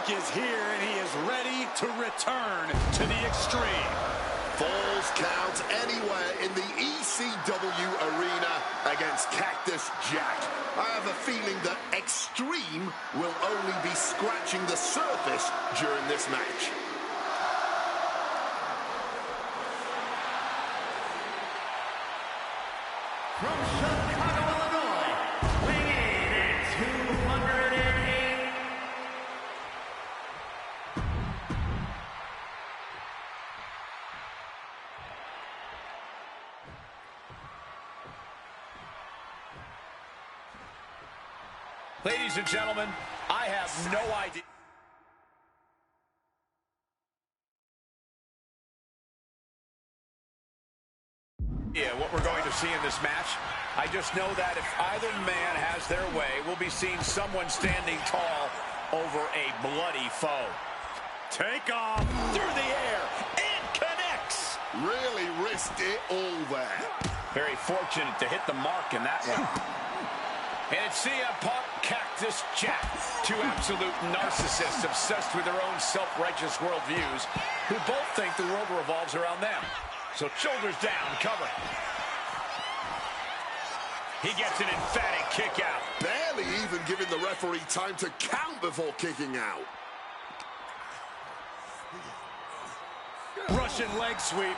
Punk is here, and he is ready to return to the Extreme. Falls Count Anywhere in the ECW arena against Cactus Jack. I have a feeling that Extreme will only be scratching the surface during this match. From Chicago, Illinois, weighing in at 208. Ladies and gentlemen, I have no idea. What we're going to see in this match. I just know that if either man has their way, we'll be seeing someone standing tall over a bloody foe. Take off through the air and connects. Really risked it all there. Very fortunate to hit the mark in that one. And it's CM Punk, Cactus Jack, two absolute narcissists obsessed with their own self-righteous worldviews who both think the world revolves around them. So shoulders down, cover. He gets an emphatic kick out. Barely even giving the referee time to count before kicking out. Russian leg sweep.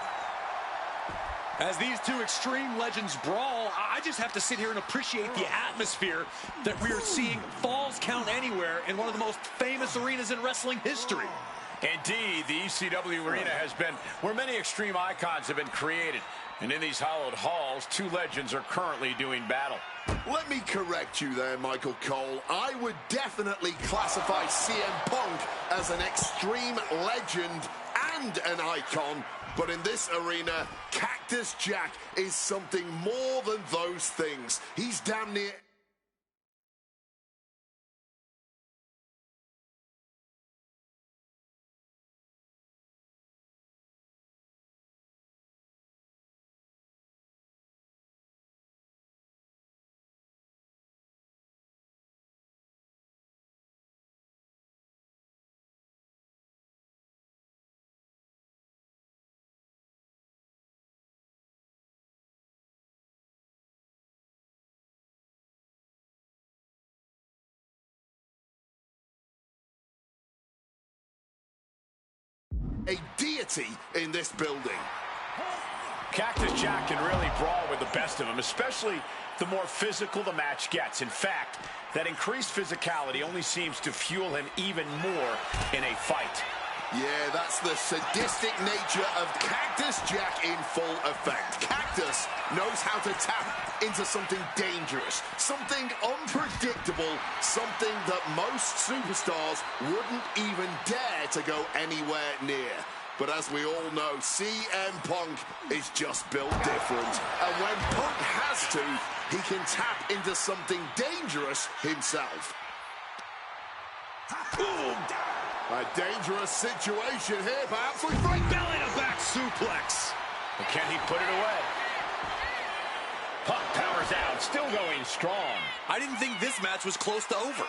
As these two Extreme legends brawl, I just have to sit here and appreciate the atmosphere that we are seeing Falls Count Anywhere in one of the most famous arenas in wrestling history. Indeed, the ECW arena has been where many Extreme icons have been created. And in these hallowed halls, two legends are currently doing battle. Let me correct you there, Michael Cole. I would definitely classify CM Punk as an Extreme legend and an icon. But in this arena, Cactus Jack is something more than those things. He's damn near... a deity in this building. Cactus Jack can really brawl with the best of them, especially the more physical the match gets. In fact, that increased physicality only seems to fuel him even more in a fight. Yeah, that's the sadistic nature of Cactus Jack in full effect. Cactus knows how to tap into something dangerous, something unpredictable, something that most superstars wouldn't even dare to go anywhere near. But as we all know, CM Punk is just built different. And when Punk has to, he can tap into something dangerous himself. Boom! A dangerous situation here, perhaps with right belly to back suplex. But can he put it away? Punk powers out, still going strong. I didn't think this match was close to over.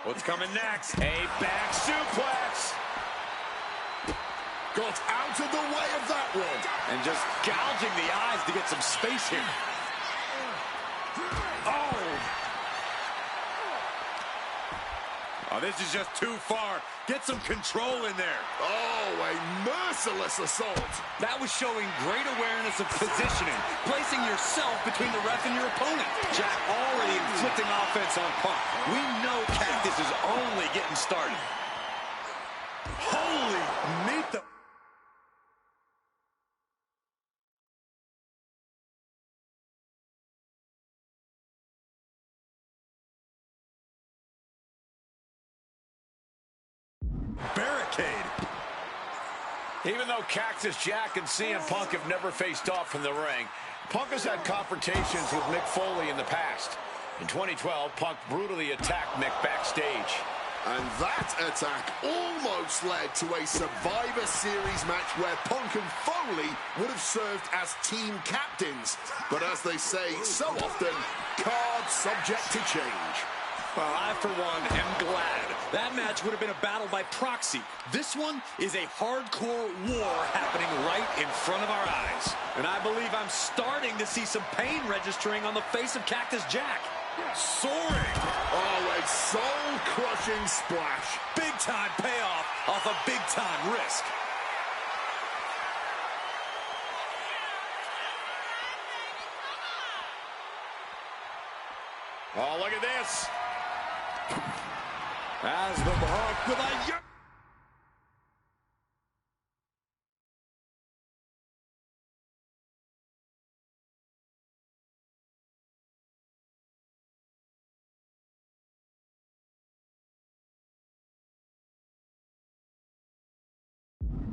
What's coming next? A back suplex. Got out of the way of that one. And just gouging the eyes to get some space here. Oh, this is just too far. Get some control in there. Oh, a merciless assault. That was showing great awareness of positioning, placing yourself between the ref and your opponent. Jack already inflicting offense on Punk. We know Cactus is only getting started. Holy meat the... barricade. Even though Cactus Jack and CM Punk have never faced off in the ring, Punk has had confrontations with Mick Foley in the past. In 2012, Punk brutally attacked Mick backstage. And that attack almost led to a Survivor Series match where Punk and Foley would have served as team captains. But as they say so often, cards subject to change. Well, I, for one, am glad. That match would have been a battle by proxy. This one is a hardcore war happening right in front of our eyes. And I believe I'm starting to see some pain registering on the face of Cactus Jack. Soaring. Oh, a soul-crushing splash. Big-time payoff off a big-time risk. Oh, look at this. As the Hawk with a...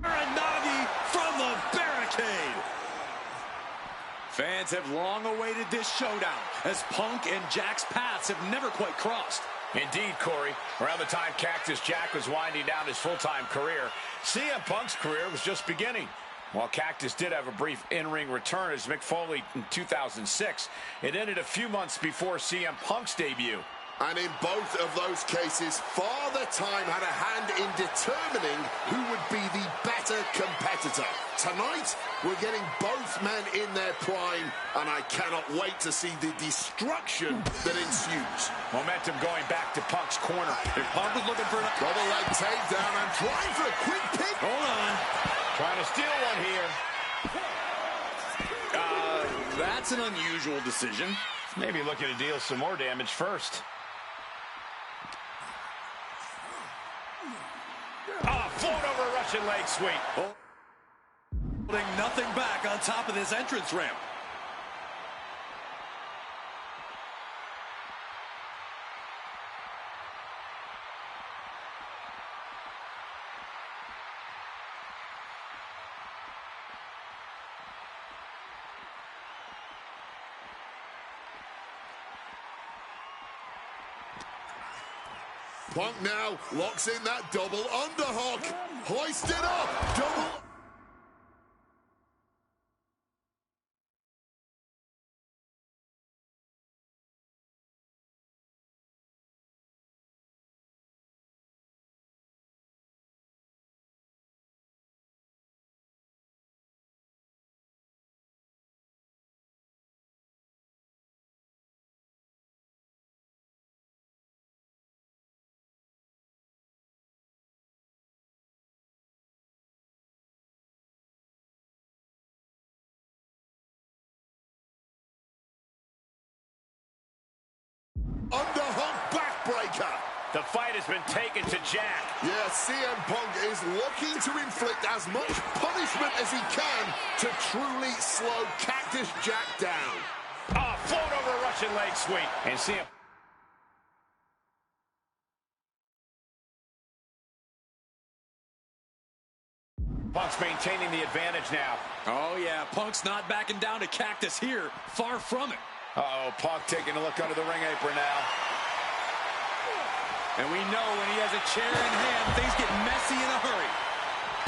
Nagi from the barricade. Fans have long awaited this showdown as Punk and Jack's paths have never quite crossed. Indeed, Corey. Around the time Cactus Jack was winding down his full-time career, CM Punk's career was just beginning. While Cactus did have a brief in-ring return as Mick Foley in 2006, it ended a few months before CM Punk's debut. And in both of those cases, Father Time had a hand in determining who would be the better competitor. Tonight, we're getting both men in their prime, and I cannot wait to see the destruction that ensues. Momentum going back to Punk's corner. If Punk was looking for a Double leg takedown and trying for a quick pick. Hold on. Trying to steal one here. That's an unusual decision. Maybe looking to deal some more damage first. Float over a Russian leg sweep. Holding nothing back on top of this entrance ramp. Punk now locks in that double underhook. Hoist it up. Double. Underhook backbreaker. The fight has been taken to Jack. Yeah, CM Punk is looking to inflict as much punishment as he can to truly slow Cactus Jack down. Float over a Russian leg sweep. And CM Punk's maintaining the advantage now. Oh, yeah. Punk's not backing down to Cactus here. Far from it. Uh-oh, Punk taking a look under the ring apron now. And we know when he has a chair in hand, things get messy in a hurry.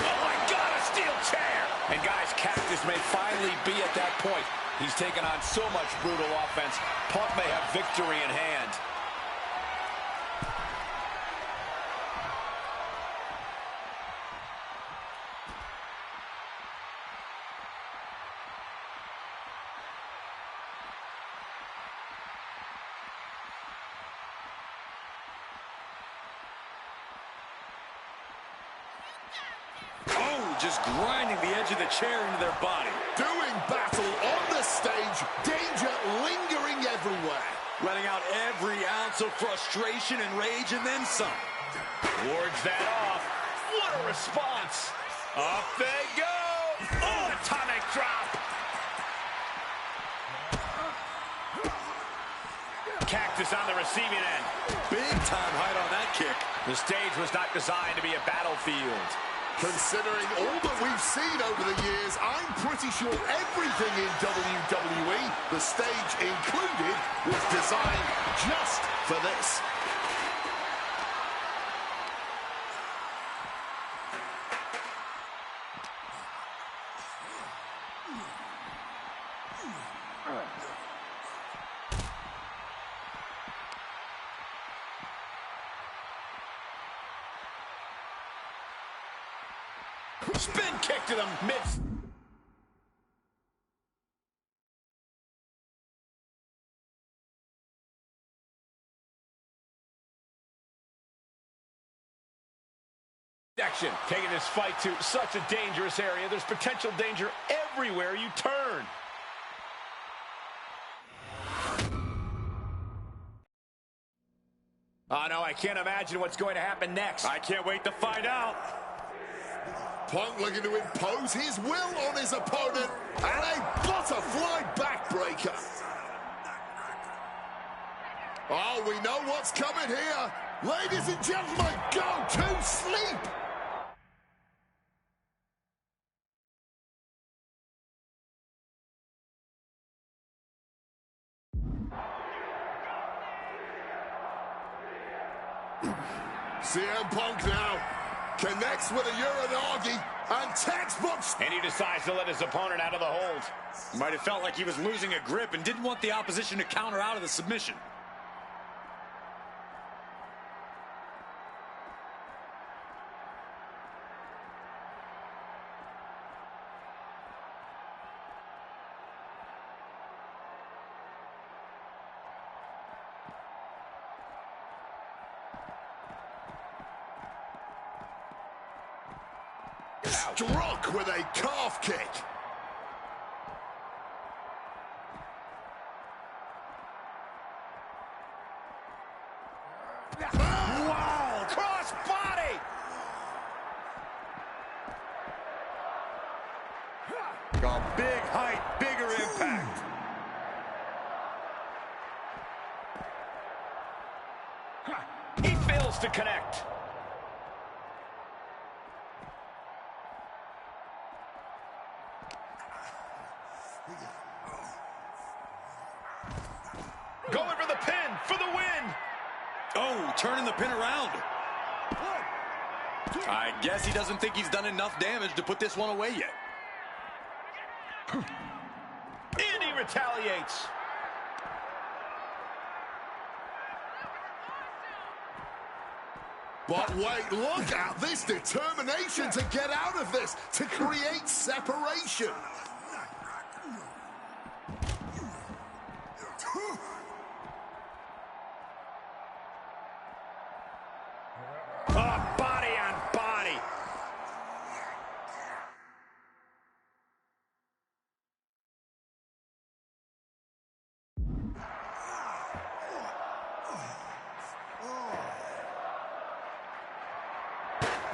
Oh, my God, a steel chair! And, guys, Cactus may finally be at that point. He's taken on so much brutal offense. Punk may have victory in hand. Just grinding the edge of the chair into their body. Doing battle on the stage, danger lingering everywhere. Letting out every ounce of frustration and rage and then some. Wards that off. What a response. Up they go. Oh, atomic drop. Cactus on the receiving end. Big time height on that kick. The stage was not designed to be a battlefield. Considering all that we've seen over the years, I'm pretty sure everything in WWE, the stage included, was designed just for this. Spin kick to the mid. Taking this fight to such a dangerous area. There's potential danger everywhere you turn. Oh, no, I can't imagine what's going to happen next. I can't wait to find out. Punk looking to impose his will on his opponent, and a butterfly backbreaker. Oh, we know what's coming here. Ladies and gentlemen, go to sleep. CM Punk now connects with a Uranagi and textbooks. And he decides to let his opponent out of the hold. Might have felt like he was losing a grip and didn't want the opposition to counter out of the submission. Struck with a calf kick. Wow, cross body. A big height, bigger impact. He fails to connect. Going for the pin for the win. Oh, turning the pin around. I guess he doesn't think he's done enough damage to put this one away yet. And he retaliates. But wait, look at this determination to get out of this, to create separation. Oh, body on body.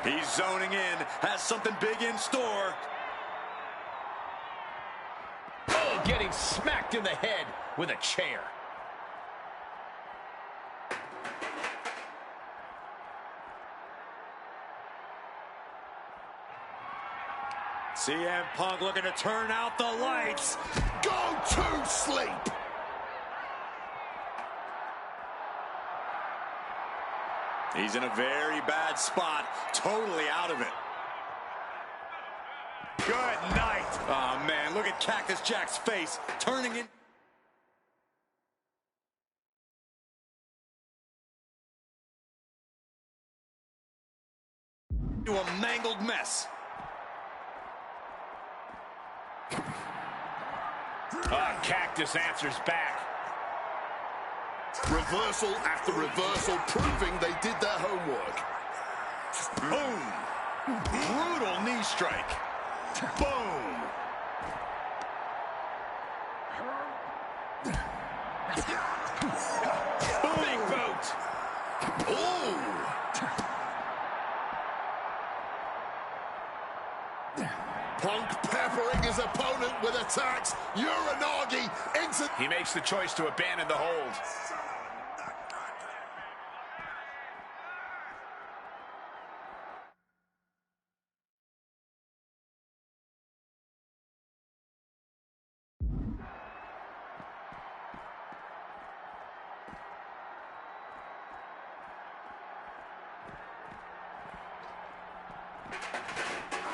He's zoning in, has something big in store. Oh, getting smacked in the head with a chair. CM Punk looking to turn out the lights. Go to sleep. He's in a very bad spot, totally out of it. Good night. Oh, man, look at Cactus Jack's face, turning in. To a mangled mess. Cactus answers back. Reversal after reversal, proving they did their homework. Boom. Brutal knee strike. Boom. Big boot. Oh! Punk peppering his opponent with attacks. Uranagi into... He makes the choice to abandon the hold.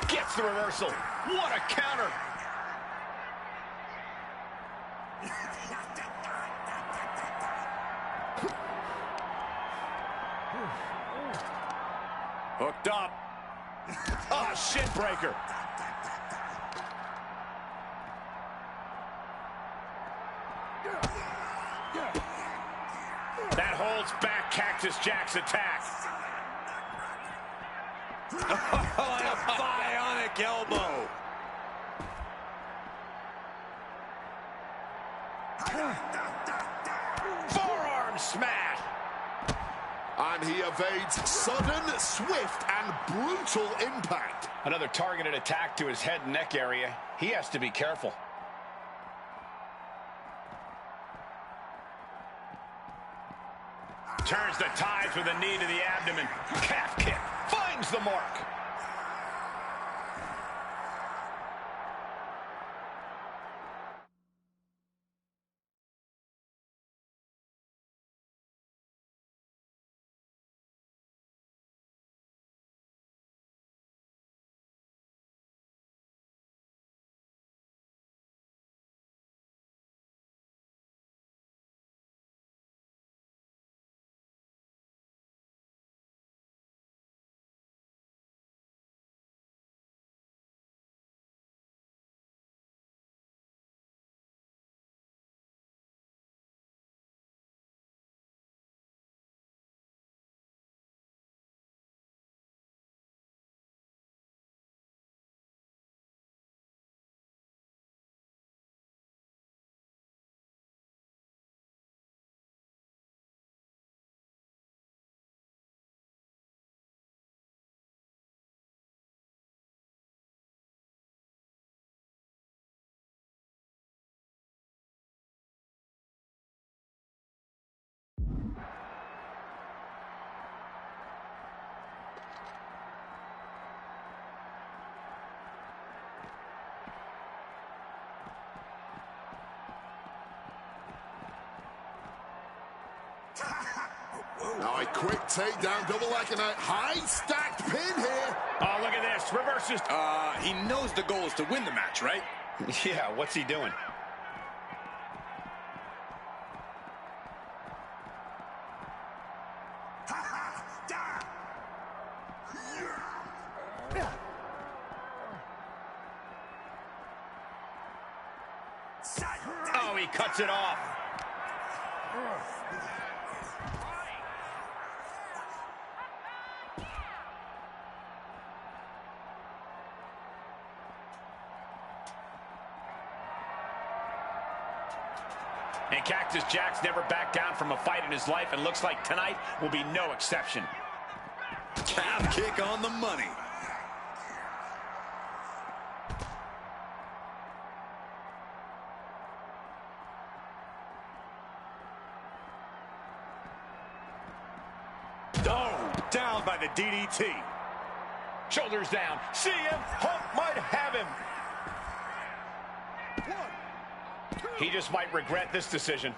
Gets the reversal. What a counter. Hooked up. Oh, shin breaker. That holds back Cactus Jack's attack. Oh, and a bionic elbow. Forearm smash. And he evades sudden, swift, and brutal impact. Another targeted attack to his head and neck area. He has to be careful. Turns the tides with a knee to the abdomen. Calf kick. Finds the mark. Now a quick takedown, double like a high stacked pin here. Oh, look at this. Reverses. He knows the goal is to win the match, right? Yeah, what's he doing? Oh, he cuts it off. And Cactus Jack's never backed down from a fight in his life, and looks like tonight will be no exception. Calf kick on the money. Oh, down by the DDT. Shoulders down. CM Punk might have him. He just might regret this decision.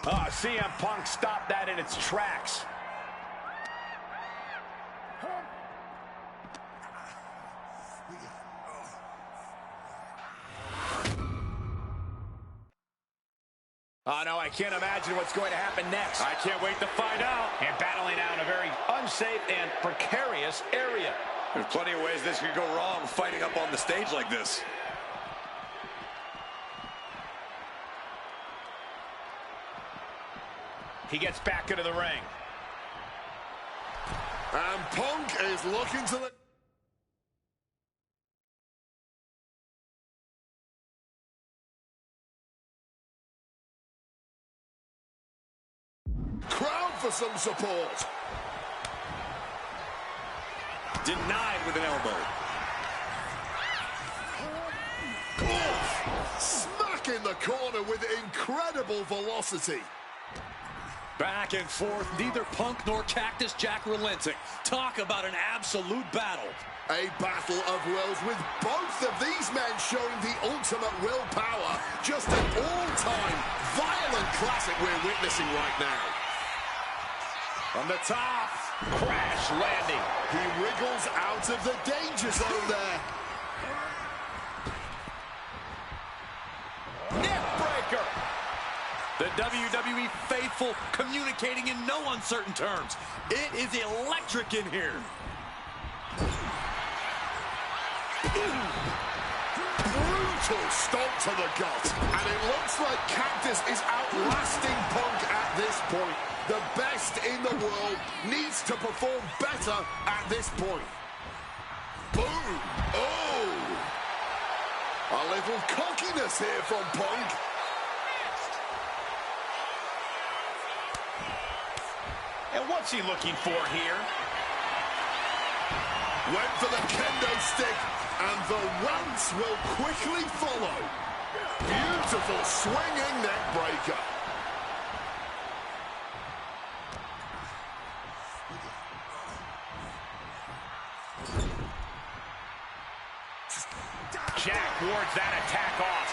Oh, CM Punk stopped that in its tracks. Oh, no, I can't imagine what's going to happen next. I can't wait to find out. And battling out in a very unsafe and precarious area. There's plenty of ways this could go wrong fighting up on the stage like this. He gets back into the ring. And Punk is looking to the... crowd for some support. Denied with an elbow. Oof. Smack in the corner with incredible velocity. Back and forth, neither Punk nor Cactus Jack relenting. Talk about an absolute battle. A battle of wills with both of these men showing the ultimate willpower. Just an all-time violent classic we're witnessing right now. From the top. Crash landing. He wriggles out of the danger zone there. Neck breaker. The WWE faithful communicating in no uncertain terms. It is electric in here. Brutal stomp to the gut. And it looks like Cactus is outlasting Punk at this point. The best in the world needs to perform better at this point. Boom! Oh! A little cockiness here from Punk. And what's he looking for here? Went for the kendo stick, and the rants will quickly follow. Beautiful swinging neck breaker. Jack wards that attack off.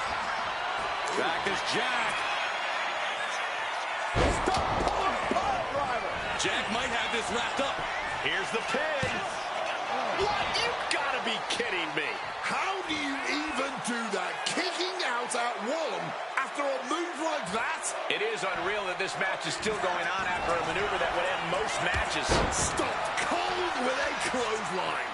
Cactus Jack. Jack might have this wrapped up. Here's the pin. What? You've got to be kidding me. How do you even do that? Kicking out at one after a move like that? It is unreal that this match is still going on after a maneuver that would end most matches. Stopped cold with a clothesline.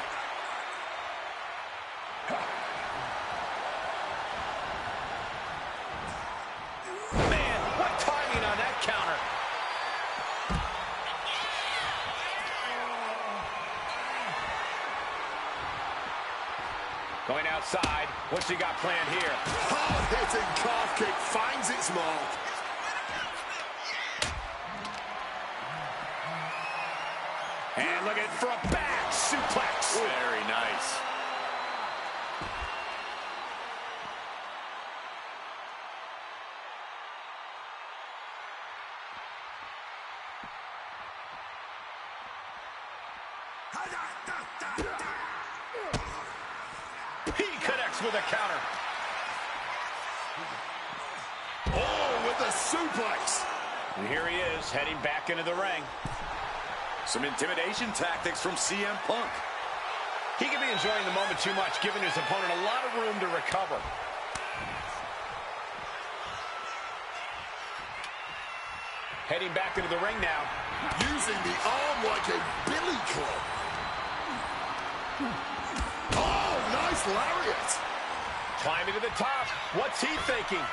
Man, what timing on that counter. Going outside. What's he got planned here? Hard-hitting calf kick finds its mark. And looking for a back suplex. Very nice. He connects with a counter. Oh, with the suplex. And here he is, heading back into the ring. Some intimidation tactics from CM Punk. He could be enjoying the moment too much, giving his opponent a lot of room to recover. Heading back into the ring now. Using the arm like a billy club. Oh, nice lariat. Climbing to the top. What's he thinking?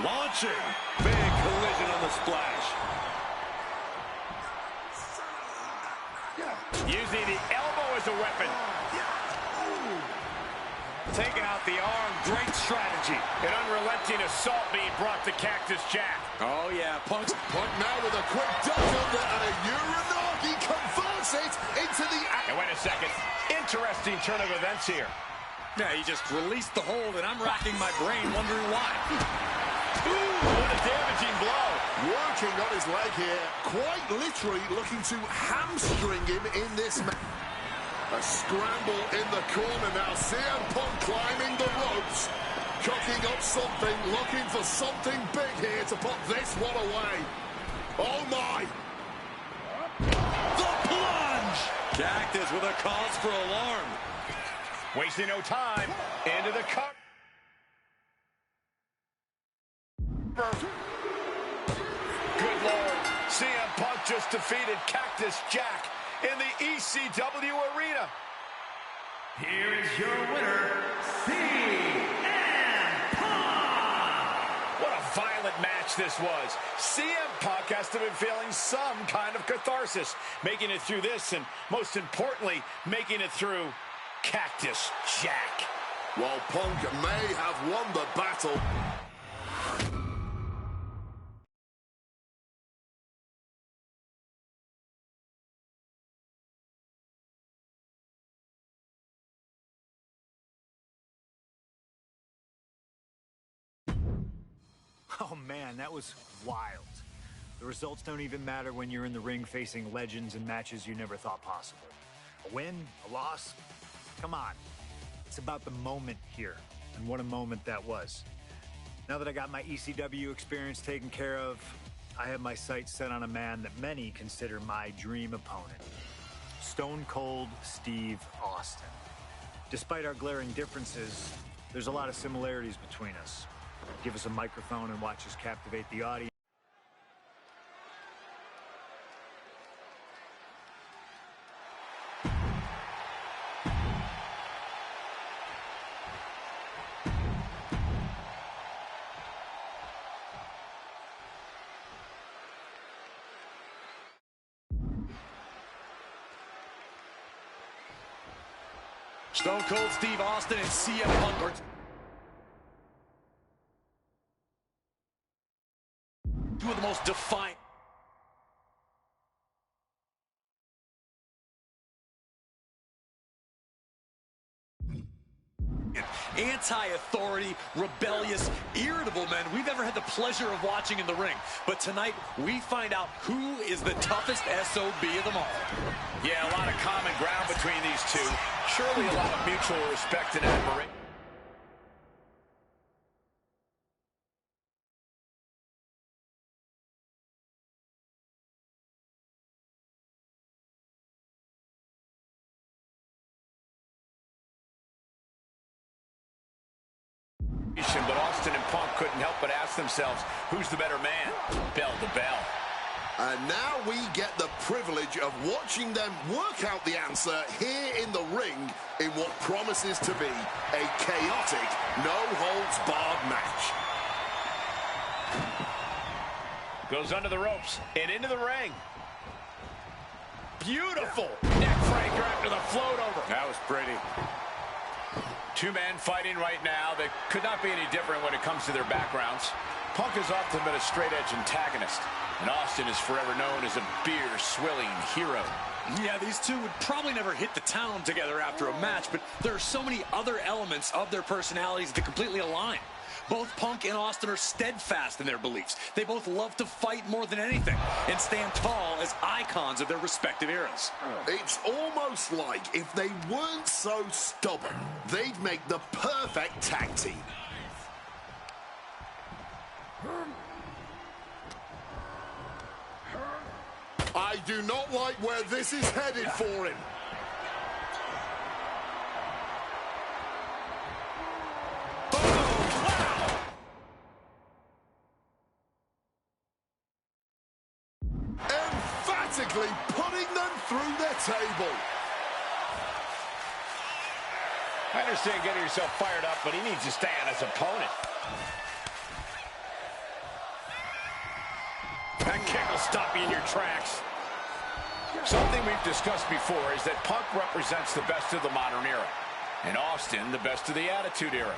Launching. Big collision on the splash. Using the elbow as a weapon. Taking out the arm. Great strategy. An unrelenting assault being brought to Cactus Jack. Oh, yeah. Punk Now with a quick duck under and a Uranagi converts it into the... And wait a second. Interesting turn of events here. Yeah, he just released the hold, and I'm racking my brain wondering why. Ooh, what a damaging blow. Working on his leg here, quite literally looking to hamstring him in this match. A scramble in the corner now. CM Punk climbing the ropes. cooking up something, looking for something big here to put this one away. Oh, my. The plunge! Cactus with a cause for alarm. Wasting no time. Into the cut. Good Lord. CM Punk just defeated Cactus Jack in the ECW arena. Here is your winner, CM Punk! What a violent match this was. CM Punk has to be feeling some kind of catharsis, making it through this, and most importantly, making it through Cactus Jack. While Punk may have won the battle, Oh man, that was wild. The results don't even matter when you're in the ring facing legends and matches you never thought possible. A win, a loss, come on. It's about the moment here, and what a moment that was. Now that I got my ECW experience taken care of, I have my sights set on a man that many consider my dream opponent. Stone Cold Steve Austin. Despite our glaring differences, there's a lot of similarities between us. Give us a microphone and watch us captivate the audience. Stone Cold Steve Austin and CM Punk are two of the most defiant. Anti-authority, rebellious, irritable men we've ever had the pleasure of watching in the ring. But tonight, we find out who is the toughest SOB of them all. Yeah, a lot of common ground between these two. Surely a lot of mutual respect and admiration. But Austin and Punk couldn't help but ask themselves, who's the better man? Bell to bell. and now we get the privilege of watching them work out the answer here in the ring in what promises to be a chaotic, no-holds-barred match. Goes under the ropes and into the ring. Beautiful neck breaker after the float over. That was pretty. Two men fighting right now that could not be any different when it comes to their backgrounds. Punk has often been a straight-edge antagonist, and Austin is forever known as a beer-swilling hero. Yeah, these two would probably never hit the town together after a match, but there are so many other elements of their personalities that completely align. Both Punk and Austin are steadfast in their beliefs. They both love to fight more than anything and stand tall as icons of their respective eras. It's almost like if they weren't so stubborn, they'd make the perfect tag team. I do not like where this is headed for him. Emphatically putting them through their table. I understand getting yourself fired up, but he needs to stay on his opponent. That kick will stop you in your tracks. Something we've discussed before is that Punk represents the best of the modern era, and Austin the best of the Attitude Era.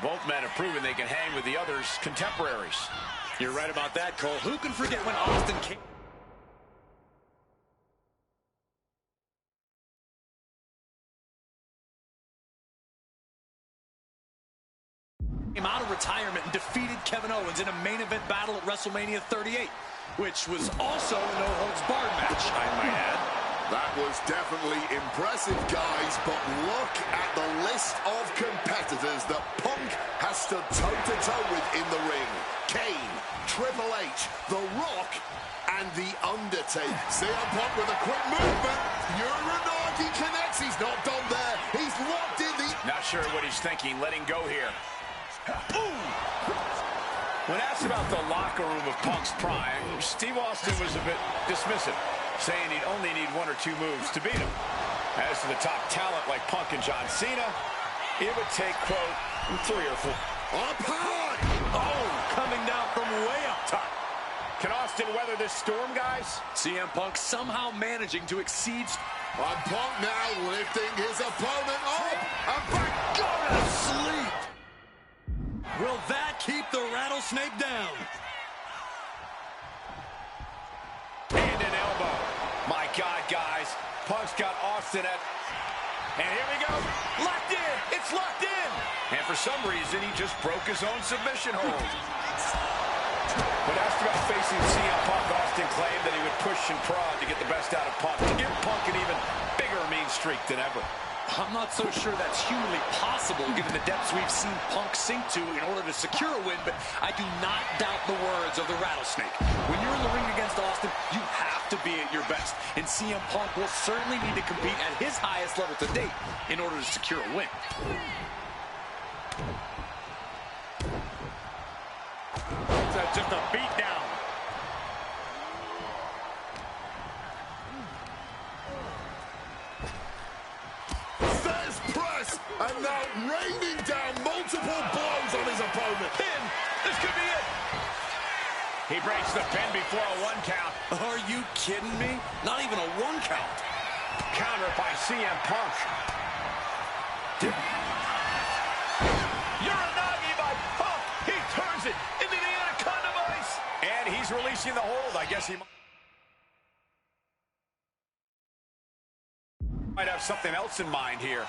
Both men have proven they can hang with the others' contemporaries. You're right about that, Cole. Who can forget when Austin came out of retirement and defeated Kevin Owens in a main event battle at WrestleMania 38, which was also a no-holds-barred match, I might add. That was definitely impressive, guys, but look at the list of competitors that Punk has stood toe-to-toe with in the ring. Kane, Triple H, The Rock, and The Undertaker. CM Punk with a quick movement. Uranagi connects. He's not done there. He's locked in the... Not sure what he's thinking, letting go here. Ooh. When asked about the locker room of Punk's prime, Steve Austin was a bit dismissive, saying he'd only need 1 or 2 moves to beat him. As to the top talent like Punk and John Cena, it would take, quote, 3 or 4. Up high! Oh, coming down from way up top. Can Austin weather this storm, guys? CM Punk somehow managing to exceed... And Punk now lifting his opponent up and back. Go to sleep! Will that keep the rattlesnake down? And an elbow. My God, guys. Punk's got Austin at... And here we go. Locked in. It's locked in. And for some reason, he just broke his own submission hold. When asked about facing CM Punk, Austin claimed that he would push and prod to get the best out of Punk, to give Punk an even bigger mean streak than ever. I'm not so sure that's humanly possible given the depths we've seen Punk sink to in order to secure a win, but I do not doubt the words of the rattlesnake. When you're in the ring against Austin, you have to be at your best, and CM Punk will certainly need to compete at his highest level to date in order to secure a win. It's just a beat down. And now raining down multiple blows on his opponent. Pin. This could be it. He breaks the pin before a 1 count. Are you kidding me? Not even a 1 count. Counter by CM Punk. Uranagi by Punk. He turns it into the Anaconda Vice. And he's releasing the hold. I guess he might have something else in mind here.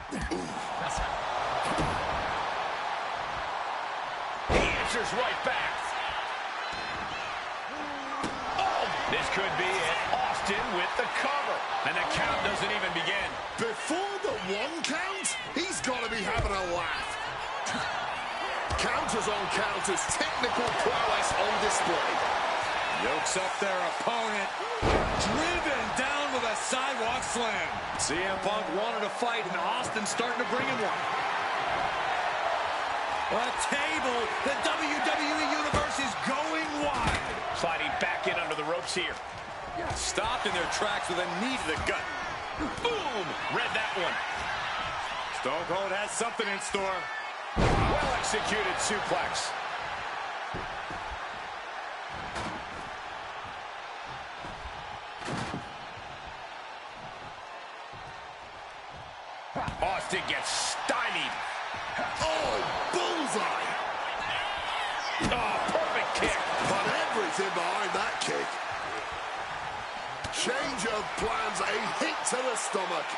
He answers right back. Oh, this could be it. Austin with the cover. And the count doesn't even begin. Before the 1 count, he's got to be having a laugh. Counters on counters, technical prowess on display. Yokes up their opponent. Driven down with a sidewalk slam. CM Punk wanted to fight, and Austin's starting to bring him one. A table. The WWE Universe is going wide. Sliding back in under the ropes here. Stopped in their tracks with a knee to the gut. Boom! Read that one. Stone Cold has something in store. Well-executed suplex. Austin gets stymied. Oh, bullseye! Oh, perfect kick. But everything behind that kick. Change of plans, a hit to the stomach.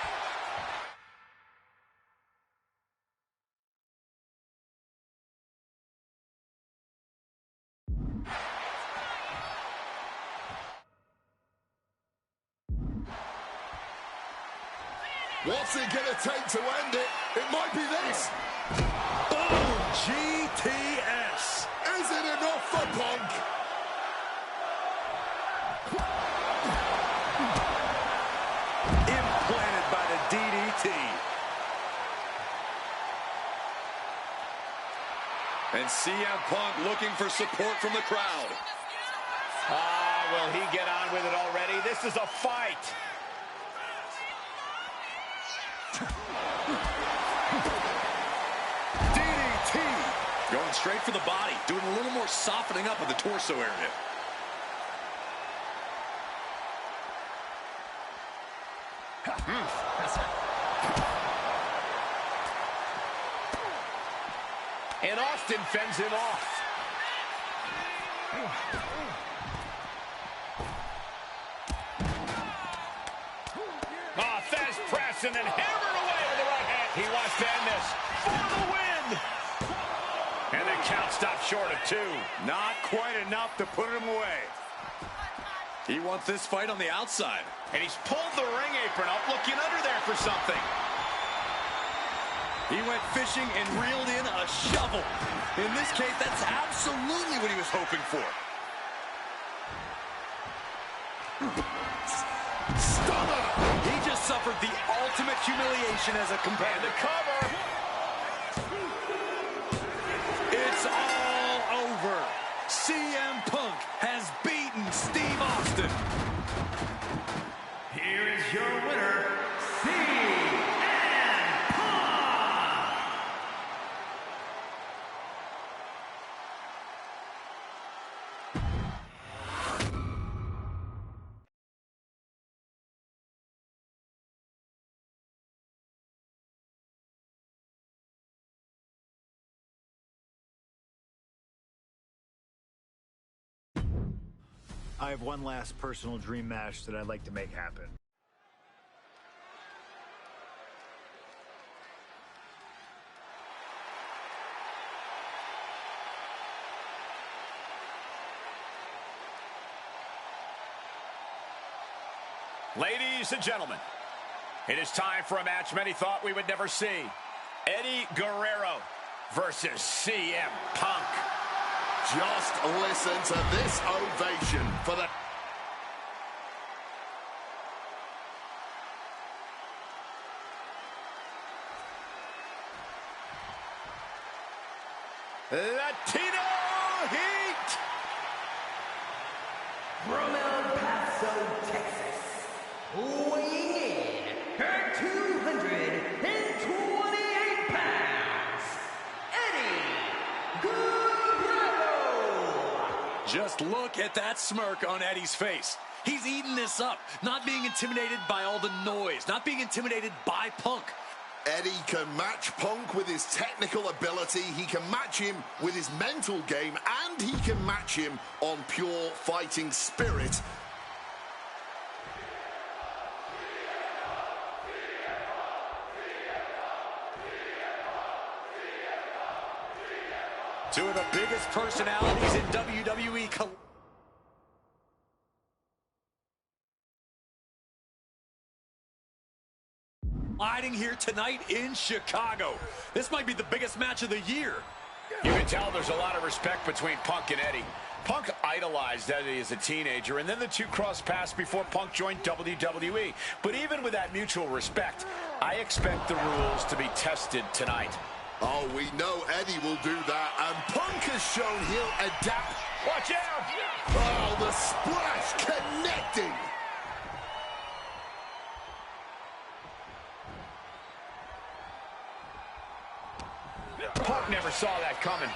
What's it going to take to end it? It might be this. Boom! GTS. Is it enough for Punk? Implanted by the DDT. And CM Punk looking for support from the crowd. Will he get on with it already? This is a fight. DDT. Going straight for the body. Doing a little more softening up of the torso area. And Austin fends him off. Fast press and then hammered away with the right hand. He wants to end this for the win. And the count stopped short of 2. Not quite enough to put him away. He wants this fight on the outside. And he's pulled the ring apron up, looking under there for something. He went fishing and reeled in a shovel. In this case, that's absolutely what he was hoping for. Stunner! He just suffered the ultimate humiliation as a competitor. And the cover. It's all over. CM Punk has beaten Steve Austin. Here is your winner, CM Punk. I have one last personal dream match that I'd like to make happen. Ladies and gentlemen, it is time for a match many thought we would never see. Eddie Guerrero versus CM Punk. Just listen to this ovation for the... Latino Heat! From El Paso, Texas, weighing in at 228 pounds, Eddie Guerrero. Just look at that smirk on Eddie's face. He's eating this up, not being intimidated by all the noise, not being intimidated by Punk. Eddie can match Punk with his technical ability, he can match him with his mental game, and he can match him on pure fighting spirit. Two of the biggest personalities in WWE. Colliding here tonight in Chicago. This might be the biggest match of the year. You can tell there's a lot of respect between Punk and Eddie. Punk idolized Eddie as a teenager, and then the two crossed paths before Punk joined WWE. But even with that mutual respect, I expect the rules to be tested tonight. Oh, we know Eddie will do that, and Punk has shown he'll adapt. Watch out! Oh, the splash connecting. Punk never saw that coming.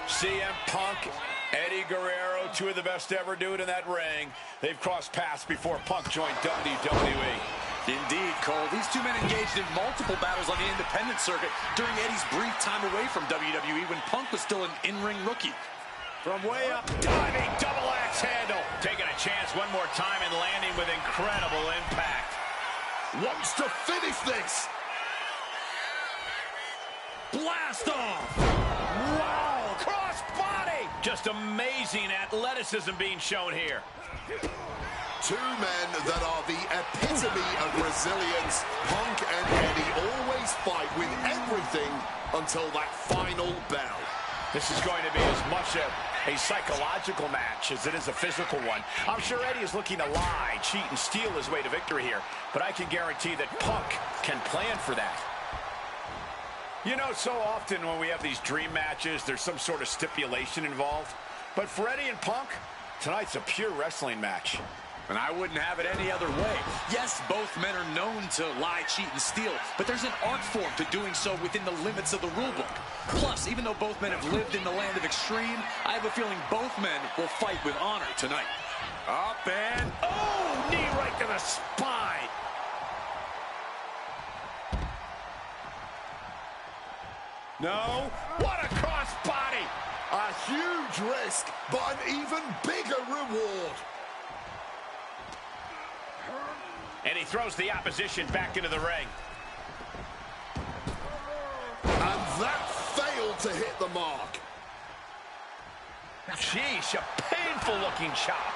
CM Punk, Eddie Guerrero, two of the best to ever do it in that ring. They've crossed paths before Punk joined WWE. Indeed, Cole. These two men engaged in multiple battles on the independent circuit during Eddie's brief time away from WWE when Punk was still an in-ring rookie. From way up, diving double axe handle. Taking a chance one more time and landing with incredible impact. Wants to finish this. Blast off! Wow, cross body! Just amazing athleticism being shown here. Two men that are the epitome of resilience. Punk and Eddie always fight with everything until that final bell. This is going to be as much a psychological match as it is a physical one. I'm sure Eddie is looking to lie, cheat, and steal his way to victory here, but I can guarantee that Punk can plan for that. You know, so often when we have these dream matches, there's some sort of stipulation involved. But for Eddie and Punk, tonight's a pure wrestling match. And I wouldn't have it any other way. Yes, both men are known to lie, cheat, and steal, but there's an art form to doing so within the limits of the rule book. Plus, even though both men have lived in the land of extreme, I have a feeling both men will fight with honor tonight. Up and, oh, knee right to the spine. No, what a cross body. A huge risk, but an even bigger reward. And he throws the opposition back into the ring. And that failed to hit the mark. Sheesh, a painful looking chop.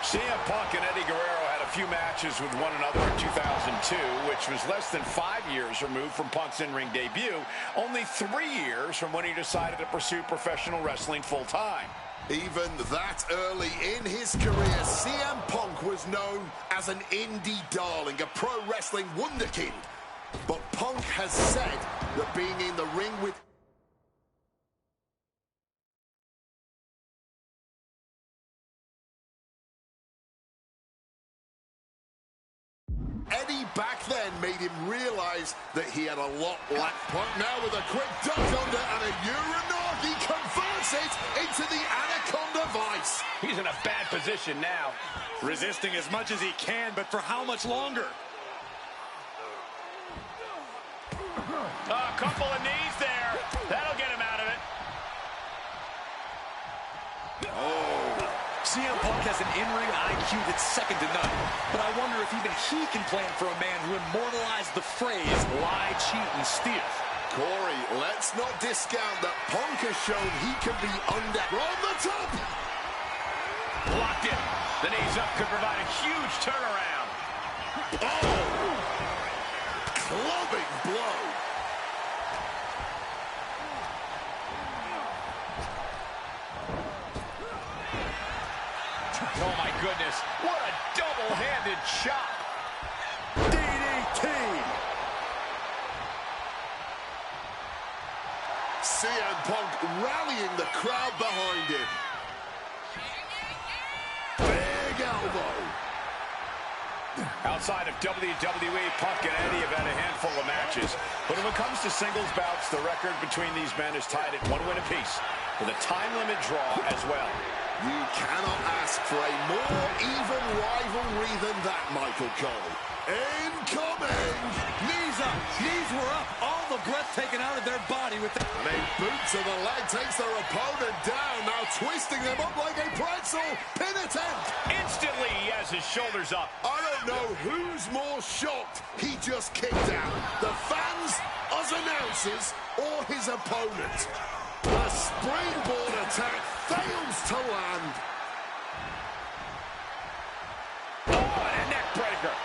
CM Punk and Eddie Guerrero had a few matches with one another in 2002, which was less than 5 years removed from Punk's in-ring debut, only 3 years from when he decided to pursue professional wrestling full-time. Even that early in his career, CM Punk was known as an indie darling, a pro wrestling wunderkind. But Punk has said that being in the ring with Eddie back then made him realize that he had a lot left. Punk now with a quick duck under and a Uranagi converts it into the Anaconda Vice. He's in a bad position now. Resisting as much as he can, but for how much longer? A couple of knees there. That'll get him out of it. CM Punk has an in-ring IQ that's second to none. But I wonder if even he can plan for a man who immortalized the phrase, lie, cheat, and steal. Corey, let's not discount that Punk has shown he can be under from the top. Blocked it. The knees up could provide a huge turnaround. Oh! Clubbing blow. Oh, my goodness. What a double-handed chop. DDT! CM Punk rallying the crowd behind him. Big elbow. Outside of WWE, Punk and Eddie have had a handful of matches. But when it comes to singles bouts, the record between these men is tied at 1 win apiece, with a time limit draw as well. You cannot ask for a more even rivalry than that, Michael Cole. Incoming! Knees up, knees were up, all the breath taken out of their body with the... A boot to the leg takes their opponent down, now twisting them up like a pretzel. Pin attempt! Instantly, he has his shoulders up. I don't know who's more shocked he just kicked out. The fans, us announcers, or his opponent. The springboard attack fails to land. Oh, and a neck breaker.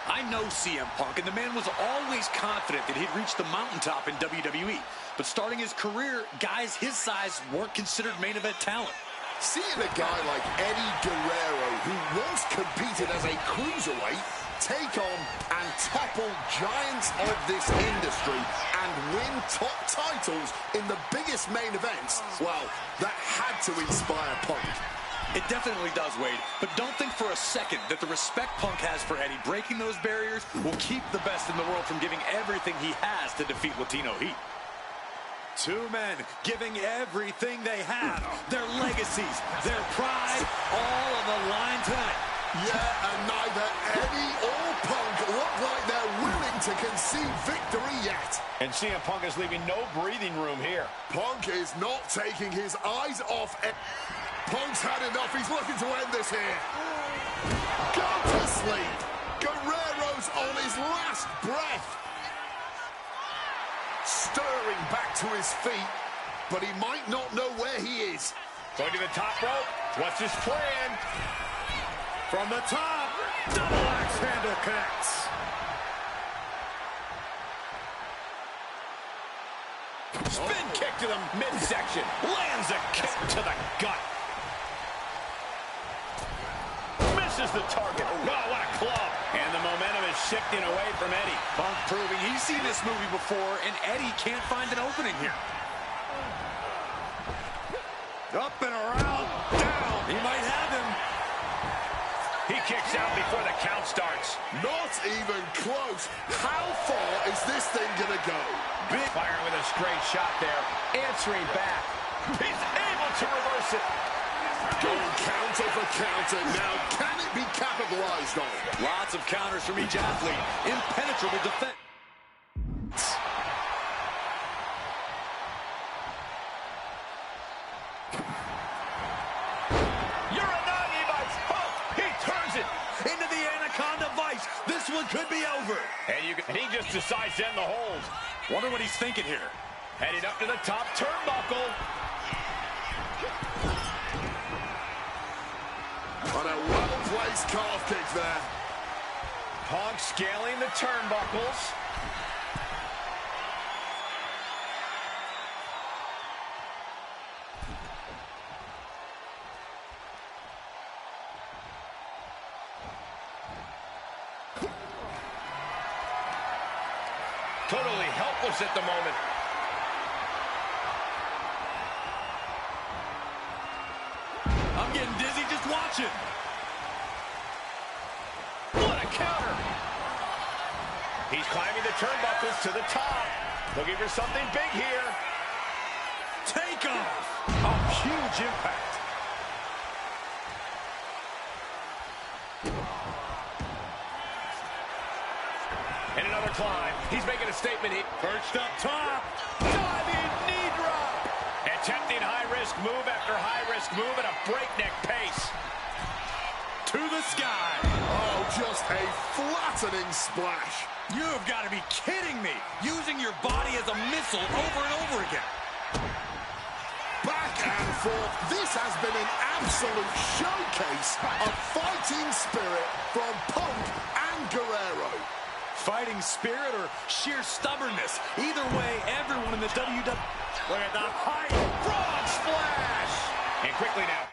I know CM Punk, and the man was always confident that he'd reach the mountaintop in WWE. But starting his career, guys his size weren't considered main event talent. Seeing a guy like Eddie Guerrero, who once competed as a cruiserweight, take on and topple giants of this industry and win top titles in the biggest main events, well, that had to inspire Punk. It definitely does, Wade, but don't think for a second that the respect Punk has for Eddie breaking those barriers will keep the best in the world from giving everything he has to defeat Latino Heat. Two men giving everything they have, their legacies, their pride, all on the line tonight. Yeah, and neither Eddie or Punk look like they're willing to concede victory yet. And CM Punk is leaving no breathing room here. Punk is not taking his eyes off Eddie. Punk's had enough. He's looking to end this here. Go to sleep. Guerrero's on his last breath. Stirring back to his feet, but he might not know where he is. Going to the top rope. What's his plan? From the top, double axe handle connects. Spin kick to the midsection. Lands a kick to the gut. Misses the target. Oh, what a club. And the momentum is shifting away from Eddie. Punk proving he's seen this movie before, and Eddie can't find an opening here. Up and around, down. He might have him. He kicks out before the count starts. Not even close. How far is this thing gonna go? Big firing with a straight shot there. Answering back. He's able to reverse it. Going counter for counter. Now, can it be capitalized on? Lots of counters from each athlete. Impenetrable defense. Uranagi by Punk. He turns it. Into the Anaconda Vice. This one could be over. And he just decides to end the hold. Wonder what he's thinking here. Heading up to the top turnbuckle. On a well-placed calf kick there. Punk scaling the turnbuckles. Totally helpless at the moment. I'm getting dizzy just watching. What a counter. He's climbing the turnbuckles to the top. Looking for something big here. Take off. A huge impact. And another climb. He's making a statement. Perched up top. Diving knee drop. Attempting high-risk move after high-risk move at a breakneck pace. To the sky. Oh, just a flattening splash. You've got to be kidding me. Using your body as a missile over and over again. Back and forth. This has been an absolute showcase of fighting spirit from Punk and Guerrero. Fighting spirit or sheer stubbornness. Either way, everyone in the WWE. Look at the height. Frog splash. And quickly now.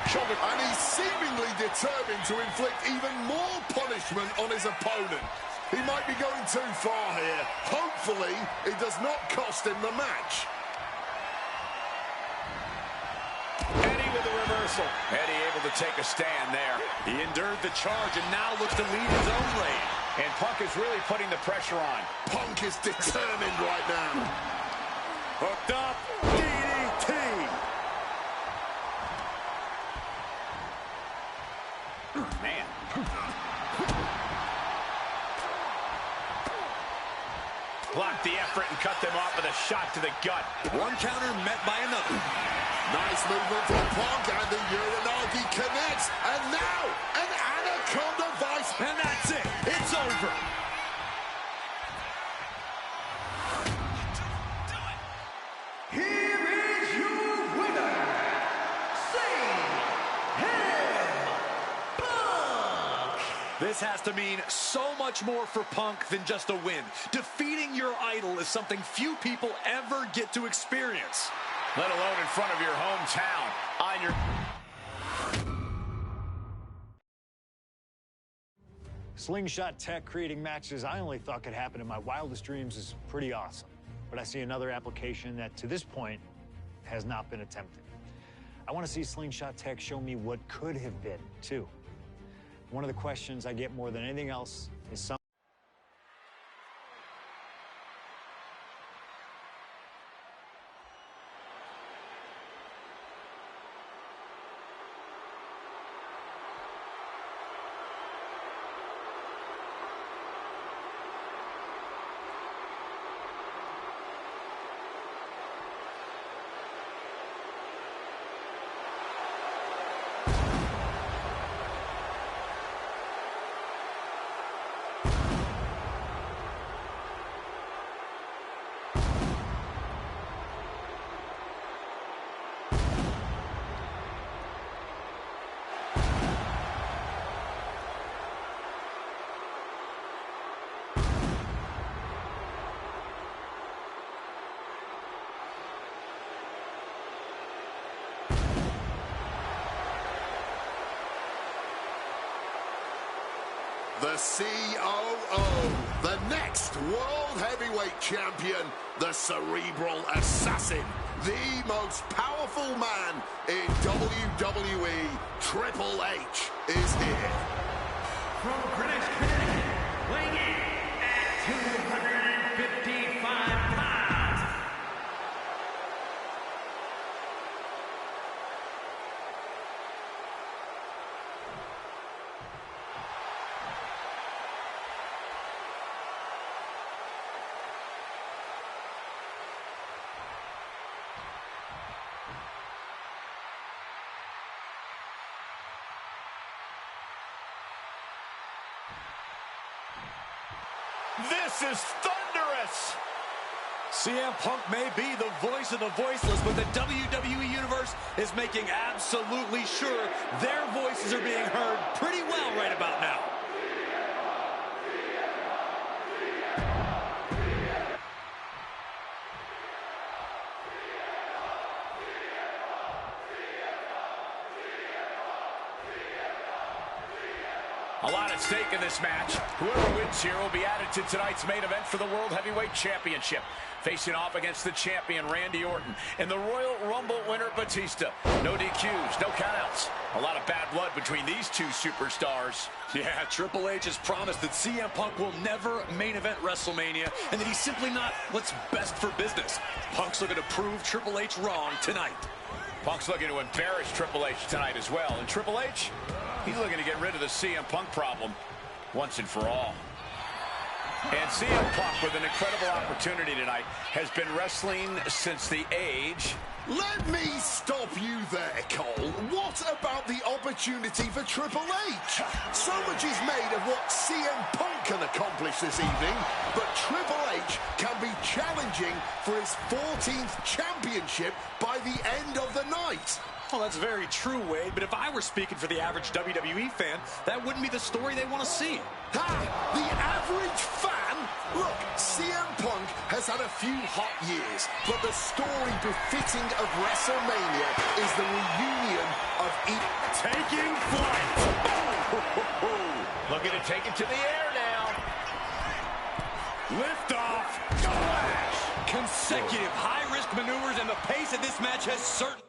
Shoulder. And he's seemingly determined to inflict even more punishment on his opponent. He might be going too far here. Hopefully, it does not cost him the match. Eddie with the reversal. Eddie able to take a stand there. He endured the charge and now looks to lead his own lane. And Punk is really putting the pressure on. Punk is determined right now. Hooked up. DDT. Man. Blocked the effort and cut them off with a shot to the gut. One counter met by another. Nice movement from Punk, and the Uranagi connects. And now, an Anaconda Vice. And that's it. It's over. Here is your winner, Punk! This has to mean so much more for Punk than just a win. Defeating your idol is something few people ever get to experience. Let alone in front of your hometown. On your... Slingshot tech creating matches I only thought could happen in my wildest dreams is pretty awesome. But I see another application that, to this point, has not been attempted. I want to see Slingshot tech show me what could have been, too. One of the questions I get more than anything else is The COO, the next World Heavyweight Champion, the Cerebral Assassin, the most powerful man in WWE, Triple H, is here. From Greenwich, Connecticut, weighing in at 255 pounds. This is thunderous! CM Punk may be the voice of the voiceless, but the WWE Universe is making absolutely sure their voices are being heard pretty well right about now. A lot at stake in this match. Whoever wins here will be added to tonight's main event for the World Heavyweight Championship. Facing off against the champion, Randy Orton, and the Royal Rumble winner, Batista. No DQs, no countouts. A lot of bad blood between these two superstars. Yeah, Triple H has promised that CM Punk will never main event WrestleMania, and that he's simply not what's best for business. Punk's looking to prove Triple H wrong tonight. Punk's looking to embarrass Triple H tonight as well. And Triple H, he's looking to get rid of the CM Punk problem once and for all. And CM Punk, with an incredible opportunity tonight, has been wrestling since the age... Let me stop you there, Cole. What about the opportunity for Triple H? So much is made of what CM Punk can accomplish this evening, but Triple H can be challenging for his 14th championship by the end of the night. Well, that's very true, Wade, but if I were speaking for the average WWE fan, that wouldn't be the story they want to see. Ha! The average fan? Look, CM Punk has had a few hot years, but the story befitting of WrestleMania is the reunion of each... Taking flight! Looking to take it to the air now. Lift off! Splash! Consecutive high-risk maneuvers, and the pace of this match has certainly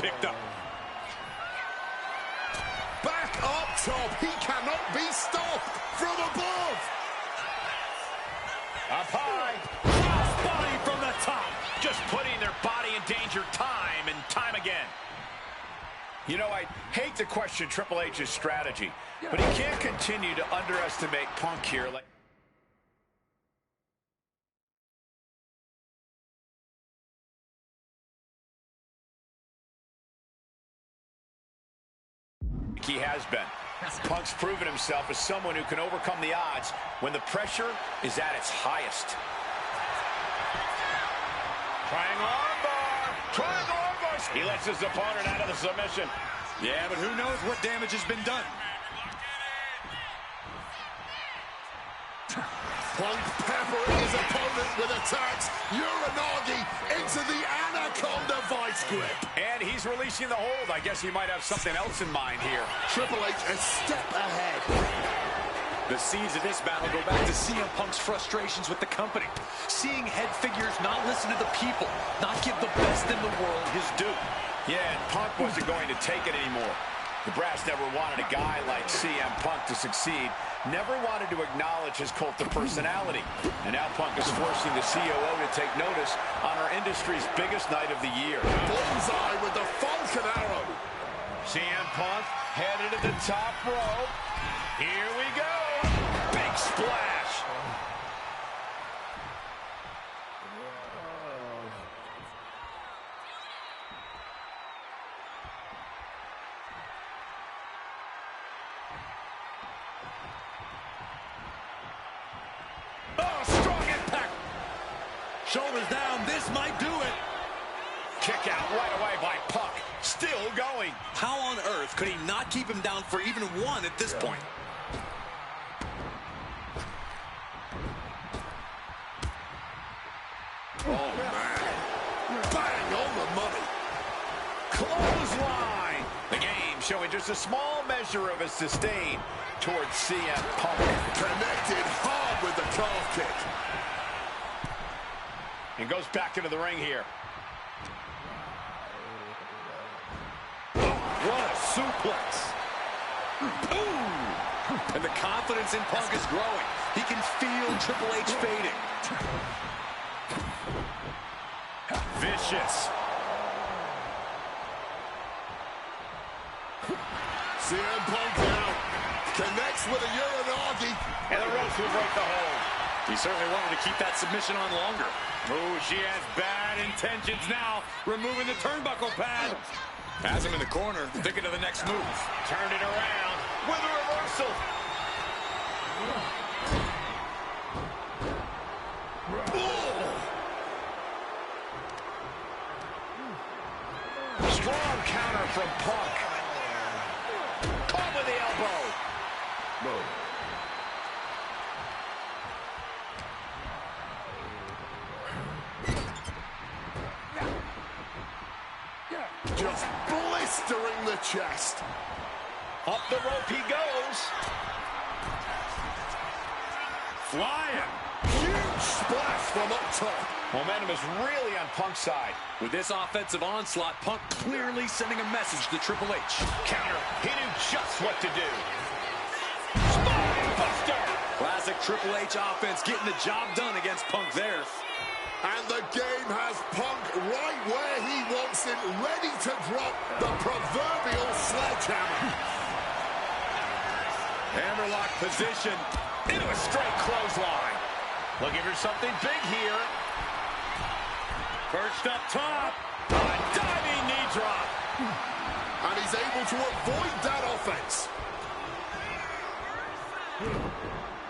picked up. Back up top, he cannot be stopped from above. Up high. Crossbody from the top. Just putting their body in danger time and time again. You know, I hate to question Triple H's strategy, but he can't continue to underestimate Punk here. He has been. Punk's proven himself as someone who can overcome the odds when the pressure is at its highest. Triangle armbar! Triangle armbar! He lets his opponent out of the submission. Yeah, but who knows what damage has been done. Punk peppering his opponent with attacks. Uranagi into the Anaconda vice grip. And he's releasing the hold. I guess he might have something else in mind here. Triple H a step ahead. The seeds of this battle go back to CM Punk's frustrations with the company. Seeing head figures not listen to the people, not give the best in the world his due. Yeah, and Punk wasn't going to take it anymore. The brass never wanted a guy like CM Punk to succeed, never wanted to acknowledge his cult of personality. And now Punk is forcing the COO to take notice on our industry's biggest night of the year. Bullseye with the Falcon Arrow. CM Punk headed to the top rope. Here we go. Big splash. Oh, strong impact. Shoulders down. This might do it. Kick out right away by Punk. Still going. How on earth could he not keep him down for even one at this point? Oh, man. Bang on the money. Clothesline. The game showing just a small measure of his disdain towards CM Punk. Connected hard with the calf kick. And goes back into the ring here. What a suplex. Ooh. And the confidence in Punk is growing. He can feel Triple H fading. Vicious. CM Punk out. Connects with a Uranagi. And the ropes will break the hold. He certainly wanted to keep that submission on longer. Oh, she has bad intentions now. Removing the turnbuckle pad. Has him in the corner, thinking of the next move. Turned it around with a reversal. No. Just blistering the chest. Up the rope he goes. Flying. Huge splash from up top. Momentum is really on Punk's side. With this offensive onslaught, Punk clearly sending a message to Triple H. Counter. He knew just what to do. Spine buster. Classic Triple H offense getting the job done against Punk there. And the game has Punk right where he wants him, ready to drop the proverbial sledgehammer. Hammerlock position. Into a straight clothesline. Looking for something big here. Perched up top. A diving knee drop. And he's able to avoid that offense.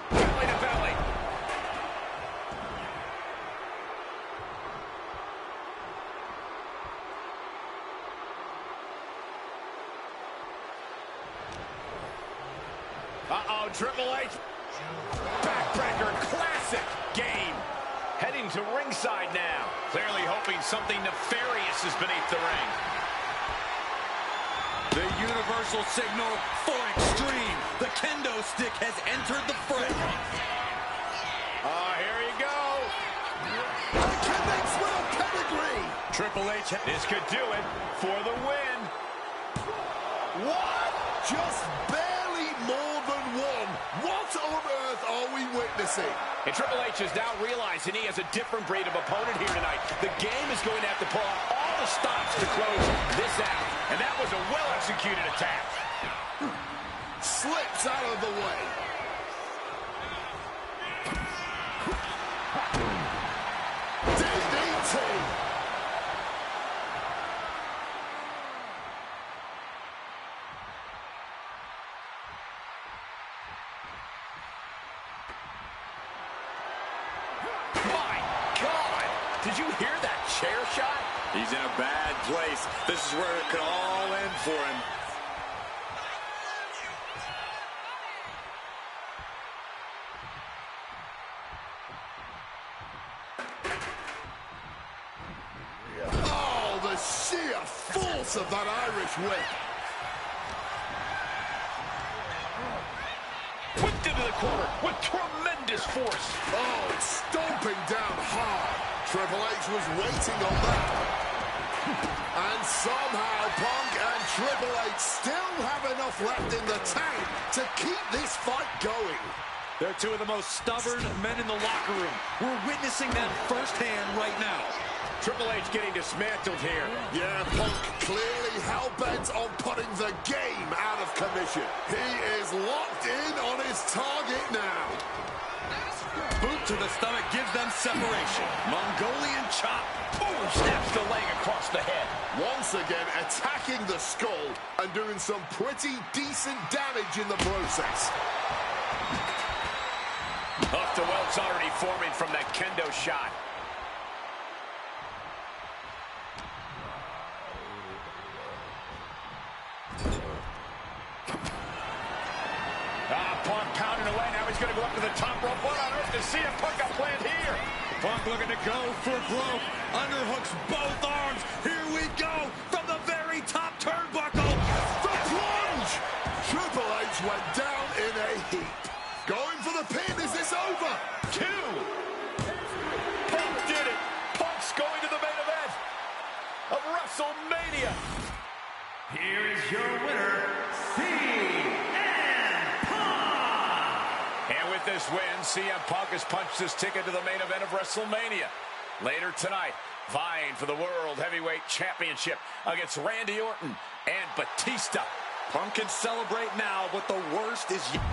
Belly to belly. Uh-oh, Triple H. Backbreaker, classic game. Heading to ringside now. Clearly hoping something nefarious is beneath the ring. The universal signal for extreme. The kendo stick has entered the fray. Here you go. And connects with a pedigree. Triple H. This could do it for the win. What? Just barely more than one. What on earth are we witnessing? And Triple H is now realizing he has a different breed of opponent here tonight. The game is going to have to pull out all the stops to close this out. And that was a well-executed attack. Slips out of the way. DDT. My God! Did you hear that chair shot? He's in a bad place. This is where it could all end for him. Oh, the sheer force of that Irish whip. Whipped into the corner with tremendous force. Oh, stomping down hard. Triple H was waiting on that. And somehow Punk and Triple H still have enough left in the tank to keep this fight going. They're two of the most stubborn men in the locker room. We're witnessing that firsthand right now. Triple H getting dismantled here. Yeah, Punk clearly hell-bent on putting the game out of commission. He is locked in on his target now. Boot to the stomach gives them separation. Mongolian chop. Boom! Snaps the leg across the head. Once again attacking the skull and doing some pretty decent damage in the process. Up to welts already forming from that kendo shot. Punk pounding away. Now he's going to go up to the top rope. What on earth does CM Punk got planned here? Punk looking to go for broke. Underhooks both arms. Here we go from the very top turnbuckle. The plunge! Triple H went down in a heap. Going for the pin. Is this over? 2. Punk did it. Punk's going to the main event of WrestleMania. Here is your winner, CM Punk! And with this win, CM Punk has punched his ticket to the main event of WrestleMania. Later tonight, vying for the World Heavyweight Championship against Randy Orton and Batista. Punk can celebrate now, but the worst is yet.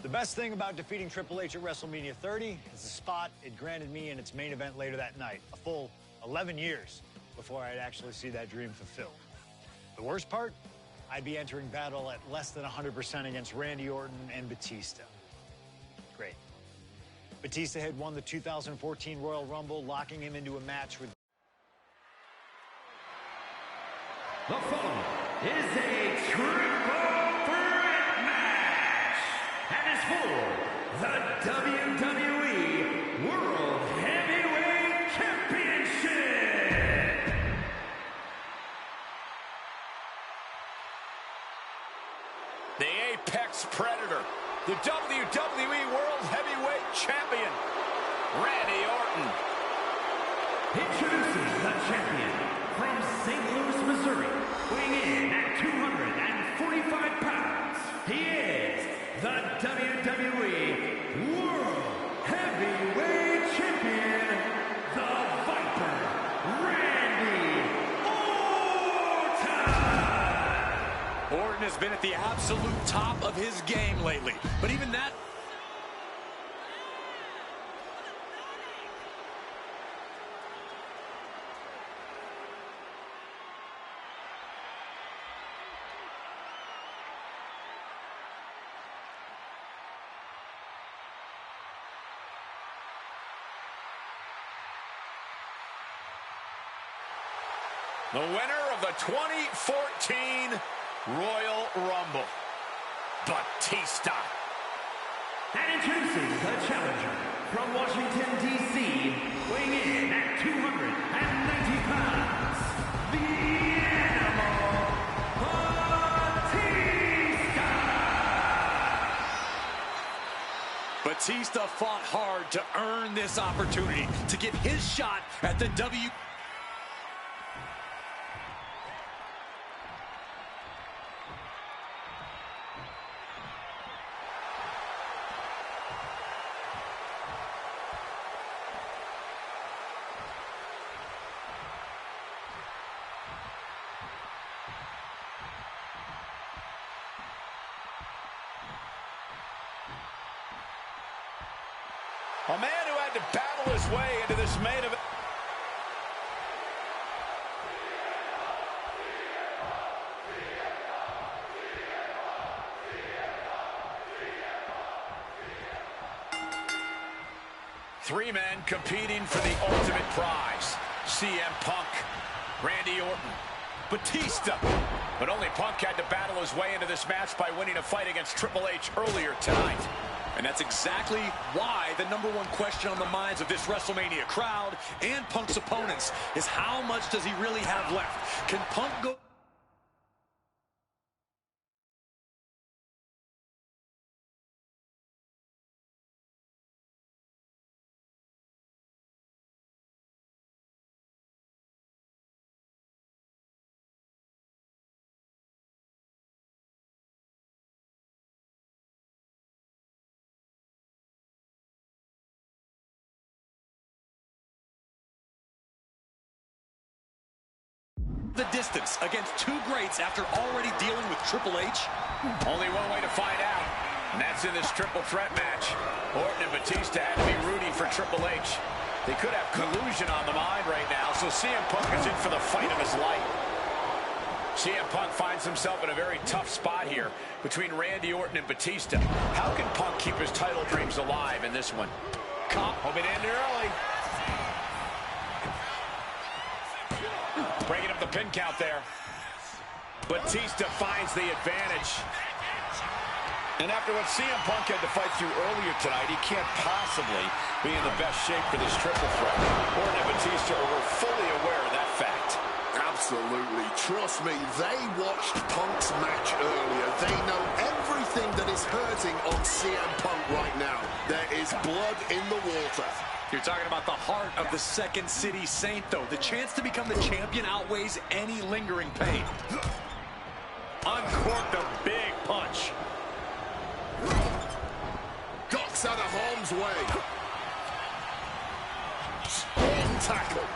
The best thing about defeating Triple H at WrestleMania 30 is the spot it granted me in its main event later that night. A full 11 years before I'd actually see that dream fulfilled. The worst part? I'd be entering battle at less than 100% against Randy Orton and Batista. Great. Batista had won the 2014 Royal Rumble, locking him into a match with... The following is a triple threat match and is for the WWE World Heavyweight Championship. The Apex Predator, the WWE World Heavyweight Champion, Randy Orton. Introducing the champion from St. Louis, Missouri, weighing in at 245 pounds. He is the WWE World Heavyweight Champion, the Viper, Randy Orton. Orton has been at the absolute top of his game lately, but even that... The winner of the 2014 Royal Rumble, Batista. And introducing the challenger from Washington, D.C., weighing in at 290 pounds, the Animal, Batista. Batista fought hard to earn this opportunity to get his shot at the W. A man who had to battle his way into this main event. Three men competing for the ultimate prize. CM Punk, Randy Orton, Batista. But only Punk had to battle his way into this match by winning a fight against Triple H earlier tonight. And that's exactly why the number one question on the minds of this WrestleMania crowd and Punk's opponents is how much does he really have left? Can Punk go... the distance against two greats after already dealing with Triple H? Only one way to find out, and that's in this triple threat match. Orton and Batista had to be rooting for Triple H. They could have collusion on the mind right now, so CM Punk is in for the fight of his life. CM Punk finds himself in a very tough spot here between Randy Orton and Batista. How can Punk keep his title dreams alive in this one? Hoping to end it early. Breaking up the pin count there. Batista finds the advantage. And after what CM Punk had to fight through earlier tonight, he can't possibly be in the best shape for this triple threat. Orton and Batista were fully aware of that fact. Absolutely. Trust me, they watched Punk's match earlier. They know everything that is hurting on CM Punk right now. There is blood in the water. You're talking about the heart of the Second City Saint, though. The chance to become the champion outweighs any lingering pain. Uncorked a big punch. Ducks out of harm's way. Strong tackle.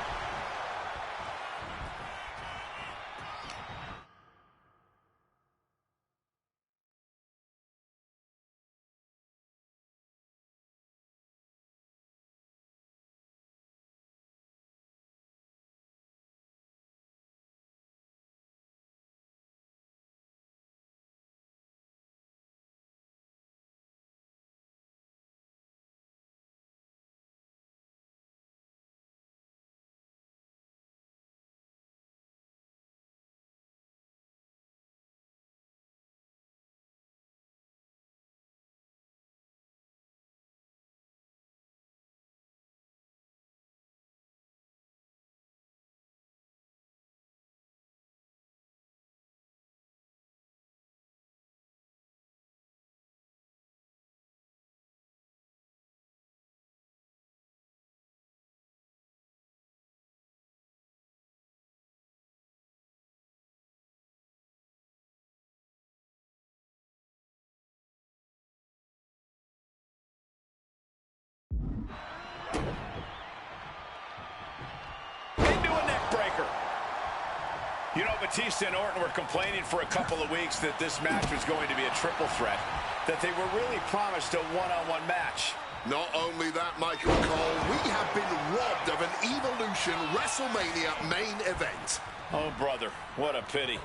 Batista and Orton were complaining for a couple of weeks that this match was going to be a triple threat, that they were really promised a one-on-one match. Not only that, Michael Cole, we have been robbed of an Evolution WrestleMania main event. Oh, brother, what a pity.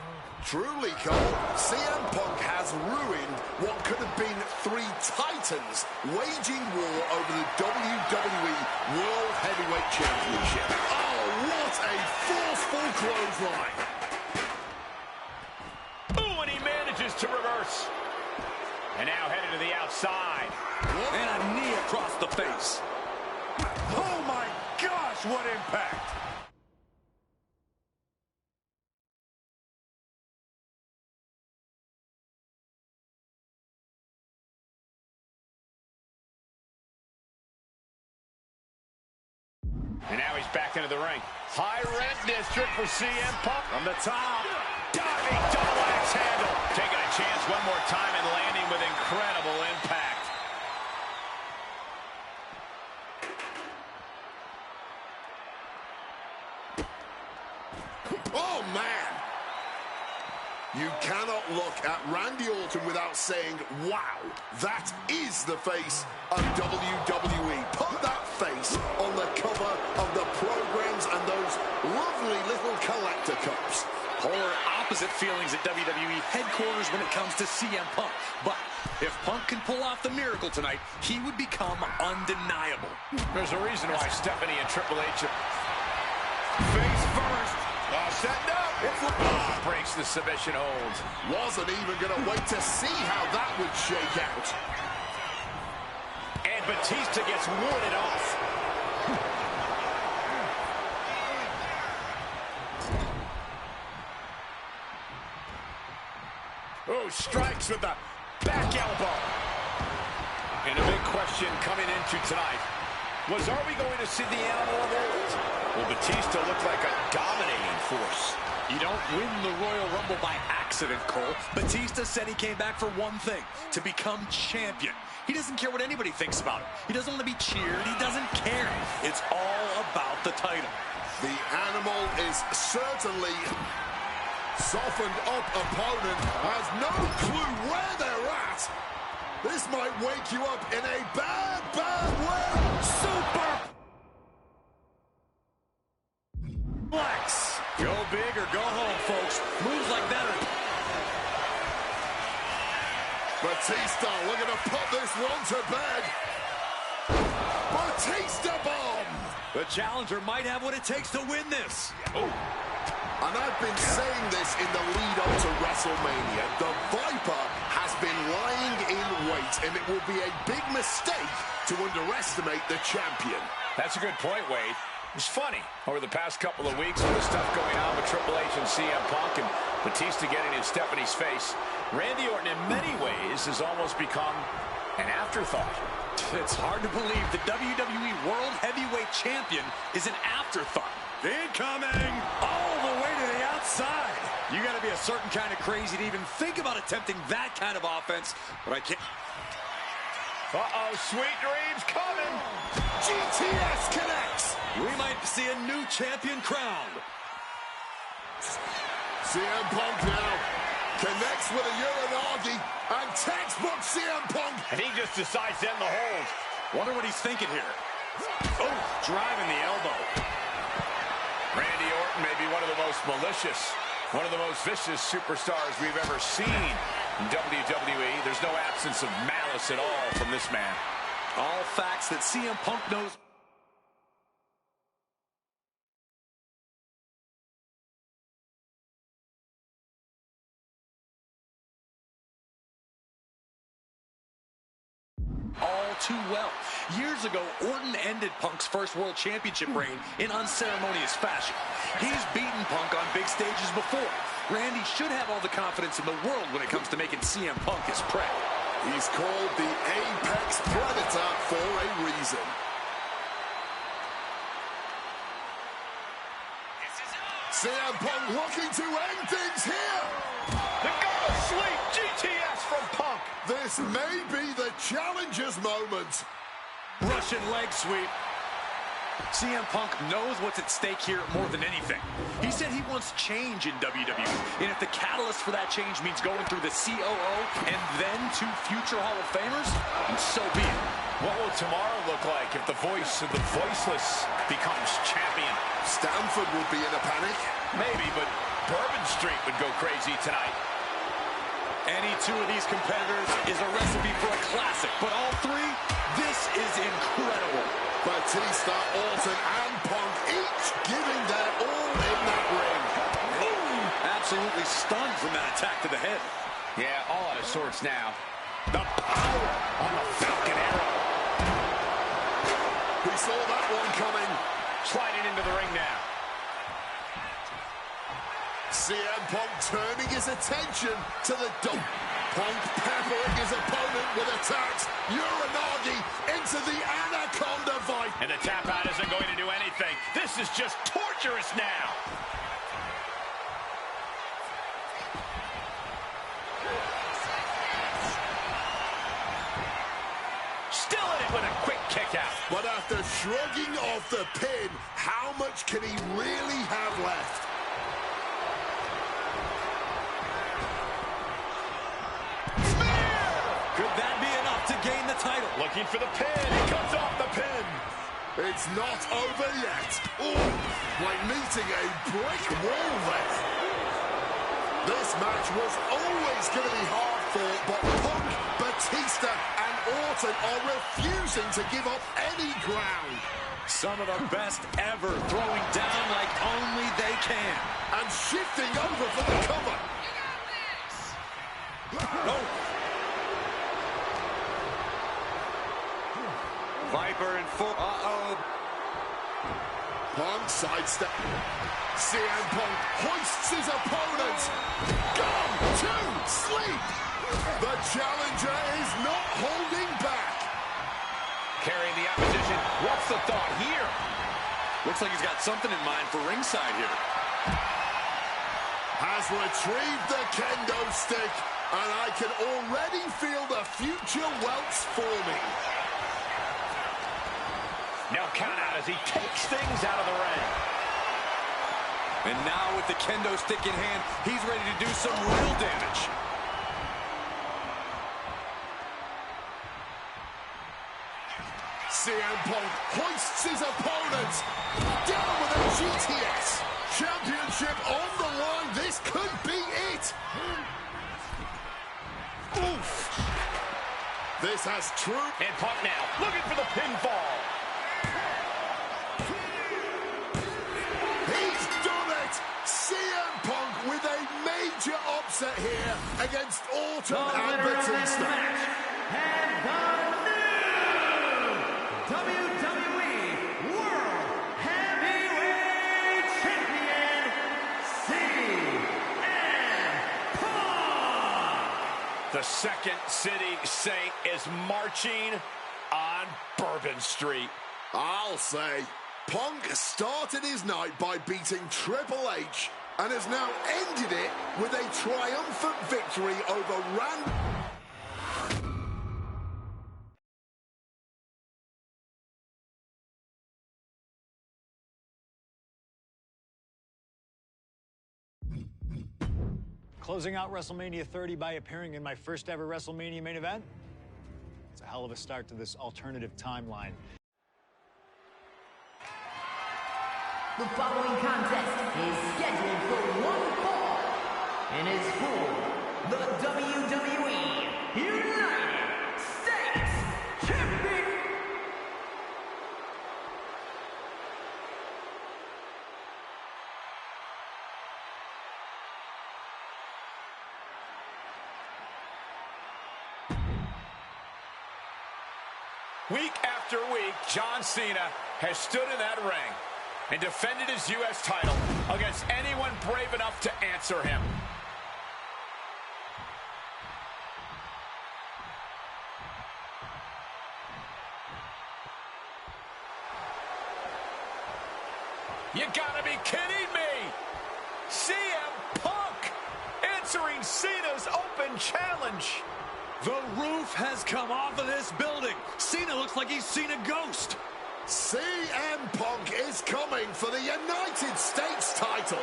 Truly, Cole, CM Punk has ruined what could have been three titans waging war over the WWE World Heavyweight Championship. Oh, what a forceful clothesline. Ooh, and he manages to reverse. And now headed to the outside. And a knee across the face. Oh my gosh, what impact! And now he's back into the ring. High rent district for CM Punk. From the top. Diving double axe handle. Taking a chance one more time and landing with incredible impact. Oh, man. You cannot look at Randy Orton without saying, wow, that is the face of WWE. Put that face on the cover of the programs and those lovely little collector cups. Polar opposite feelings at WWE headquarters when it comes to CM Punk. But if Punk can pull off the miracle tonight, he would become undeniable. There's a reason why Stephanie and Triple H face first. Setting up. Breaks the submission hold. Wasn't even going to wait to see how that would shake out. And Batista gets warded off. Oh, strikes with the back elbow. And a big question coming into tonight was, are we going to see the animal of old? Will Batista look like a dominating force? You don't win the Royal Rumble by accident, Cole. Batista said he came back for one thing, to become champion. He doesn't care what anybody thinks about him. He doesn't want to be cheered. He doesn't care. It's all about the title. The animal is certainly softened up opponent, has no clue where they're at. This might wake you up in a bad, bad way. Super Flex. Go big or go home, folks. Moves like that are... Batista looking to put this one to bed. Batista bomb. The challenger might have what it takes to win this. Oh. And I've been saying this in the lead up to WrestleMania. The Viper has been lying in wait, and it will be a big mistake to underestimate the champion. That's a good point, Wade. It's funny, over the past couple of weeks with the stuff going on with Triple H and CM Punk and Batista getting in Stephanie's face, Randy Orton in many ways has almost become an afterthought. It's hard to believe the WWE World Heavyweight Champion is an afterthought. Incoming! All the way to the outside. You got to be a certain kind of crazy to even think about attempting that kind of offense, but I can't... Uh-oh, sweet dreams coming. GTS connects. We might see a new champion crowned. CM Punk now connects with a Uranagi and textbook CM Punk. And he just decides to end the hold. Wonder what he's thinking here. Oh, driving the elbow. Randy Orton may be one of the most malicious, one of the most vicious superstars we've ever seen in WWE. There's no absence of malice at all from this man. All facts that CM Punk knows. All too well. Years ago, Orton ended Punk's first World Championship reign in unceremonious fashion. He's beaten Punk on big stages before. Randy should have all the confidence in the world when it comes to making CM Punk his prey. He's called the Apex Predator for a reason. CM Punk looking to end things here. The go to sleep GTS from Punk. This may be the challenger's moment. Russian leg sweep. CM Punk knows what's at stake here more than anything. He said he wants change in WWE, and if the catalyst for that change means going through the COO and then to future Hall of Famers, then so be it. What will tomorrow look like if the voice of the voiceless becomes champion? Stanford will be in a panic. Maybe, but Bourbon Street would go crazy tonight. Any two of these competitors is a recipe for a classic, but all three, this is incredible. Batista, Orton, and Punk each giving their all in that ring. Boom! Absolutely stunned from that attack to the head. Yeah, all out of sorts now. The power on the Falcon Arrow. We saw that one coming. Sliding into the ring now. CM Punk turning his attention to the dump. Punk peppering his opponent with attacks. Uranagi into the Anaconda Vice. And the tap out isn't going to do anything. This is just torturous now. Still in it with a quick kick out. But after shrugging off the pin, how much can he really have left? Could that be enough to gain the title? Looking for the pin. He comes off the pin. It's not over yet. Ooh, like meeting a brick wall there. This match was always going to be hard fought, but Punk, Batista, and Orton are refusing to give up any ground. Some of the best ever, throwing down like only they can. And shifting over for the cover. No. Viper in full. Punk sidestep. CM Punk hoists his opponent. Gone to sleep. The challenger is not holding back. Carrying the opposition. What's the thought here? Looks like he's got something in mind for ringside here. Has retrieved the kendo stick, and I can already feel the future welts forming. No count out as he takes things out of the ring. And now with the kendo stick in hand, he's ready to do some real damage. CM Punk hoists his opponent. Down with a GTS. Championship on the line. This could be it. Oof. This has true. And Punk now looking for the pinfall. He's done it. CM Punk with a major upset here against Orton and Batista. And the new WWE World Heavyweight Champion, CM Punk. The Second City Saint is marching on Bourbon Street. I'll say, Punk started his night by beating Triple H and has now ended it with a triumphant victory over Randy. Closing out WrestleMania 30 by appearing in my first ever WrestleMania main event. It's a hell of a start to this alternative timeline. The following contest is scheduled for one fall and is for the WWE United States Champion. Week after week, John Cena has stood in that ring and defended his U.S. title against anyone brave enough to answer him. You gotta be kidding me! CM Punk answering Cena's open challenge. The roof has come off of this building. Cena looks like he's seen a ghost. CM Punk is coming for the United States title.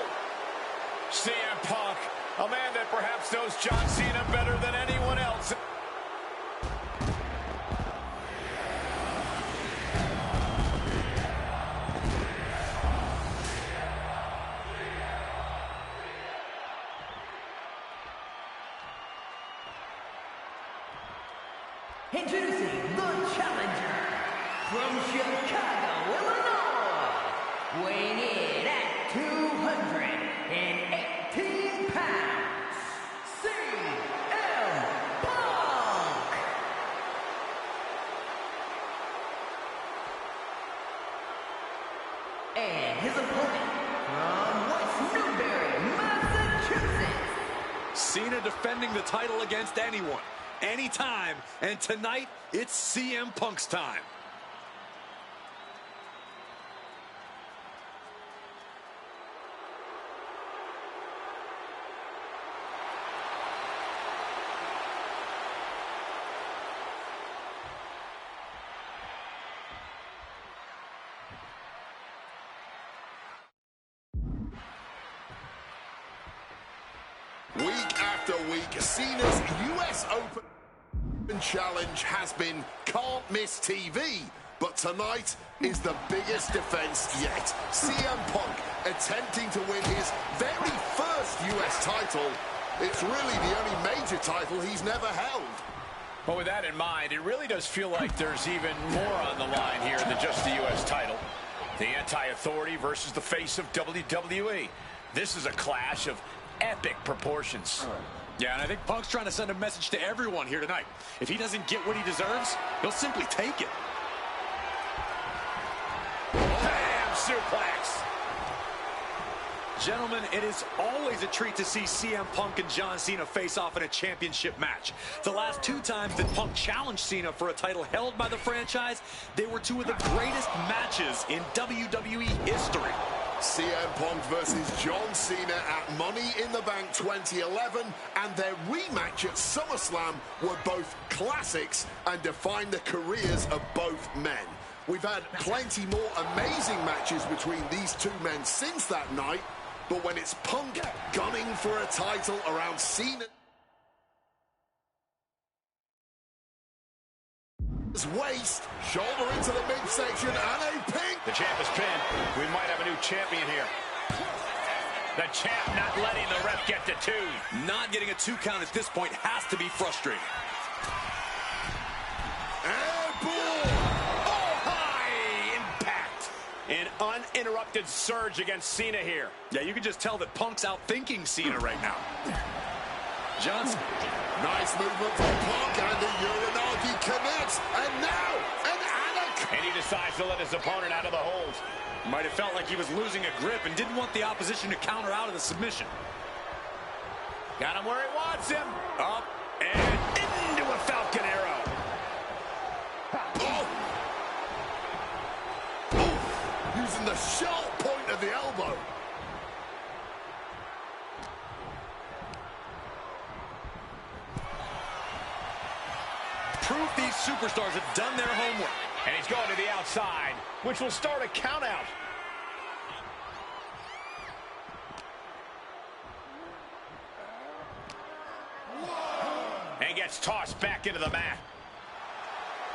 CM Punk, a man that perhaps knows John Cena better than anyone else. Introducing the challenger from Chicago, Illinois, weighing in at 218 pounds, CM Punk. And his opponent from West Newbury, Massachusetts, Cena defending the title against anyone, anytime, and tonight it's CM Punk's time. Week after week, Cena's US Open challenge has been can't miss TV, but tonight is the biggest defense yet. CM Punk attempting to win his very first US title. It's really the only major title he's never held. Well, with that in mind, it really does feel like there's even more on the line here than just the US title. The anti-authority versus the face of WWE. This is a clash of epic proportions. Yeah, and I think Punk's trying to send a message to everyone here tonight. If he doesn't get what he deserves, he'll simply take it. Bam! Suplex! Gentlemen, it is always a treat to see CM Punk and John Cena face off in a championship match. The last two times that Punk challenged Cena for a title held by the franchise, they were two of the greatest matches in WWE history. CM Punk versus John Cena at Money in the Bank 2011 and their rematch at SummerSlam were both classics and defined the careers of both men. We've had plenty more amazing matches between these two men since that night, but when it's Punk gunning for a title around Cena's waist, shoulder into the midsection, and a pin. The champ is pinned. We might have a new champion here. The champ not letting the ref get to two. Not getting a 2 count at this point has to be frustrating. Airborne! Oh, high impact. An uninterrupted surge against Cena here. Yeah, you can just tell that Punk's outthinking Cena right now. Johnson. Nice movement from Punk, and the Uranagi connects, and now an anaconda. And he decides to let his opponent out of the hold. Might have felt like he was losing a grip and didn't want the opposition to counter out of the submission. Got him where he wants him. Up and into a Falcon Arrow. Oh. Oh. Using the sharp point of the elbow. Proof these superstars have done their homework. And he's going to the outside, which will start a count out. And gets tossed back into the mat.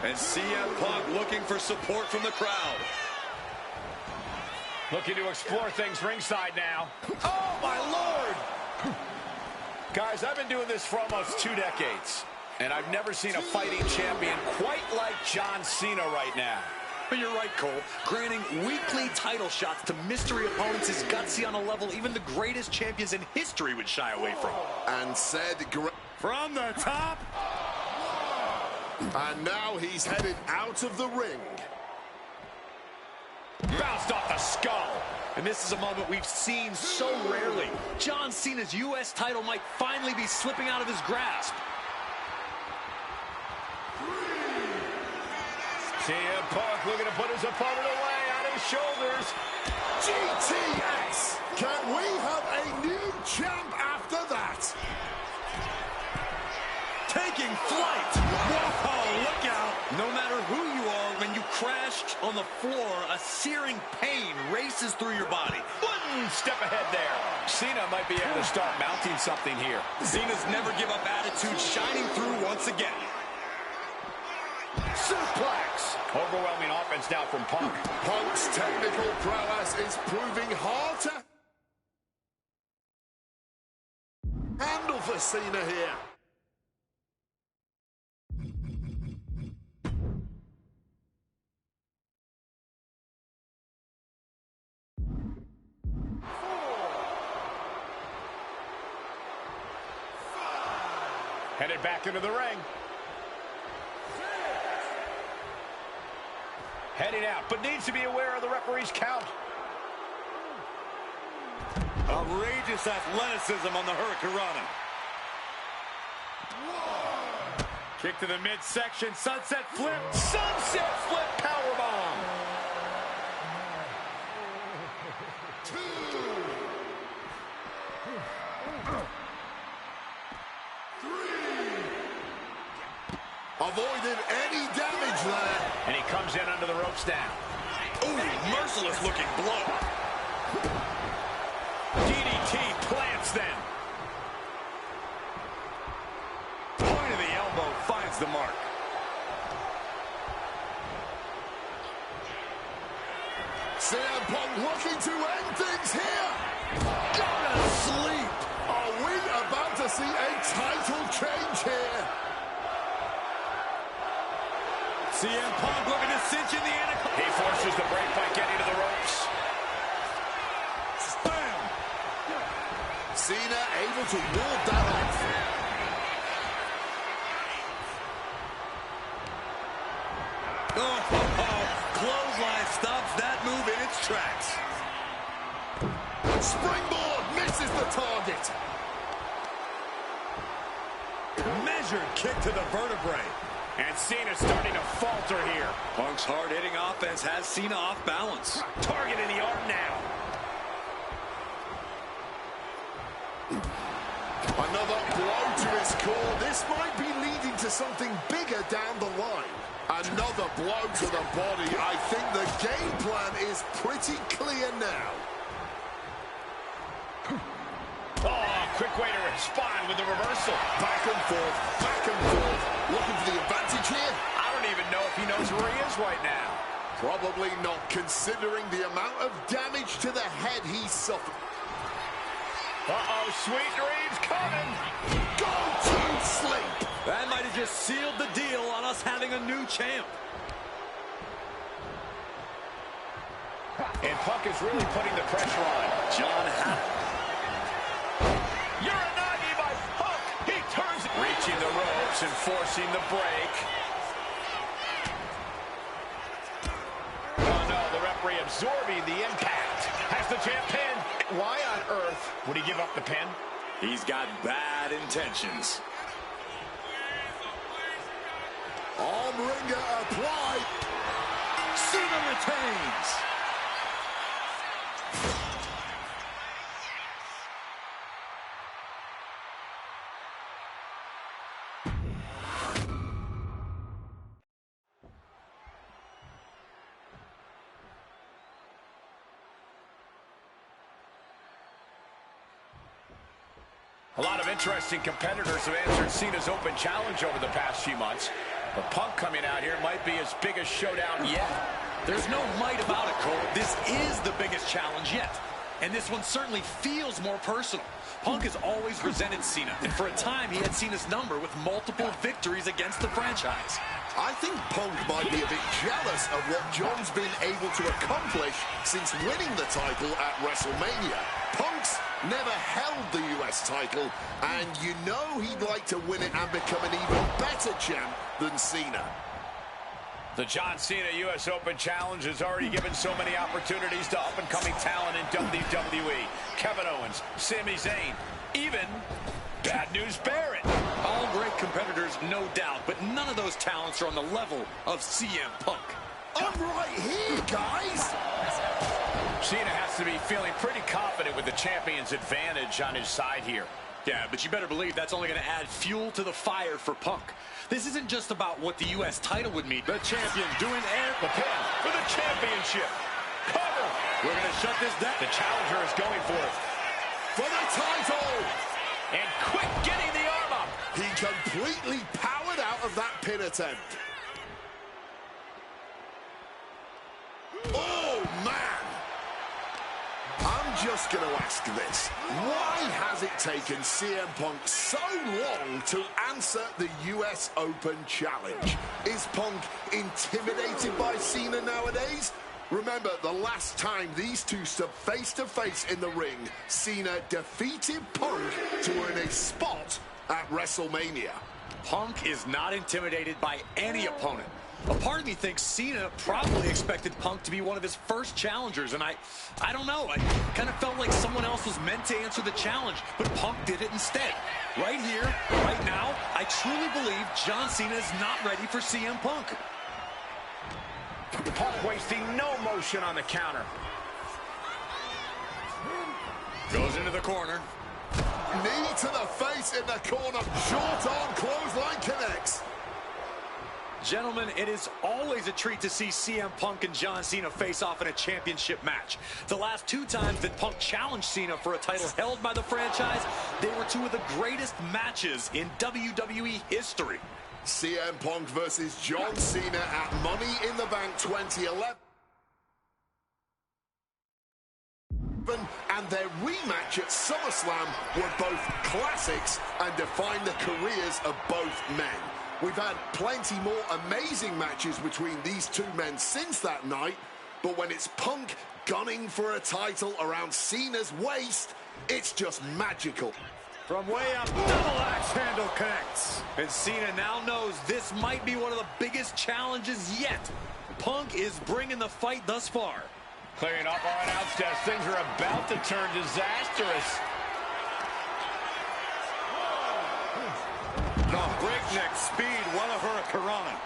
And CM Punk looking for support from the crowd. Looking to explore things ringside now. Oh, my Lord! Guys, I've been doing this for almost 2 decades. And I've never seen a fighting champion quite like John Cena right now. But you're right, Cole. Granting weekly title shots to mystery opponents is gutsy on a level even the greatest champions in history would shy away from. And said From the top. And now he's headed out of the ring. Bounced off the skull. And this is a moment we've seen so rarely. John Cena's U.S. title might finally be slipping out of his grasp. CM Punk looking to put his opponent away on his shoulders. GTS! Can we have a new champ after that? Taking flight. Whoa, look out. No matter who you are, when you crashed on the floor, a searing pain races through your body. One step ahead there. Cena might be able to start mounting something here. Cena's never give up attitude, shining through once again. Suplex. Overwhelming offense now from Punk. Punk's technical prowess is proving hard to handle for Cena here. Headed back into the ring. Heading out, but needs to be aware of the referee's count. Outrageous athleticism on the Hurricanrana. Kick to the midsection, sunset flip. Sunset flip powerbomb. Avoided any damage there. And he comes in under the ropes now. Ooh, merciless looking blow. DDT plants them. Point of the elbow finds the mark. CM Punk looking to end things here. Gonna sleep. Are we about to see a title change here? CM Punk looking to cinch in the anaconda. He forces the break by getting to the ropes. Bam! Cena able to ward that off. Oh, clothesline stops that move in its tracks. Springboard misses the target. Measured kick to the vertebrae. And Cena's starting to falter here. Punk's hard-hitting offense has Cena off balance. Target in the arm now. Another blow to his core. This might be leading to something bigger down the line. Another blow to the body. I think the game plan is pretty clear now. Oh, quick way to respond with the reversal. Back and forth, back and forth. Looking for the advantage here. I don't even know if he knows where he is right now. Probably not, considering the amount of damage to the head he suffered. Uh-oh, sweet dreams coming. Go to sleep. That might have just sealed the deal on us having a new champ. And Punk is really putting the pressure on. John Uranagi by Punk. He turns it. Reaching the ropes and forcing the break. Oh, no, the referee absorbing the impact. Has the champ pinned. Why on earth would he give up the pin? He's got bad intentions. Arm wringer applied. Cena retains. A lot of interesting competitors have answered Cena's open challenge over the past few months. But Punk coming out here might be his biggest showdown yet. There's no might about it, Cole. This is the biggest challenge yet. And this one certainly feels more personal. Punk has always resented Cena, and for a time he had Cena's number with multiple victories against the franchise. I think Punk might be a bit jealous of what John's been able to accomplish since winning the title at WrestleMania. Punk's never held the US title, and you know he'd like to win it and become an even better champ than Cena. The John Cena U.S. Open Challenge has already given so many opportunities to up-and-coming talent in WWE. Kevin Owens, Sami Zayn, even Bad News Barrett. All great competitors, no doubt, but none of those talents are on the level of CM Punk. I'm right here, guys! Cena has to be feeling pretty confident with the champion's advantage on his side here. Yeah, but you better believe that's only going to add fuel to the fire for Punk. This isn't just about what the U.S. title would mean. The champion doing the pin for the championship. Cover. We're going to shut this down. The challenger is going for it. For the title. And quick getting the arm up. He completely powered out of that pin attempt. Oh, man. I'm just going to ask this. Why has it taken CM Punk so long to answer the US Open Challenge? Is Punk intimidated by Cena nowadays? Remember, the last time these two stood face-to-face in the ring, Cena defeated Punk to earn a spot at WrestleMania. Punk is not intimidated by any opponent. A part of me thinks Cena probably expected Punk to be one of his first challengers, and I don't know. I kind of felt like someone else was meant to answer the challenge, but Punk did it instead. Right here, right now, I truly believe John Cena is not ready for CM Punk. Punk wasting no motion on the counter. Goes into the corner. Knee to the face in the corner. Short arm clothesline connects. Gentlemen, it is always a treat to see CM Punk and John Cena face off in a championship match. The last two times that Punk challenged Cena for a title held by the franchise, they were two of the greatest matches in WWE history. CM Punk versus John Cena at Money in the Bank 2011. And their rematch at SummerSlam were both classics and defined the careers of both men. We've had plenty more amazing matches between these two men since that night, but when it's Punk gunning for a title around Cena's waist, it's just magical. From way up, double axe handle connects. And Cena now knows this might be one of the biggest challenges yet. Punk is bringing the fight thus far. Clearing up our announce desk. Things are about to turn disastrous. Breakneck speed, well of her Hurricane.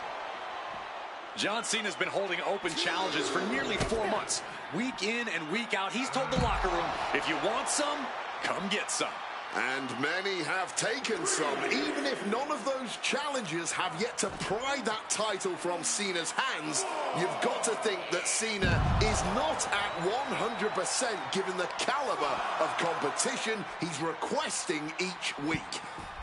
John Cena's been holding open challenges for nearly 4 months. Week in and week out, he's told the locker room, if you want some, come get some. And many have taken some, even if none of those challenges have yet to pry that title from Cena's hands. You've got to think that Cena is not at 100% given the caliber of competition he's requesting each week.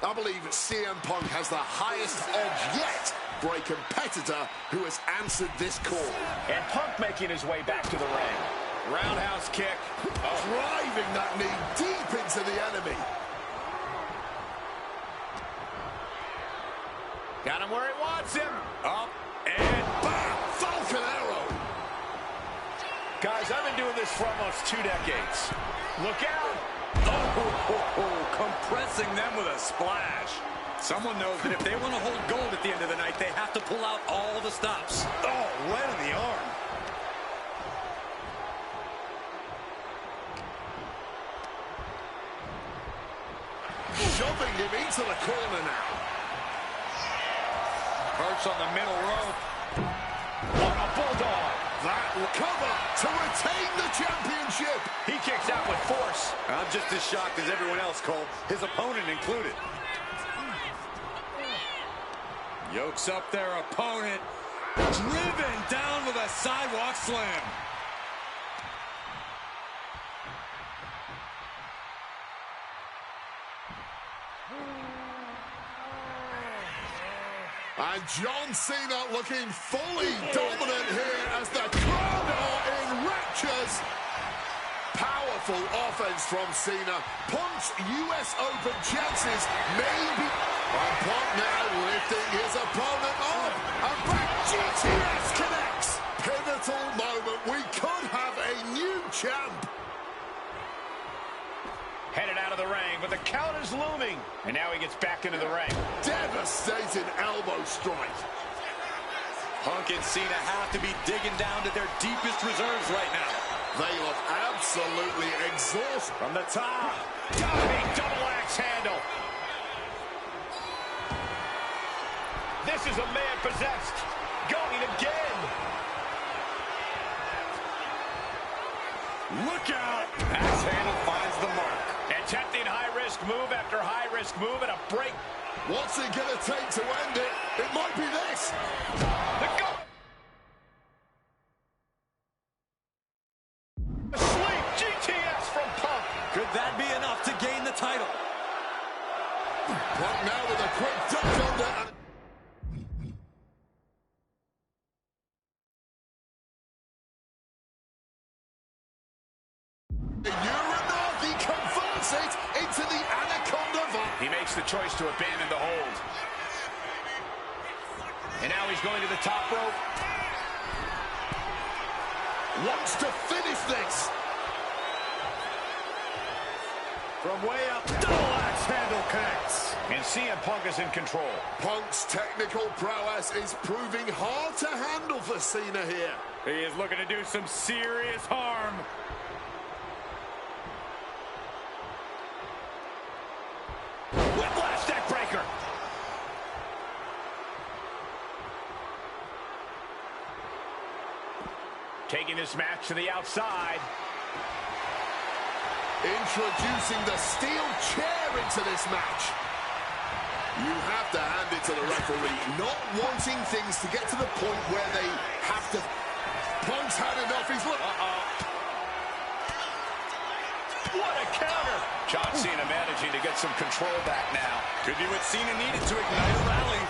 I believe CM Punk has the highest odds yet for a competitor who has answered this call. And Punk making his way back to the ring. Roundhouse kick. Driving that knee deep into the enemy. Got him where he wants him. Up and Bam! Falcon arrow. Guys, I've been doing this for almost 2 decades. Look out. Compressing them with a splash. Someone knows that if they want to hold gold at the end of the night, they have to pull out all the stops. Oh, right in the arm. Shoving him into the corner now. Perch on the middle rope. On a bulldog. That will cover to retain the championship. He kicks out with force. I'm just as shocked as everyone else, Cole. His opponent included. Yokes up their opponent. Driven down with a sidewalk slam. And John Cena looking fully dominant here as the crowd are in raptures. Powerful offense from Cena. Punk's US Open chances may be... And Punk now lifting his opponent up. And back GTS connects. Pivotal moment. We could have a new champ. Headed out of the ring, but the count is looming. And now he gets back into the ring. Devastating elbow strike. Punk and Cena have to be digging down to their deepest reserves right now. They look absolutely exhausted. From the top. Diving double axe handle. This is a man possessed. Going again. Look out! Axe handle finds the mark. Attempting high-risk move after high-risk move and a break. What's it going to take to end it? It might be this. The go. Sleep GTS from Punk. Could that be enough to gain the title? Punk now with a quick duck under. He converts it into the Anaconda Vault. He makes the choice to abandon the hold. And now he's going to the top rope. Wants to finish this. From way up, double axe handle connects. And CM Punk is in control. Punk's technical prowess is proving hard to handle for Cena here. He is looking to do some serious harm. Whiplash neck breaker. Taking this match to the outside. Introducing the steel chair into this match. You have to hand it to the referee, not wanting things to get to the point where they have to. Punk's had enough. He's look. What a counter. John Cena managing to get some control back now. Could be what Cena needed to ignite a rally.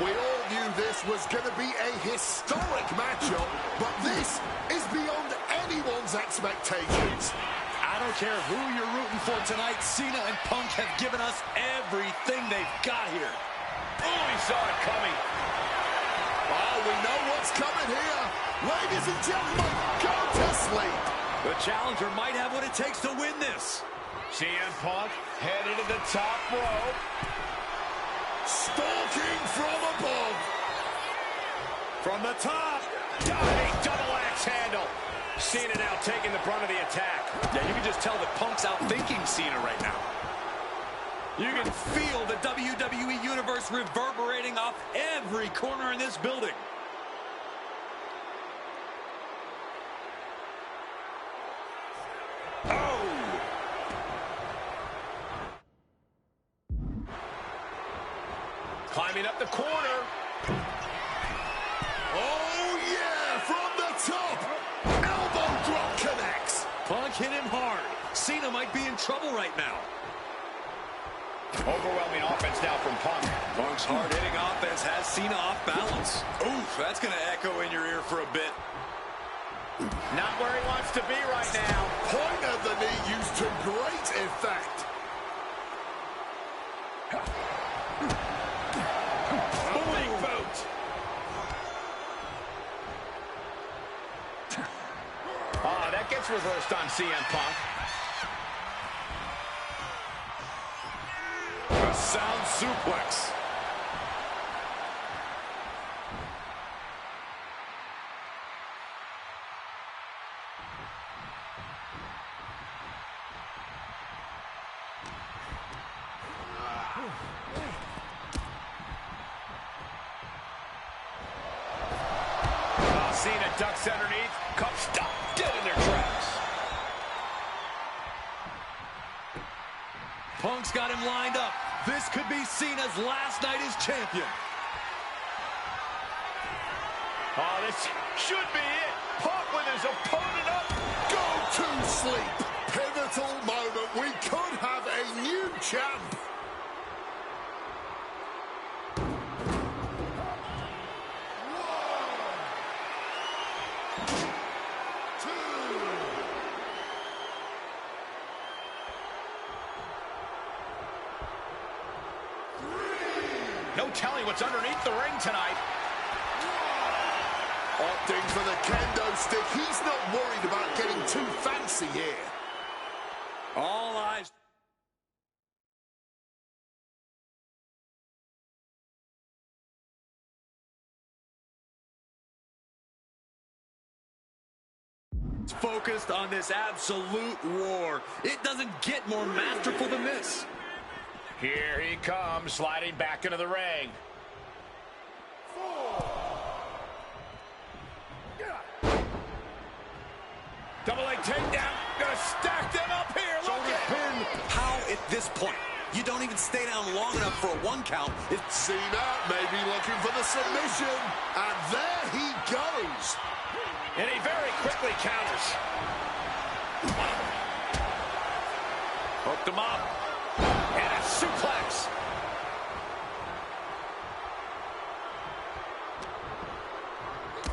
We all knew this was going to be a historic matchup, but this is beyond anyone's expectations. I don't care who you're rooting for tonight, Cena and Punk have given us everything they've got here. Oh, he saw it coming. Oh, we know what's coming here. Ladies and gentlemen, go to sleep. The challenger might have what it takes to win this. CM Punk headed to the top rope. Stalking from above. From the top. Diving double axe handle. Cena now taking the brunt of the attack. Yeah, you can just tell that Punk's outthinking Cena right now. You can feel the WWE Universe reverberating off every corner in this building. Oh! Climbing up the corner. Oh, yeah, from the top. Elbow drop connects. Punk hit him hard. Cena might be in trouble right now. Overwhelming offense now from Punk. Punk's hard-hitting offense has Cena off balance. Oof, that's going to echo in your ear for a bit. Not where he wants to be right now. Point of the knee used to great effect. Big boot. That gets reversed on CM Punk. A sound suplex. Cena ducks underneath. Cup stop. Dead in their tracks. Punk's got him lined up. This could be Cena's last night as champion. Oh, this should be it. Punk with his opponent up. Go to sleep. Pivotal moment. We could have a new champ. No telling what's underneath the ring tonight. Opting for the kendo stick. He's not worried about getting too fancy here. All eyes. It's focused on this absolute war. It doesn't get more masterful than this. Here he comes, sliding back into the ring. Double leg takedown. Gonna stack them up here. Look Shoulder at pin. How at this point? You don't even stay down long enough for a 1 count. Cena may be looking for the submission, and there he goes. And he very quickly counters. Hooked him up. And a suplex.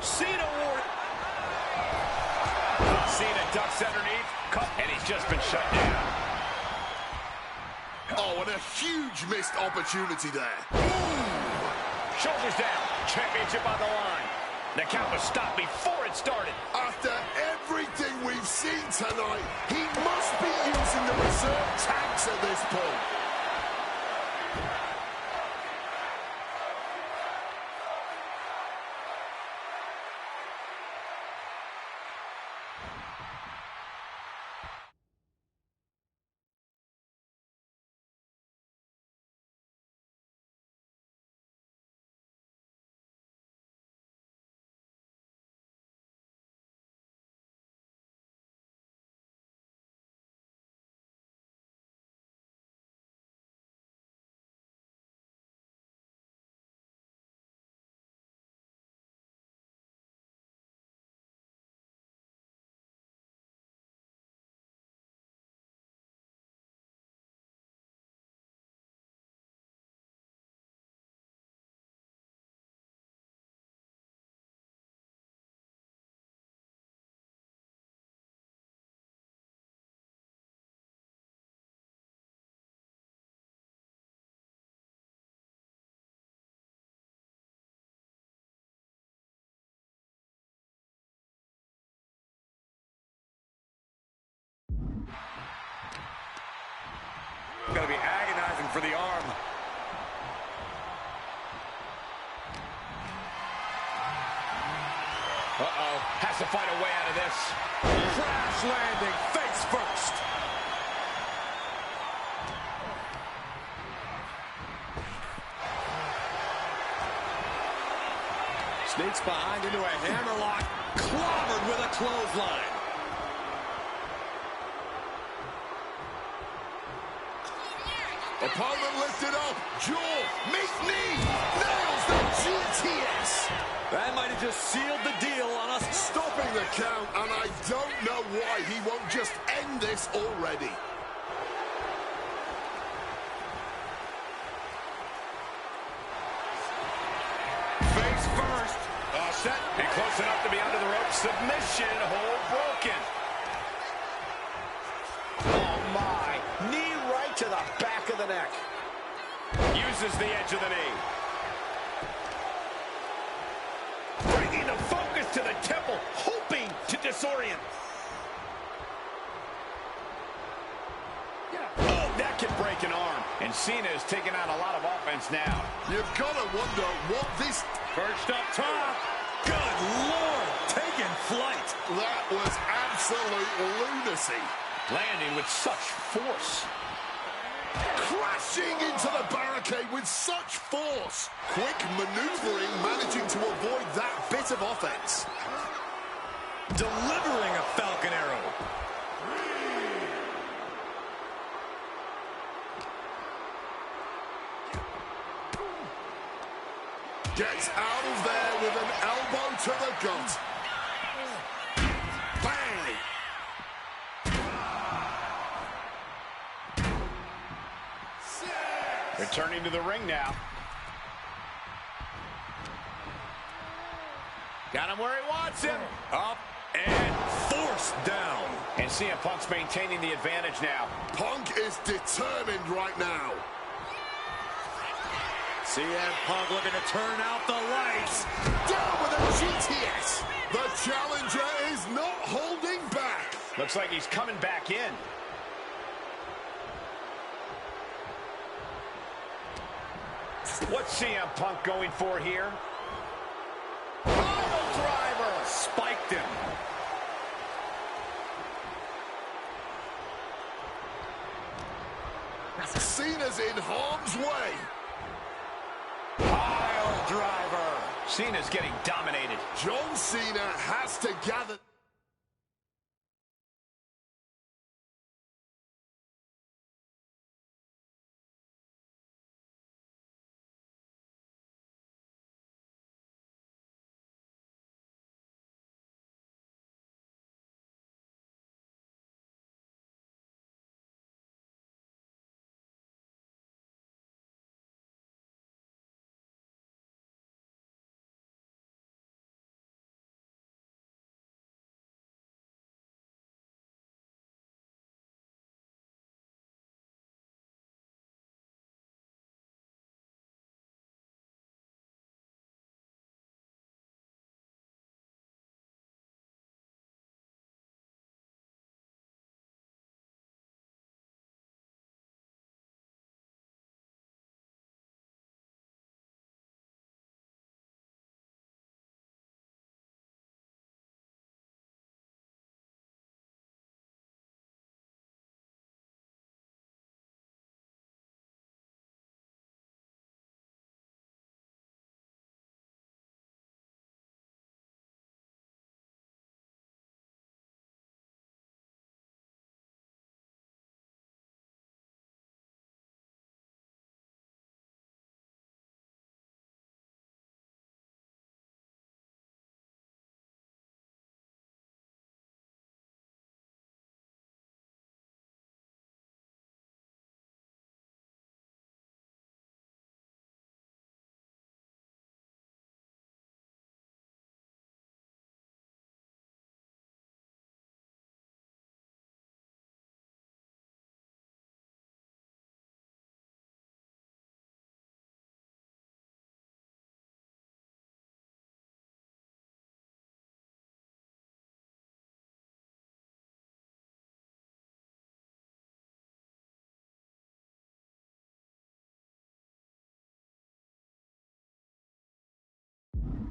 Cena ward. Cena ducks underneath. And he's just been shut down. Oh, and a huge missed opportunity there. Shoulders down. Championship on the line. The count was stopped before it started. After everything we've seen tonight, he must be using the reserve tanks at this point. Going to be agonizing for the arm. Uh-oh. Has to find a way out of this. Crash landing, face first. Sneaks behind into a hammerlock. Clobbered with a clothesline. Opponent lifted up. Jaw, meet knee. Nails the GTS. That might have just sealed the deal on us. Stopping the count, and I don't know why he won't just end this already. Face first. Set. And close enough to be under the rope. Submission. Hold broken. Oh, my. Knee right to the back of the neck. Uses the edge of the knee. Bringing the focus to the temple, hoping to disorient. Oh, that can break an arm. And Cena is taking on a lot of offense now. You've got to wonder what this... Perched up top. Good Lord, taking flight. That was absolute lunacy. Landing with such force. Crashing into the barricade with such force. Quick maneuvering, managing to avoid that bit of offense. Delivering a Falcon Arrow. Gets out of there with an elbow to the gut. Bang! Returning to the ring now. Got him where he wants him. Up and forced down. And CM Punk's maintaining the advantage now. Punk is determined right now. CM Punk looking to turn out the lights. Down with a GTS. The challenger is not holding back. Looks like he's coming back in. What's CM Punk going for here? Pile driver. Spiked him. Cena's in harm's way. Pile driver. Cena's getting dominated. John Cena has to gather...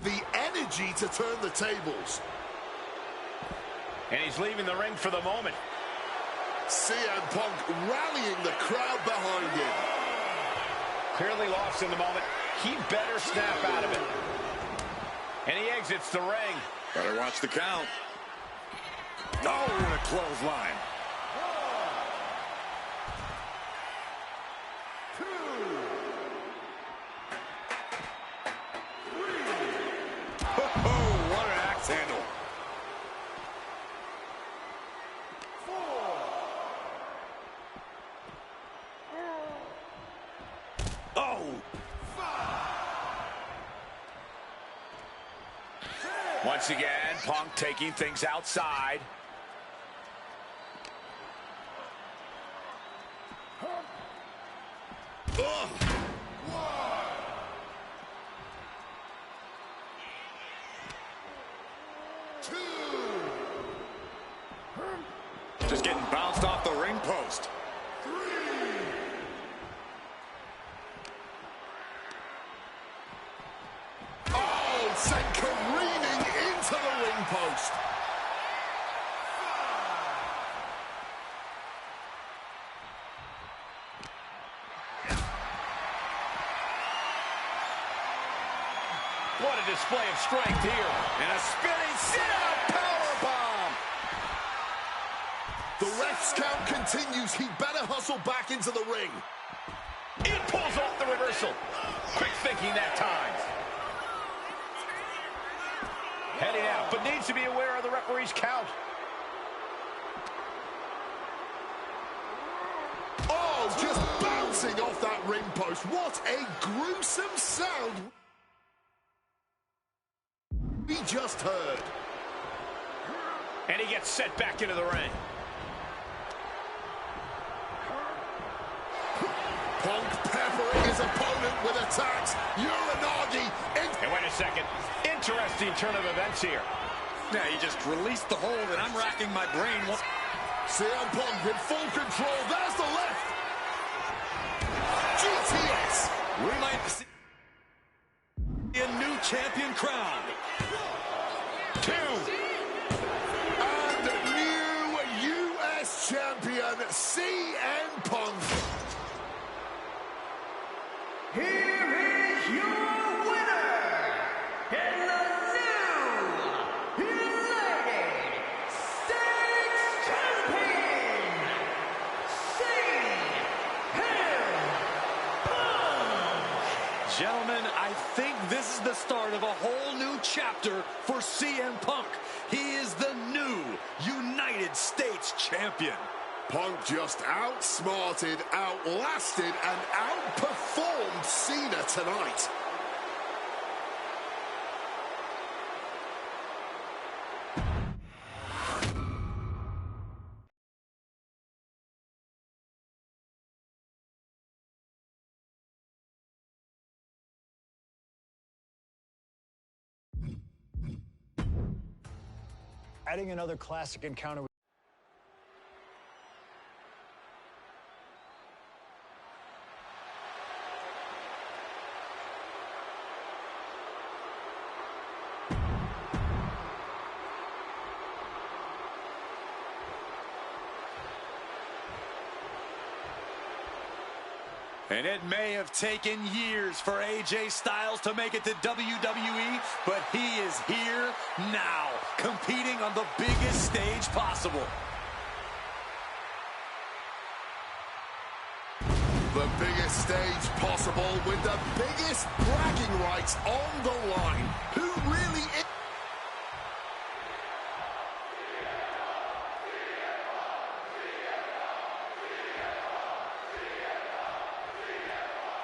The energy to turn the tables. And he's leaving the ring for the moment. CM Punk rallying the crowd behind him. Clearly lost in the moment. He better snap out of it. And he exits the ring. Better watch the count. Oh, what a clothesline. Oh, what an axe handle. 4. Oh. 5. Once again, Punk taking things outside. Ugh. 2. Just getting bounced off the ring post. 3. Oh, sent careening into the ring post. 5. What a display of strength here. And a spinning sit-out powerbomb. The ref's count continues. He better hustle back into the ring. It pulls off the reversal. Quick thinking that time. Heading out, but needs to be aware of the referee's count. Oh, just bouncing off that ring post. What a gruesome sound we just heard. And he gets set back into the ring. Punk peppering his opponent with attacks. Uranagi. And wait a second. Interesting turn of events here. Yeah, he just released the hold, and I'm racking my brain. CM Punk in full control. There's the left. GTS. We might see a new champion crown. 2. And new U.S. champion, CM Punk. Here is your winner, and the new United States Champion, CM Punk. Gentlemen, I think this is the start of a whole new chapter for CM Punk. He is the new United States champion. Punk just outsmarted, outlasted, and outperformed Cena tonight. Adding another classic encounter. And it may have taken years for AJ Styles to make it to WWE, but he is here now, competing on the biggest stage possible. The biggest stage possible with the biggest bragging rights on the line. Who really is?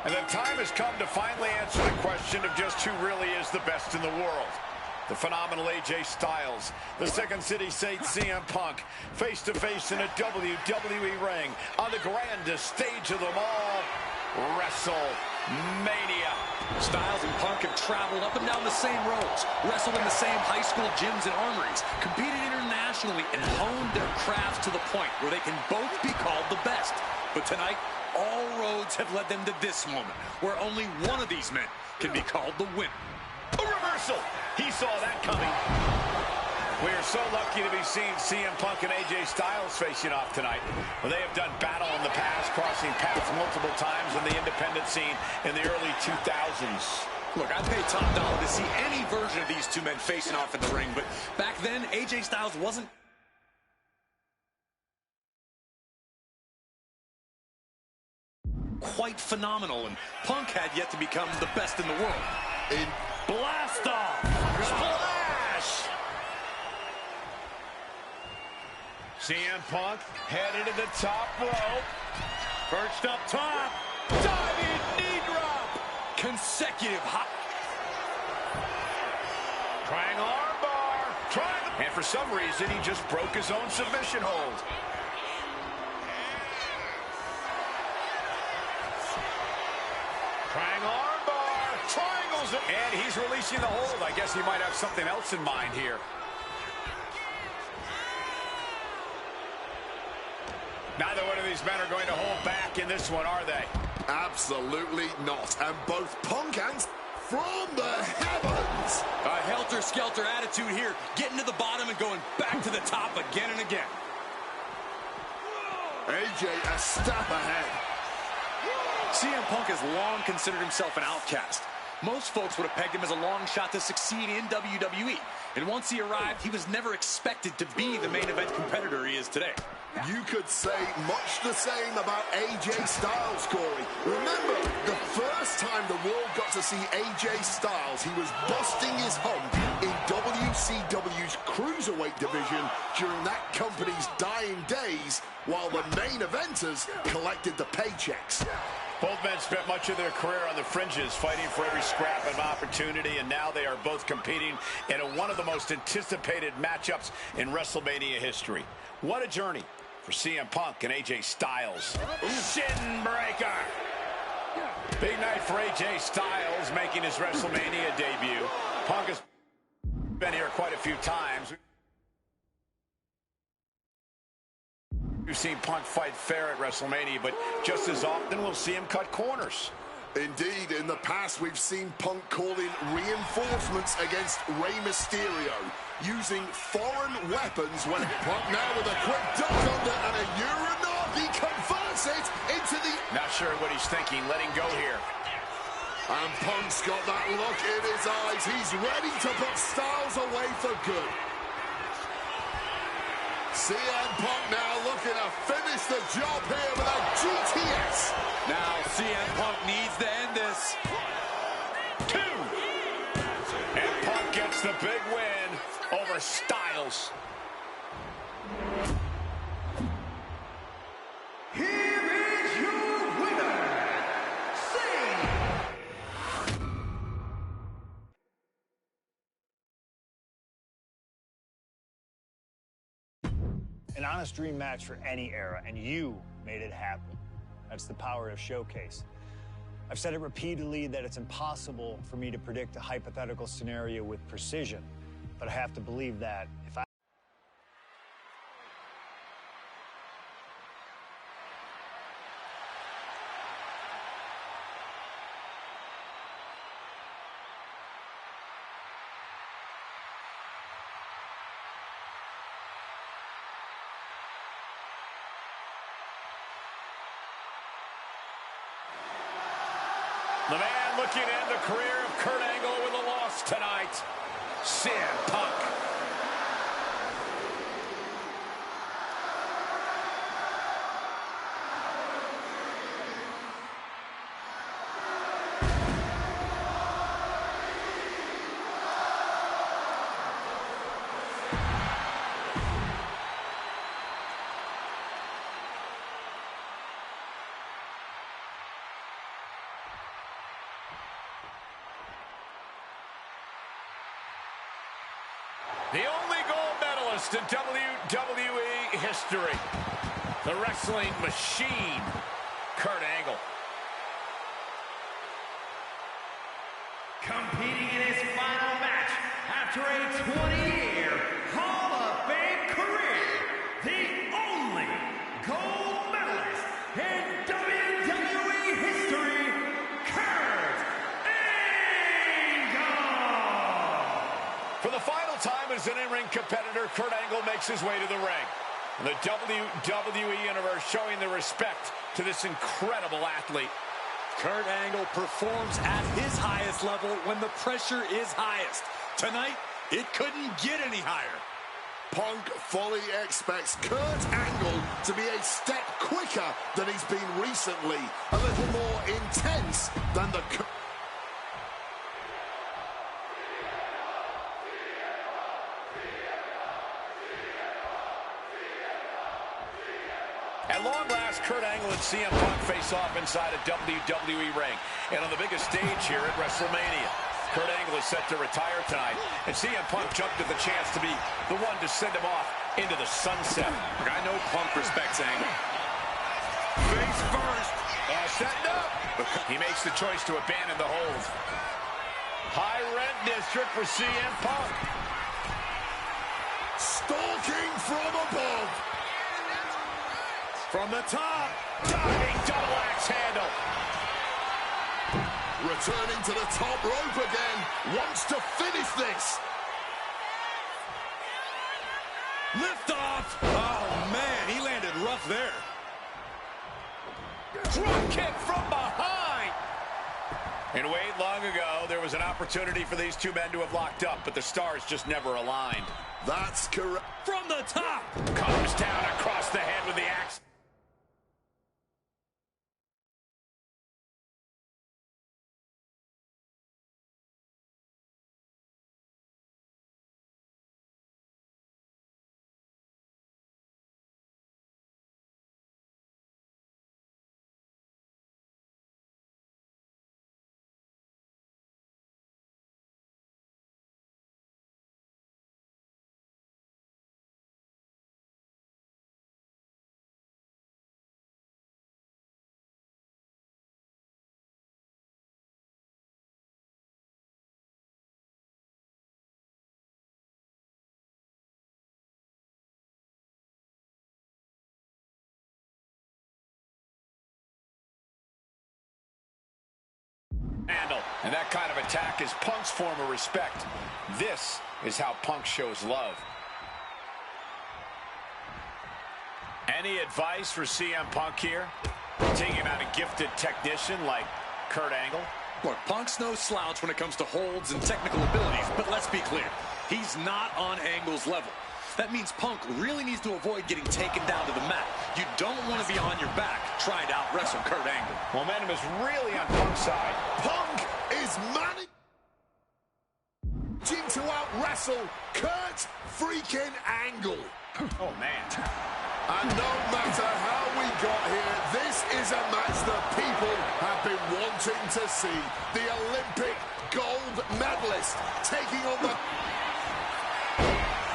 And the time has come to finally answer the question of just who really is the best in the world. The phenomenal AJ Styles, the Second City Saint CM Punk, face-to-face in a WWE ring on the grandest stage of them all, WrestleMania. Styles and Punk have traveled up and down the same roads, wrestled in the same high school gyms and armories, competed internationally, and honed their crafts to the point where they can both be called the best. But tonight, all roads have led them to this moment, where only one of these men can be called the winner. A reverse reversal. He saw that coming. We are so lucky to be seeing CM Punk and AJ Styles facing off tonight. Well, they have done battle in the past, crossing paths multiple times in the independent scene in the early 2000s. Look, I'd pay top dollar to see any version of these two men facing off in the ring, but back then, AJ Styles wasn't quite phenomenal, and Punk had yet to become the best in the world. Blast off! Splash! CM Punk headed to the top rope. Perched up top. Diving knee drop. Consecutive hot. Triangle armbar. Triangle. And for some reason, he just broke his own submission hold. Triangle armbar. Triangles it. And he's releasing the hold. I guess he might have something else in mind here. Neither one of these men are going to hold back in this one, are they? Absolutely not. And both Punk and from the heavens. A helter-skelter attitude here, getting to the bottom and going back to the top again and again. AJ a step ahead. CM Punk has long considered himself an outcast. Most folks would have pegged him as a long shot to succeed in WWE. And once he arrived, he was never expected to be the main event competitor he is today. You could say much the same about AJ Styles, Corey. Remember, the first time the world got to see AJ Styles, he was busting his hump in WCW's Cruiserweight division during that company's dying days, while the main eventers collected the paychecks. Both men spent much of their career on the fringes, fighting for every scrap of opportunity, and now they are both competing in one of the most anticipated matchups in WrestleMania history. What a journey for CM Punk and AJ Styles. Shin breaker. Big night for AJ Styles, making his WrestleMania debut. Punk has been here quite a few times. We've seen Punk fight fair at WrestleMania, but just as often we'll see him cut corners. Indeed, in the past we've seen Punk call in reinforcements against Rey Mysterio, using foreign weapons when Punk now with a quick duck under and a Uranagi converts it into the... Not sure what he's thinking, letting go here. And Punk's got that look in his eyes. He's ready to put Styles away for good. CM Punk now looking to finish the job here with a GTS. Now CM Punk needs to end this. 2. And Punk gets the big win over Styles. Here is your winner, An honest dream match for any era, and you made it happen. That's the power of Showcase. I've said it repeatedly that it's impossible for me to predict a hypothetical scenario with precision, but I have to believe that if I... The man looking to end the career of Kurt Angle with a loss tonight, CM Punk. The only gold medalist in WWE history. The wrestling machine, Kurt Angle. competing in his final match after a 20-year Hall of Fame career, the only gold medalist in WWE history, Kurt Angle! Full-time as an in-ring competitor, Kurt Angle makes his way to the ring. The WWE Universe showing the respect to this incredible athlete. Kurt Angle performs at his highest level when the pressure is highest. Tonight, it couldn't get any higher. Punk fully expects Kurt Angle to be a step quicker than he's been recently, a little more intense than the... At long last, Kurt Angle and CM Punk face off inside a WWE ring and on the biggest stage here at WrestleMania. Kurt Angle is set to retire tonight, and CM Punk jumped at the chance to be the one to send him off into the sunset. I know Punk respects Angle. Face first. Setting up. He makes the choice to abandon the hold. High rent district for CM Punk. Stalking from above. From the top. Diving double axe handle. Returning to the top rope again. Wants to finish this. Lift off. Oh, man, he landed rough there. Drop kick from behind. And Wade, long ago, there was an opportunity for these two men to have locked up, but the stars just never aligned. That's correct. From the top. Comes down across the head with the axe. Handle. And that kind of attack is Punk's form of respect. This is how Punk shows love. Any advice for CM Punk here? Taking out a gifted technician like Kurt Angle? Look, Punk's no slouch when it comes to holds and technical abilities, but let's be clear. He's not on Angle's level. That means Punk really needs to avoid getting taken down to the mat. You don't want to be on your back trying to out-wrestle Kurt Angle. Momentum is really on Punk's side. Punk is managing to out-wrestle Kurt freaking Angle. Oh, man. And no matter how we got here, this is a match that people have been wanting to see. The Olympic gold medalist taking on the...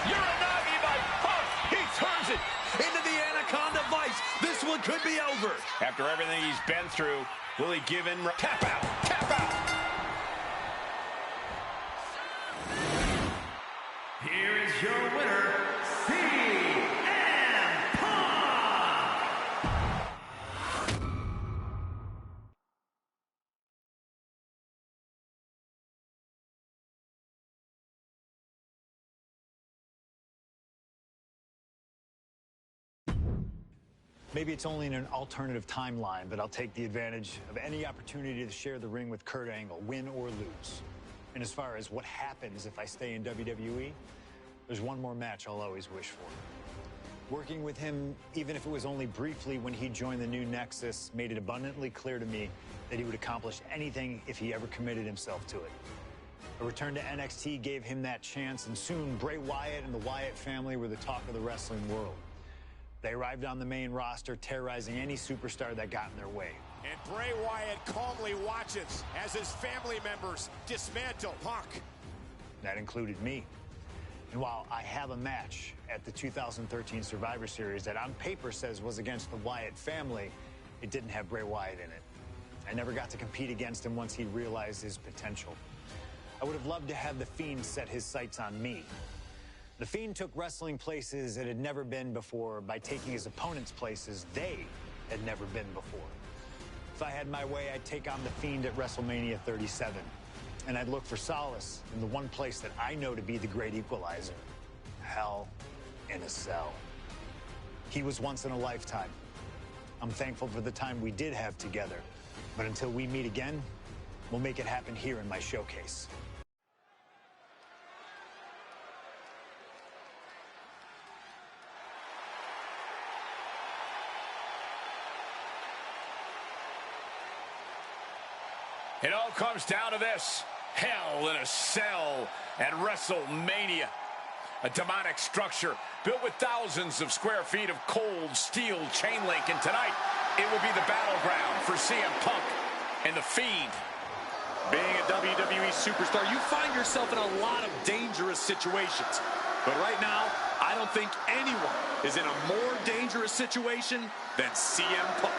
Uranagi by Punk. He turns it Into the Anaconda Vice. This one could be over. after everything he's been through. Will he give in? Tap out. Tap out. Here is your winner, CM Punk! Maybe it's only in an alternative timeline, but I'll take the advantage of any opportunity to share the ring with Kurt Angle, win or lose. And as far as what happens if I stay in WWE, there's one more match I'll always wish for. Working with him, even if it was only briefly when he joined the new Nexus, made it abundantly clear to me that he would accomplish anything if he ever committed himself to it. A return to NXT gave him that chance, and soon Bray Wyatt and the Wyatt family were the talk of the wrestling world. They arrived on the main roster, terrorizing any superstar that got in their way. And Bray Wyatt calmly watches as his family members dismantle Punk. That included me. And while I have a match at the 2013 Survivor Series that on paper says was against the Wyatt family, it didn't have Bray Wyatt in it. I never got to compete against him once he realized his potential. I would have loved to have The Fiend set his sights on me. The Fiend took wrestling places it had never been before by taking his opponents places they had never been before. If I had my way, I'd take on The Fiend at WrestleMania 37. and I'd look for solace in the one place that I know to be the great equalizer. Hell in a Cell. He was once in a lifetime. I'm thankful for the time we did have together. But until we meet again, we'll make it happen here in my showcase. It all comes down to this. Hell in a Cell and WrestleMania. A demonic structure built with thousands of square feet of cold steel chain link. And tonight, it will be the battleground for CM Punk and The Fiend. Being a WWE superstar, you find yourself in a lot of dangerous situations. But right now, I don't think anyone is in a more dangerous situation than CM Punk.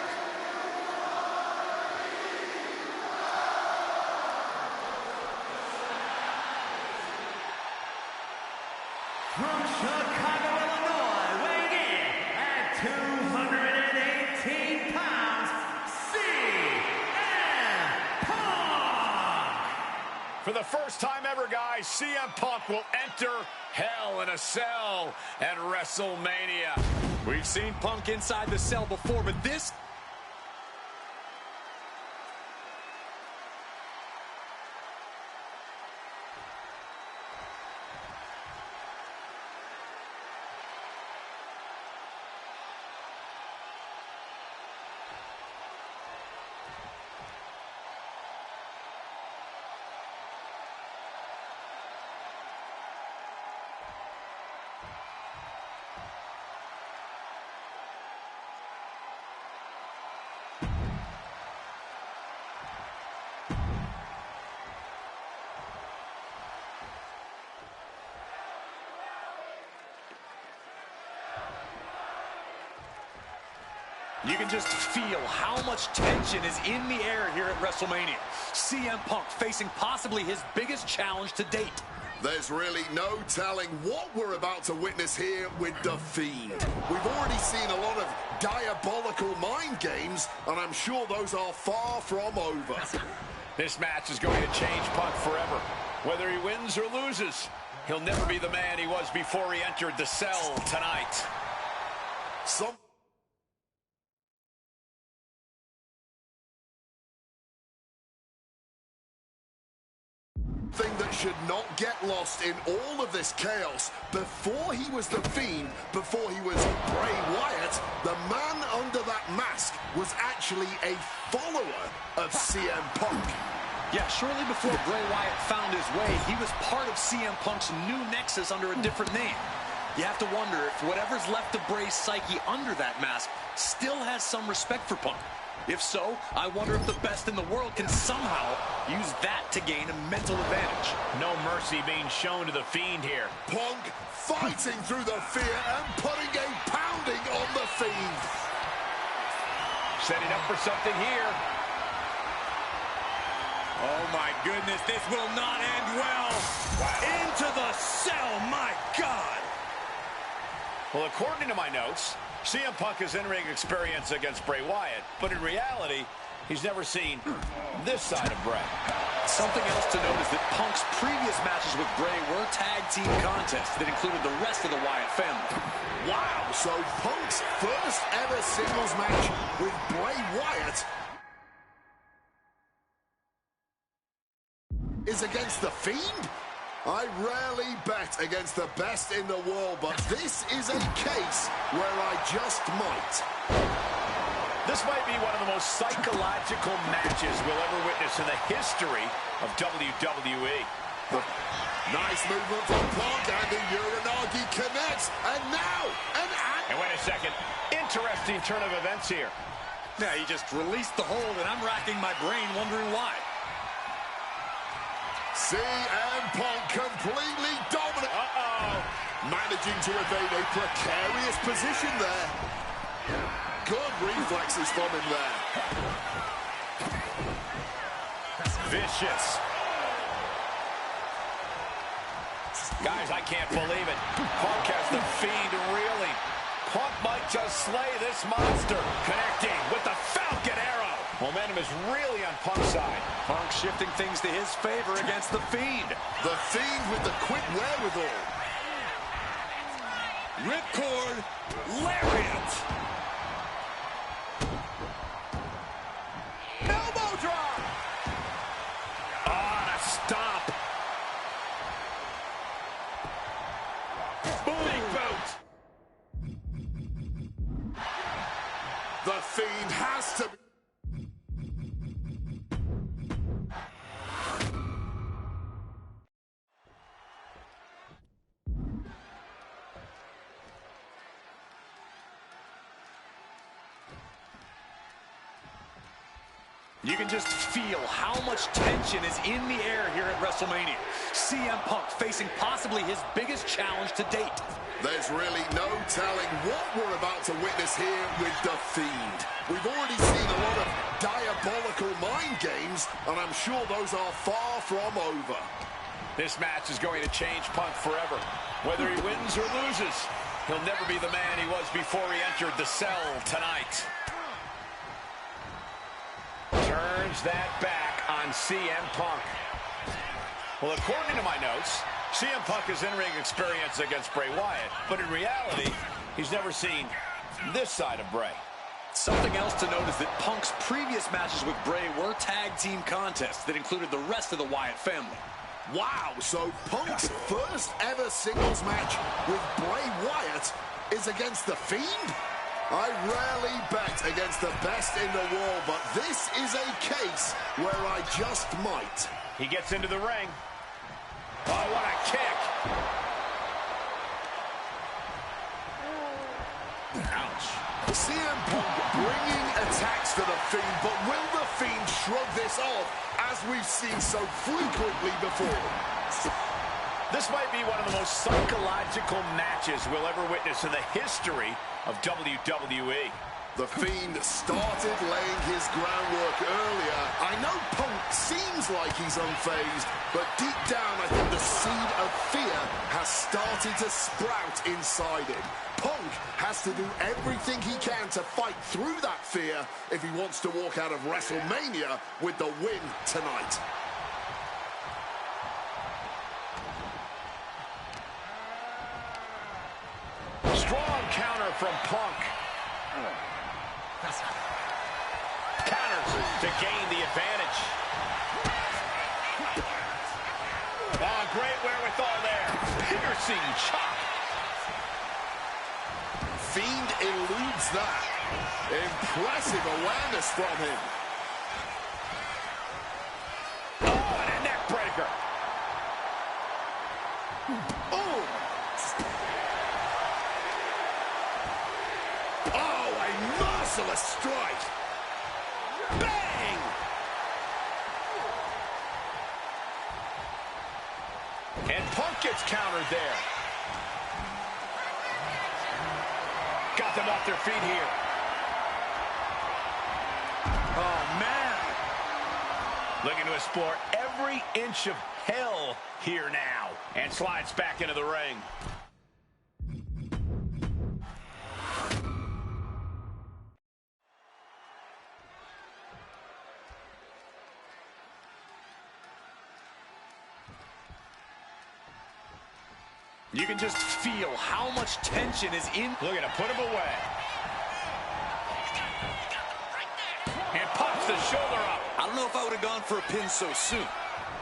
From Chicago, Illinois, weighing in at 218 pounds, CM Punk! For the first time ever, guys, CM Punk will enter Hell in a Cell at WrestleMania. We've seen Punk inside the cell before, but this... You can just feel how much tension is in the air here at WrestleMania. CM Punk facing possibly his biggest challenge to date. There's really no telling what we're about to witness here with The Fiend. We've already seen a lot of diabolical mind games, and I'm sure those are far from over. This match is going to change Punk forever. Whether he wins or loses, he'll never be the man he was before he entered the cell tonight. Something that should not get lost in all of this chaos. Before he was The Fiend, before he was Bray Wyatt, the man under that mask was actually a follower of CM Punk. Yeah, shortly before Bray Wyatt found his way, he was part of CM Punk's new nexus under a different name. You have to wonder if whatever's left of Bray's psyche under that mask still has some respect for Punk. If so, I wonder if the best in the world can somehow use that to gain a mental advantage. No mercy being shown to The Fiend here. Punk fighting through the fear and putting a pounding on The Fiend. Setting up for something here. Oh my goodness, this will not end well. Wow. Into the cell, my God. Well, according to my notes, CM Punk is in-ring experience against Bray Wyatt, but in reality, he's never seen this side of Bray. Something else to note is that Punk's previous matches with Bray were tag team contests that included the rest of the Wyatt family. Wow, so Punk's first ever singles match with Bray Wyatt is against The Fiend? I rarely bet against the best in the world, but this is a case where I just might. This might be one of the most psychological matches we'll ever witness in the history of WWE. Nice movement from Punk, and the Uranagi connects, and now And wait a second, interesting turn of events here. Yeah, he just released the hold, and I'm racking my brain wondering why. CM Punk completely dominant. Managing to evade a precarious position there. Good reflexes from him there. Vicious. Guys, I can't believe it. Punk has The Fiend reeling. Punk might just slay this monster. Connecting with the Falcon Arrow. Momentum is really on Punk's side. Punk shifting things to his favor against The Fiend. The Fiend with the quick wherewithal. Ripcord lariat. Elbow drop. On a stomp. Big boot. The Fiend has to be. You can just feel how much tension is in the air here at WrestleMania. CM Punk facing possibly his biggest challenge to date. There's really no telling what we're about to witness here with The Fiend. We've already seen a lot of diabolical mind games, and I'm sure those are far from over. This match is going to change Punk forever. Whether he wins or loses, he'll never be the man he was before he entered the cell tonight. Turns that back on CM Punk. Well, according to my notes, CM Punk has in-ring experience against Bray Wyatt, but in reality, he's never seen this side of Bray. Something else to note is that Punk's previous matches with Bray were tag team contests that included the rest of the Wyatt family. Wow, so Punk's first ever singles match with Bray Wyatt is against The Fiend? I rarely bet against the best in the world, but this is a case where I just might. He gets into the ring. Oh, what a kick. Ouch. CM Punk bringing attacks to The Fiend, but will The Fiend shrug this off as we've seen so frequently before? This might be one of the most psychological matches we'll ever witness in the history of WWE. The Fiend started laying his groundwork earlier. I know Punk seems like he's unfazed, but deep down I think the seed of fear has started to sprout inside him. Punk has to do everything he can to fight through that fear if he wants to walk out of WrestleMania with the win tonight. Strong counter from Punk. Counters to gain the advantage. Oh, great wherewithal there. Piercing chop. Fiend eludes that. Impressive awareness from him. Oh, and a neck breaker. Oh! Oh, a merciless strike! Bang! And Punk gets countered there. Got them off their feet here. Oh, man. Looking to explore every inch of hell here now. And slides back into the ring. You can just feel how much tension is in. Looking to put him away. And pops the shoulder up. I don't know if I would have gone for a pin so soon.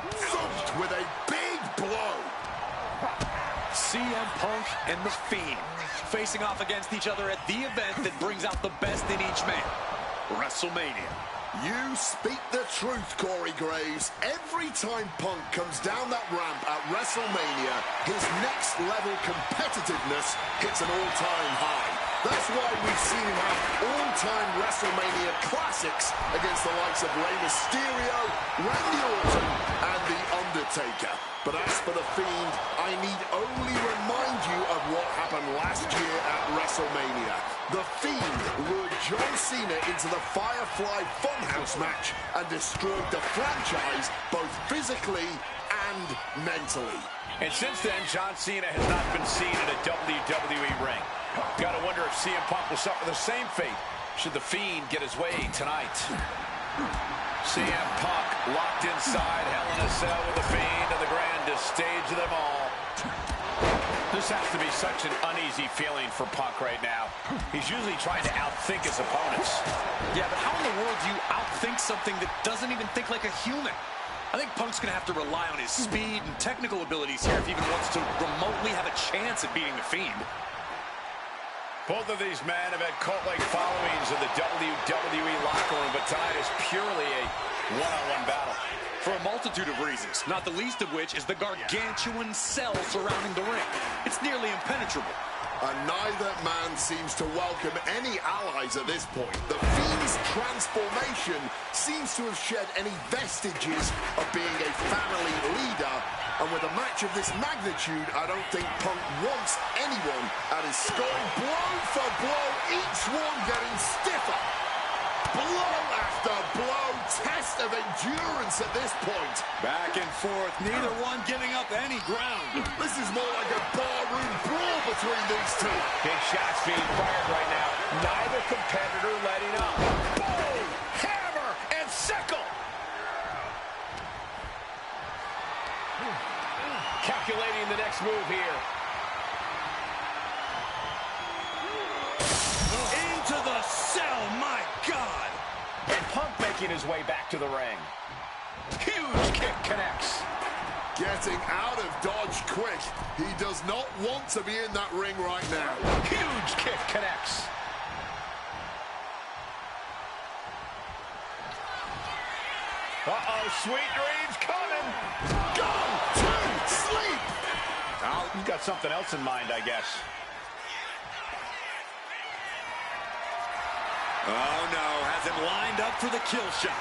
Thumped with a big blow. CM Punk and The Fiend facing off against each other at the event that brings out the best in each man. WrestleMania. You speak the truth, Corey Graves. Every time Punk comes down that ramp at WrestleMania, his next level competitiveness hits an all-time high. That's why we've seen him have all-time WrestleMania classics against the likes of Rey Mysterio, Randy Orton, and The Undertaker. But as for The Fiend, I need only remind you of what happened last year at WrestleMania. The Fiend lured John Cena into the Firefly Funhouse match and destroyed the franchise both physically and mentally. And since then, John Cena has not been seen in a WWE ring. Gotta wonder if CM Punk will suffer the same fate should The Fiend get his way tonight. CM Punk locked inside Hell in a Cell with the Fiend on the grandest stage of them all. This has to be such an uneasy feeling for Punk right now. He's usually trying to outthink his opponents. Yeah, but how in the world do you outthink something that doesn't even think like a human? I think Punk's going to have to rely on his speed and technical abilities here if he even wants to remotely have a chance at beating the Fiend. Both of these men have had cult-like followings in the WWE locker room, but tonight is purely a one-on-one battle. For a multitude of reasons, not the least of which is the gargantuan cell surrounding the ring. It's nearly impenetrable. And neither man seems to welcome any allies at this point. The Fiend's transformation seems to have shed any vestiges of being a family leader. And with a match of this magnitude, I don't think Punk wants anyone at his skull. Blow for blow, each one getting stiffer. Blow after blow, test of endurance at this point. Back and forth, neither one giving up any ground. This is more like a barroom brawl between these two. Big shots being fired right now. Neither competitor letting up. Boom! Hammer and sickle! Calculating the next move here. Into the cell, my God! And Punk making his way back to the ring. Huge kick connects. Getting out of dodge quick. He does not want to be in that ring right now. Huge kick connects. Uh-oh, sweet dreams coming. Go to sleep. Oh, he's got something else in mind, I guess. Oh, no, has him lined up for the kill shot.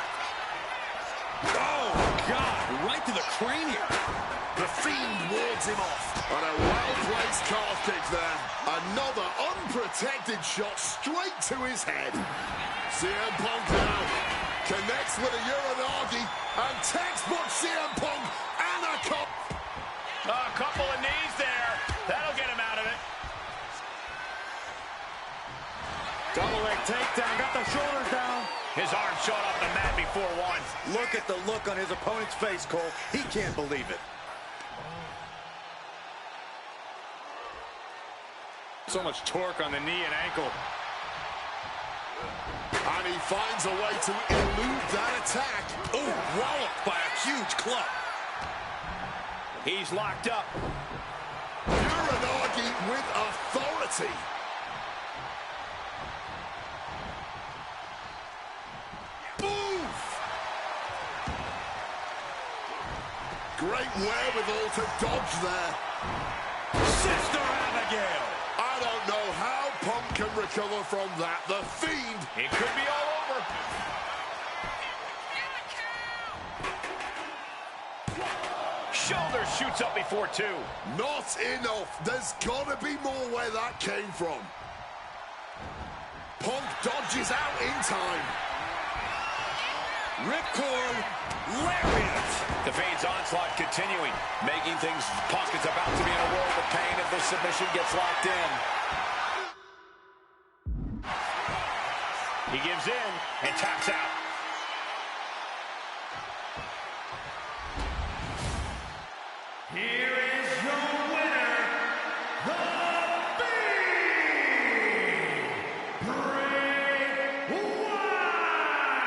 Oh, God, right to the cranium. The Fiend wards him off. And a well-placed calf kick there. Another unprotected shot straight to his head. CM Punk now connects with a Uranagi. And textbook CM Punk and a cup. A couple of knees there. That'll get him out of it. Double leg takedown, got the shoulders down. His arm shot off the mat before one. Look at the look on his opponent's face, Cole. He can't believe it. So much torque on the knee and ankle. And he finds a way to elude that attack. Oh, walloped by a huge club. He's locked up. Uranagi with authority. Move! Great wherewithal to dodge there. Sister Abigail. I don't know how Punk can recover from that. The Fiend. It could be all over. Shoulder shoots up before two. Not enough. There's got to be more where that came from. Punk dodges out in time. Ripcord lariat. The Fiend's onslaught continuing, making things Punk is about to be in a world of pain if this submission gets locked in. He gives in and taps out. Here is your winner, the Fiend, Bray Wyatt.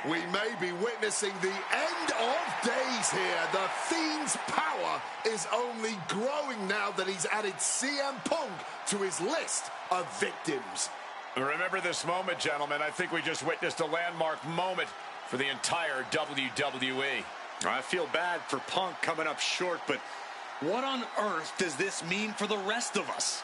We may be witnessing the end of days here. The Fiend's power is only growing now that he's added CM Punk to his list of victims. Remember this moment, gentlemen. I think we just witnessed a landmark moment for the entire WWE. I feel bad for Punk coming up short, but what on earth does this mean for the rest of us?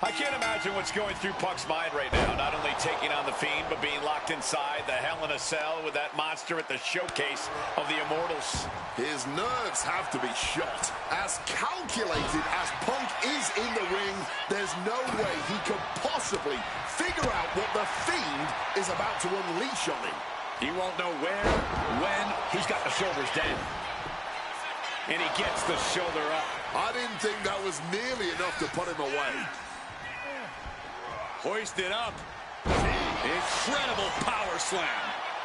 I can't imagine what's going through Punk's mind right now. Not only taking on The Fiend, but being locked inside the Hell in a Cell with that monster at the showcase of the Immortals. His nerves have to be shot. As calculated as Punk is in the ring, there's no way he could possibly figure out what The Fiend is about to unleash on him. He won't know where, when. He's got the shoulders down. And he gets the shoulder up. I didn't think that was nearly enough to put him away. Hoisted up. Incredible power slam.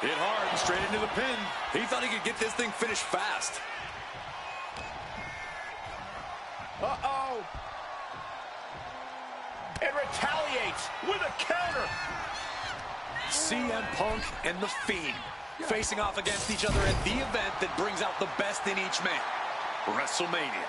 Hit hard and straight into the pin. He thought he could get this thing finished fast. Uh-oh. And retaliates with a counter. CM Punk and The Fiend facing off against each other at the event that brings out the best in each man. WrestleMania.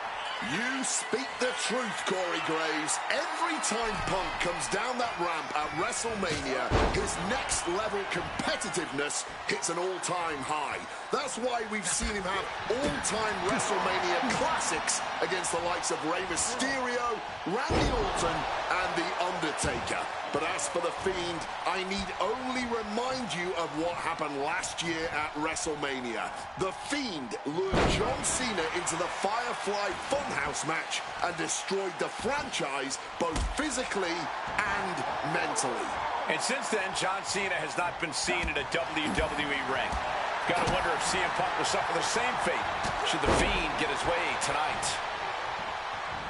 You speak the truth, Corey Graves. Every time Punk comes down that ramp at WrestleMania, his next-level competitiveness hits an all-time high. That's why we've seen him have all-time WrestleMania classics against the likes of Rey Mysterio, Randy Orton, and The Undertaker. But as for The Fiend, I need only remind you of what happened last year at WrestleMania. The Fiend lured John Cena into the Firefly Funhouse match and destroyed the franchise both physically and mentally. And since then, John Cena has not been seen in a WWE ring. Gotta wonder if CM Punk will suffer the same fate should The Fiend get his way tonight.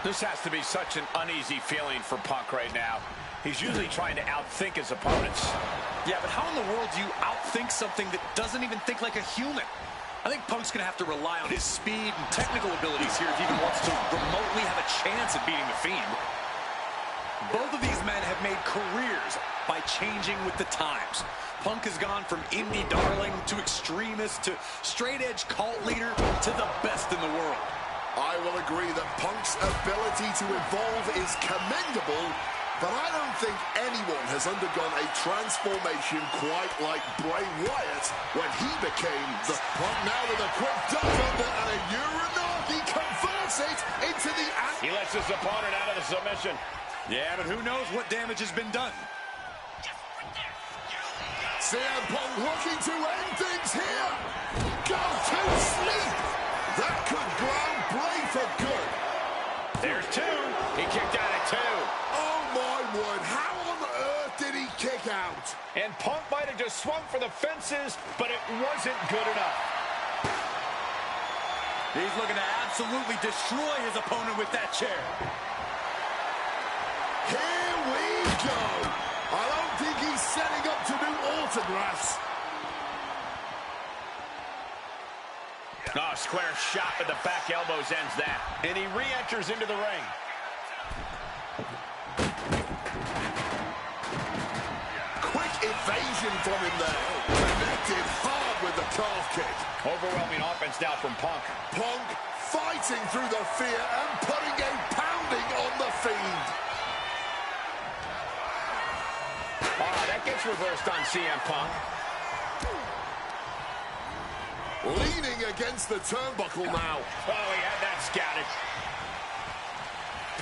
This has to be such an uneasy feeling for Punk right now. He's usually trying to outthink his opponents. Yeah, but how in the world do you outthink something that doesn't even think like a human? I think Punk's going to have to rely on his speed and technical abilities here if he even wants to remotely have a chance at beating The Fiend. Both of these men have made careers by changing with the times. Punk has gone from indie darling to extremist to straight-edge cult leader to the best in the world. I will agree that Punk's ability to evolve is commendable, but I don't think anyone has undergone a transformation quite like Bray Wyatt when he became the Punk. Now with a quick duck under and a Uranagi converts it into the... He lets his opponent out of the submission. Yeah, but who knows what damage has been done. CM Punk looking to end things here. Go to sleep. That could ground Bray for good. There's two. He kicked out at two. Oh my word, how on earth did he kick out? And Punk might have just swung for the fences, but it wasn't good enough. He's looking to absolutely destroy his opponent with that chair. Here we go. I don't think he's setting up to do autographs. Oh, square shot with the back elbows ends that. And he re-enters into the ring. Quick evasion from him there. Connected hard with the calf kick. Overwhelming offense now from Punk. Punk fighting through the fear and putting a pounding on the Fiend. That gets reversed on CM Punk. Leaning against the turnbuckle now. Oh, he had that scouted.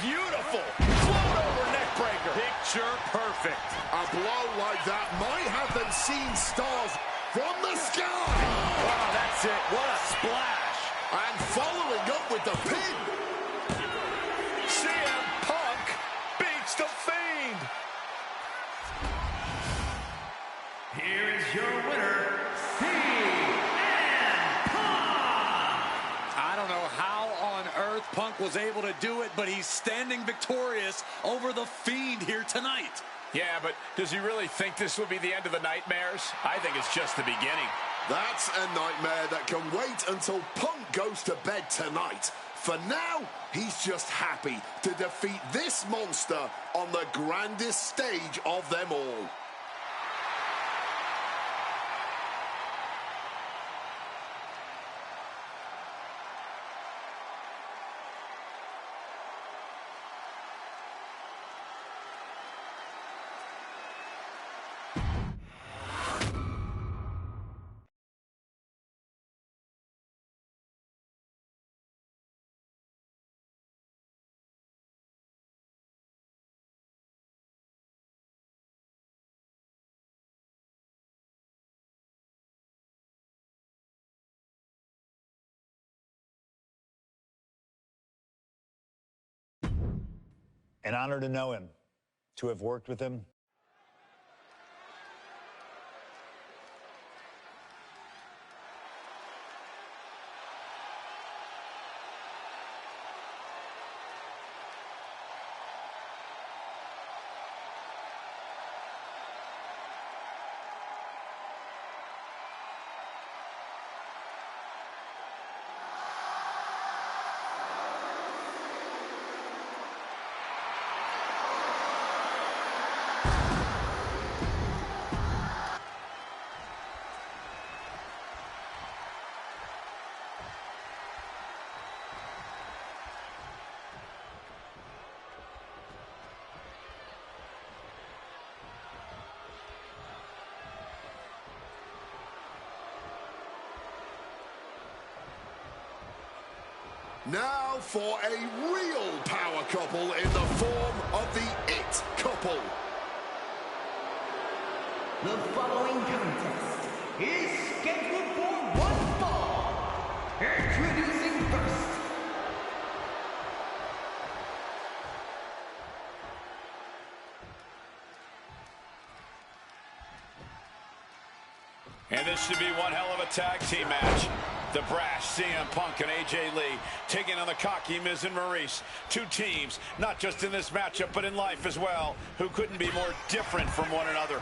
Beautiful. Float over neck breaker. Picture perfect. A blow like that might have them seeing stars from the sky. Wow, that's it. What a splash. And following up with the pin. CM Punk beats the Fiend. Here is your winner, CM Punk! I don't know how on earth Punk was able to do it, but he's standing victorious over the Fiend here tonight. Yeah, but does he really think this will be the end of the nightmares? I think it's just the beginning. That's a nightmare that can wait until Punk goes to bed tonight. For now, he's just happy to defeat this monster on the grandest stage of them all. An honor to know him, to have worked with him. Now for a real power couple in the form of the It Couple. The following contest is scheduled for one fall. Introducing first. And this should be one hell of a tag team match. The brash CM Punk and AJ Lee taking on the cocky Miz and Maurice. Two teams, not just in this matchup, but in life as well, who couldn't be more different from one another.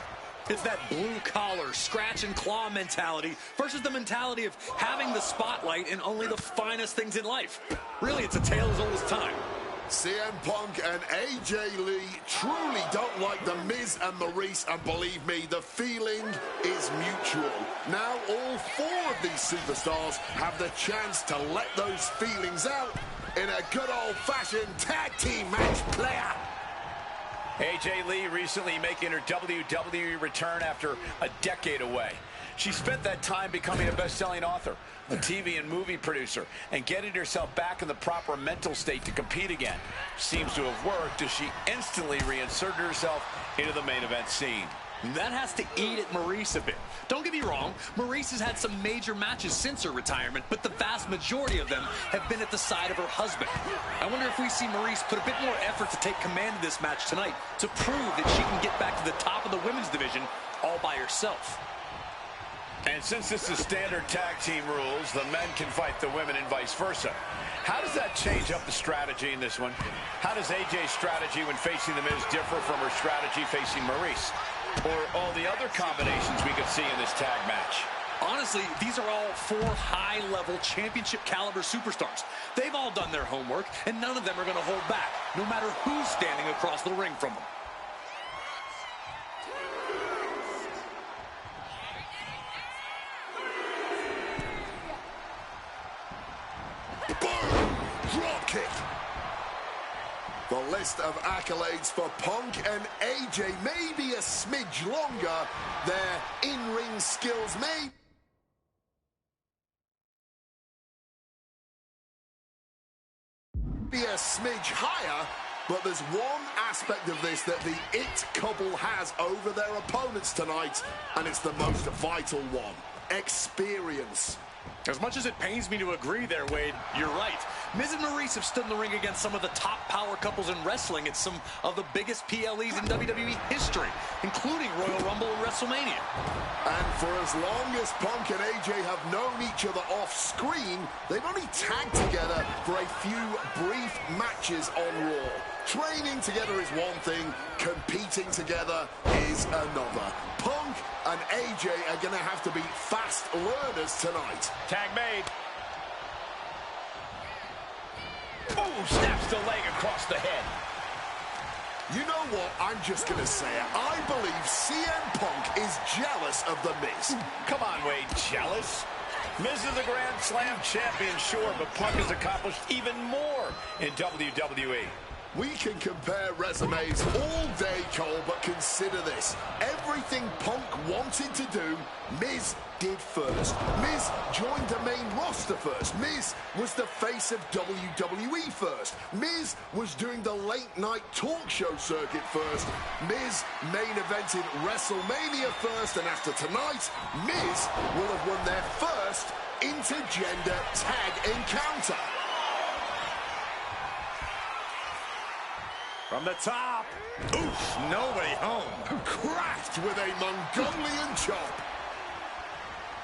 It's that blue-collar, scratch-and-claw mentality versus the mentality of having the spotlight in only the finest things in life. Really, it's a tale as old as time. CM Punk and AJ Lee truly don't like the Miz and Maurice, and believe me, the feeling is mutual. Now all four of these superstars have the chance to let those feelings out in a good old-fashioned tag team match player. AJ Lee recently making her WWE return after a decade away. She spent that time becoming a best-selling author, a TV and movie producer, and getting herself back in the proper mental state to compete again. Seems to have worked as she instantly reinserted herself into the main event scene. That has to eat at Maurice a bit. Don't get me wrong, Maurice has had some major matches since her retirement, but the vast majority of them have been at the side of her husband. I wonder if we see Maurice put a bit more effort to take command of this match tonight to prove that she can get back to the top of the women's division all by herself. And since this is standard tag team rules, the men can fight the women and vice versa. How does that change up the strategy in this one? How does AJ's strategy when facing the Miz differ from her strategy facing Maurice? Or all the other combinations we could see in this tag match? Honestly, these are all four high-level championship-caliber superstars. They've all done their homework, and none of them are going to hold back, no matter who's standing across the ring from them. Boom! Drop kick. The list of accolades for Punk and AJ may be a smidge longer. Their in-ring skills may be a smidge higher, but there's one aspect of this that the It Couple has over their opponents tonight, and it's the most vital one: experience. As much as it pains me to agree there, Wade, you're right. Miz and Maurice have stood in the ring against some of the top power couples in wrestling at some of the biggest PLEs in WWE history, including Royal Rumble and WrestleMania. And for as long as Punk and AJ have known each other off-screen, they've only tagged together for a few brief matches on Raw. Training together is one thing, competing together is another. Punk and AJ are going to have to be fast learners tonight. Tag made. Oh, snaps the leg across the head. You know what? I'm just going to say it. I believe CM Punk is jealous of The Miz. Come on, Wade, jealous? Miz is a Grand Slam champion, sure, but Punk has accomplished even more in WWE. We can compare resumes all day, Cole, but consider this. Everything Punk wanted to do, Miz did first. Miz joined the main roster first. Miz was the face of WWE first. Miz was doing the late-night talk show circuit first. Miz main evented WrestleMania first, and after tonight, Miz will have won their first intergender tag encounter. From the top. Oof, nobody home. Cracked with a Mongolian chop.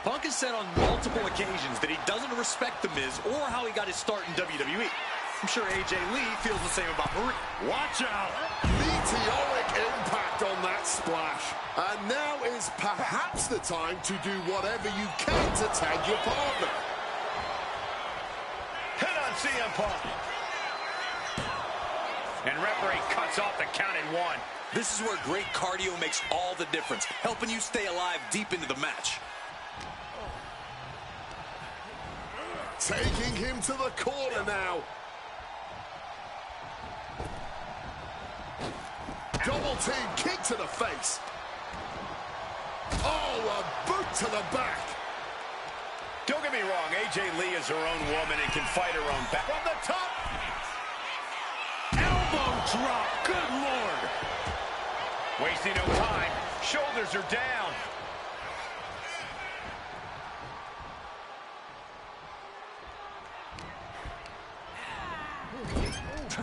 Punk has said on multiple occasions that he doesn't respect The Miz or how he got his start in WWE. I'm sure AJ Lee feels the same about Marie. Watch out. Meteoric impact on that splash. And now is perhaps the time to do whatever you can to tag your partner. Hit on CM Punk. And referee cuts off the count in 1. This is where great cardio makes all the difference, helping you stay alive deep into the match. Taking him to the corner now. Double team kick to the face. Oh, a boot to the back. Don't get me wrong, AJ Lee is her own woman and can fight her own back. From the top. Elbow drop. Good Lord. Wasting no time. Shoulders are down.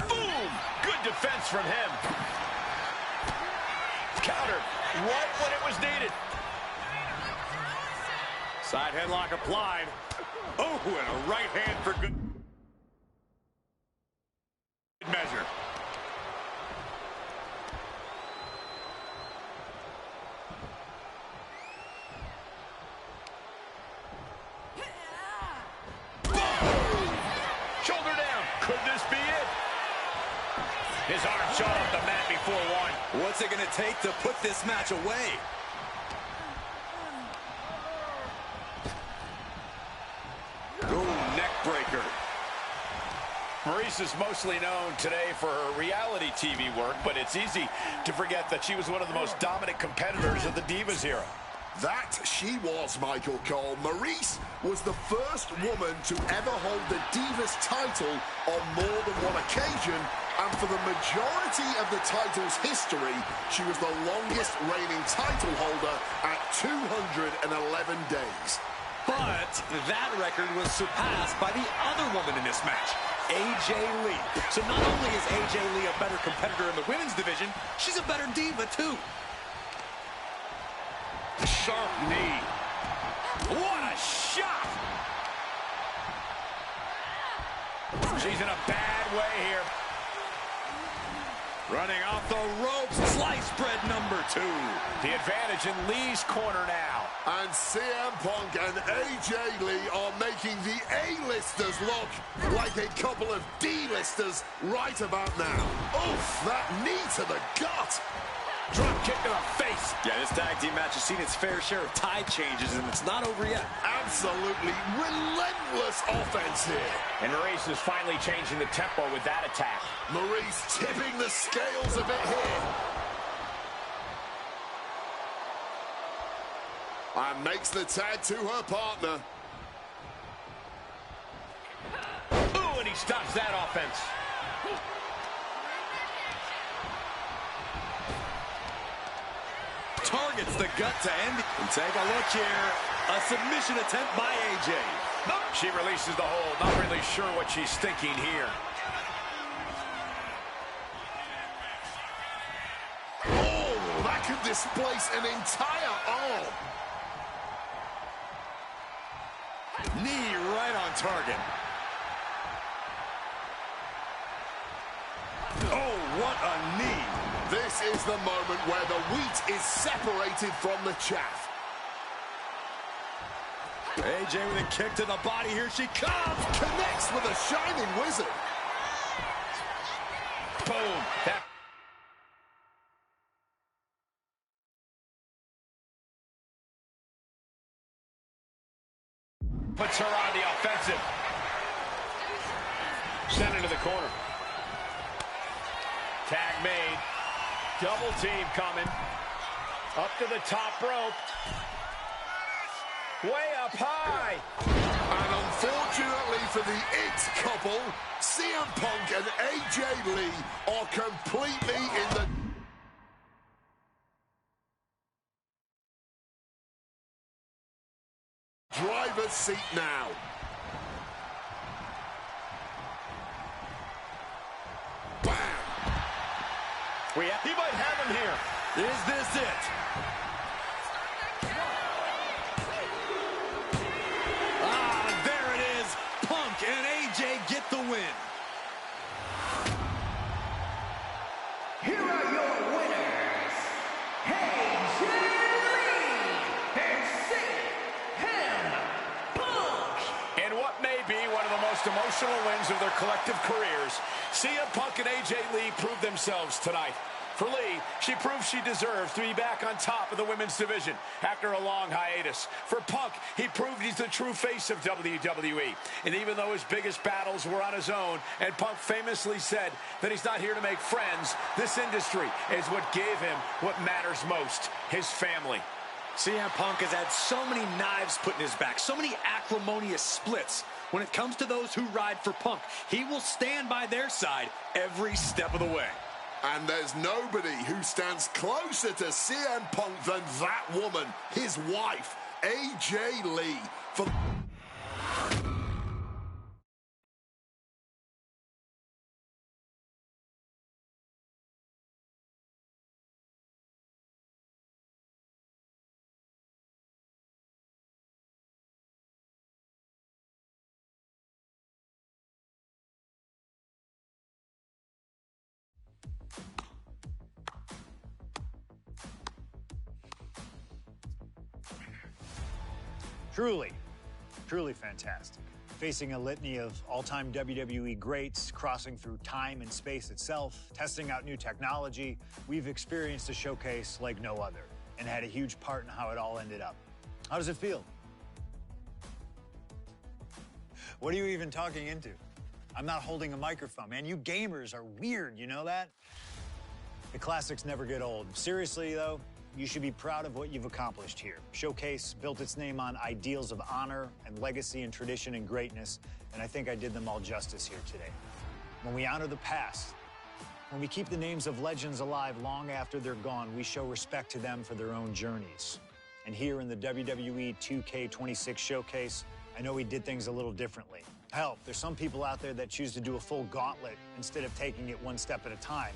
Boom! Good defense from him. Counter right when it was needed. Side headlock applied. Oh, and a right hand for good measure. Shoulder down. Could this be it? His arm shot off the mat before 1. What's it going to take to put this match away? Ooh, neck breaker. Maurice is mostly known today for her reality TV work, but it's easy to forget that she was one of the most dominant competitors of the Divas era. That she was, Michael Cole. Maurice was the first woman to ever hold the Divas title on more than one occasion, and for the majority of the title's history, she was the longest reigning title holder at 211 days. But that record was surpassed by the other woman in this match, AJ Lee. So not only is AJ Lee a better competitor in the women's division, she's a better diva too. Sharp knee. What a shot! She's in a bad way here. Running off the ropes, slice spread number 2. The advantage in Lee's corner now. And CM Punk and AJ Lee are making the A-listers look like a couple of D-listers right about now. Oof, that knee to the gut. Drop kick to the face. Yeah, this tag team match has seen its fair share of tide changes, and it's not over yet. Absolutely relentless offense here. And Maurice is finally changing the tempo with that attack. Maurice tipping the scales a bit here. And makes the tag to her partner. Ooh, and he stops that offense. Targets the gut to end. And take a look here. A submission attempt by AJ. She releases the hold. Not really sure what she's thinking here. Oh, that could displace an entire arm. Knee right on target. Oh, what a knee. This is the moment where the wheat is separated from the chaff. AJ with a kick to the body. Here she comes. Connects with a shining wizard. Boom. That puts her on the offensive. Sent into the corner. Tag made. Double team coming. Up to the top rope. Way up high. And unfortunately for the It couple, CM Punk and AJ Lee are completely in the driver's seat now. Bam! He might have him here. Is this it? Ah, there it is. Punk and AJ get the win. Here are your winners, AJ Lee and CM Punk. In what may be one of the most emotional wins of their collective careers, CM Punk and AJ Lee proved themselves tonight. For Lee, she proved she deserves to be back on top of the women's division after a long hiatus. For Punk, he proved he's the true face of WWE. And even though his biggest battles were on his own, and Punk famously said that he's not here to make friends, this industry is what gave him what matters most, his family. CM Punk has had so many knives put in his back, so many acrimonious splits. When it comes to those who ride for Punk, he will stand by their side every step of the way. And there's nobody who stands closer to CM Punk than that woman, his wife, AJ Lee. For Truly, truly fantastic. Facing a litany of all-time WWE greats, crossing through time and space itself, testing out new technology, we've experienced a showcase like no other and had a huge part in how it all ended up. How does it feel? What are you even talking into? I'm not holding a microphone, man. You gamers are weird, you know that? The classics never get old. Seriously, though, you should be proud of what you've accomplished here. Showcase built its name on ideals of honor and legacy and tradition and greatness, and I think I did them all justice here today. When we honor the past, when we keep the names of legends alive long after they're gone, we show respect to them for their own journeys. And here in the WWE 2K26 Showcase, I know we did things a little differently. Hell, there's some people out there that choose to do a full gauntlet instead of taking it one step at a time.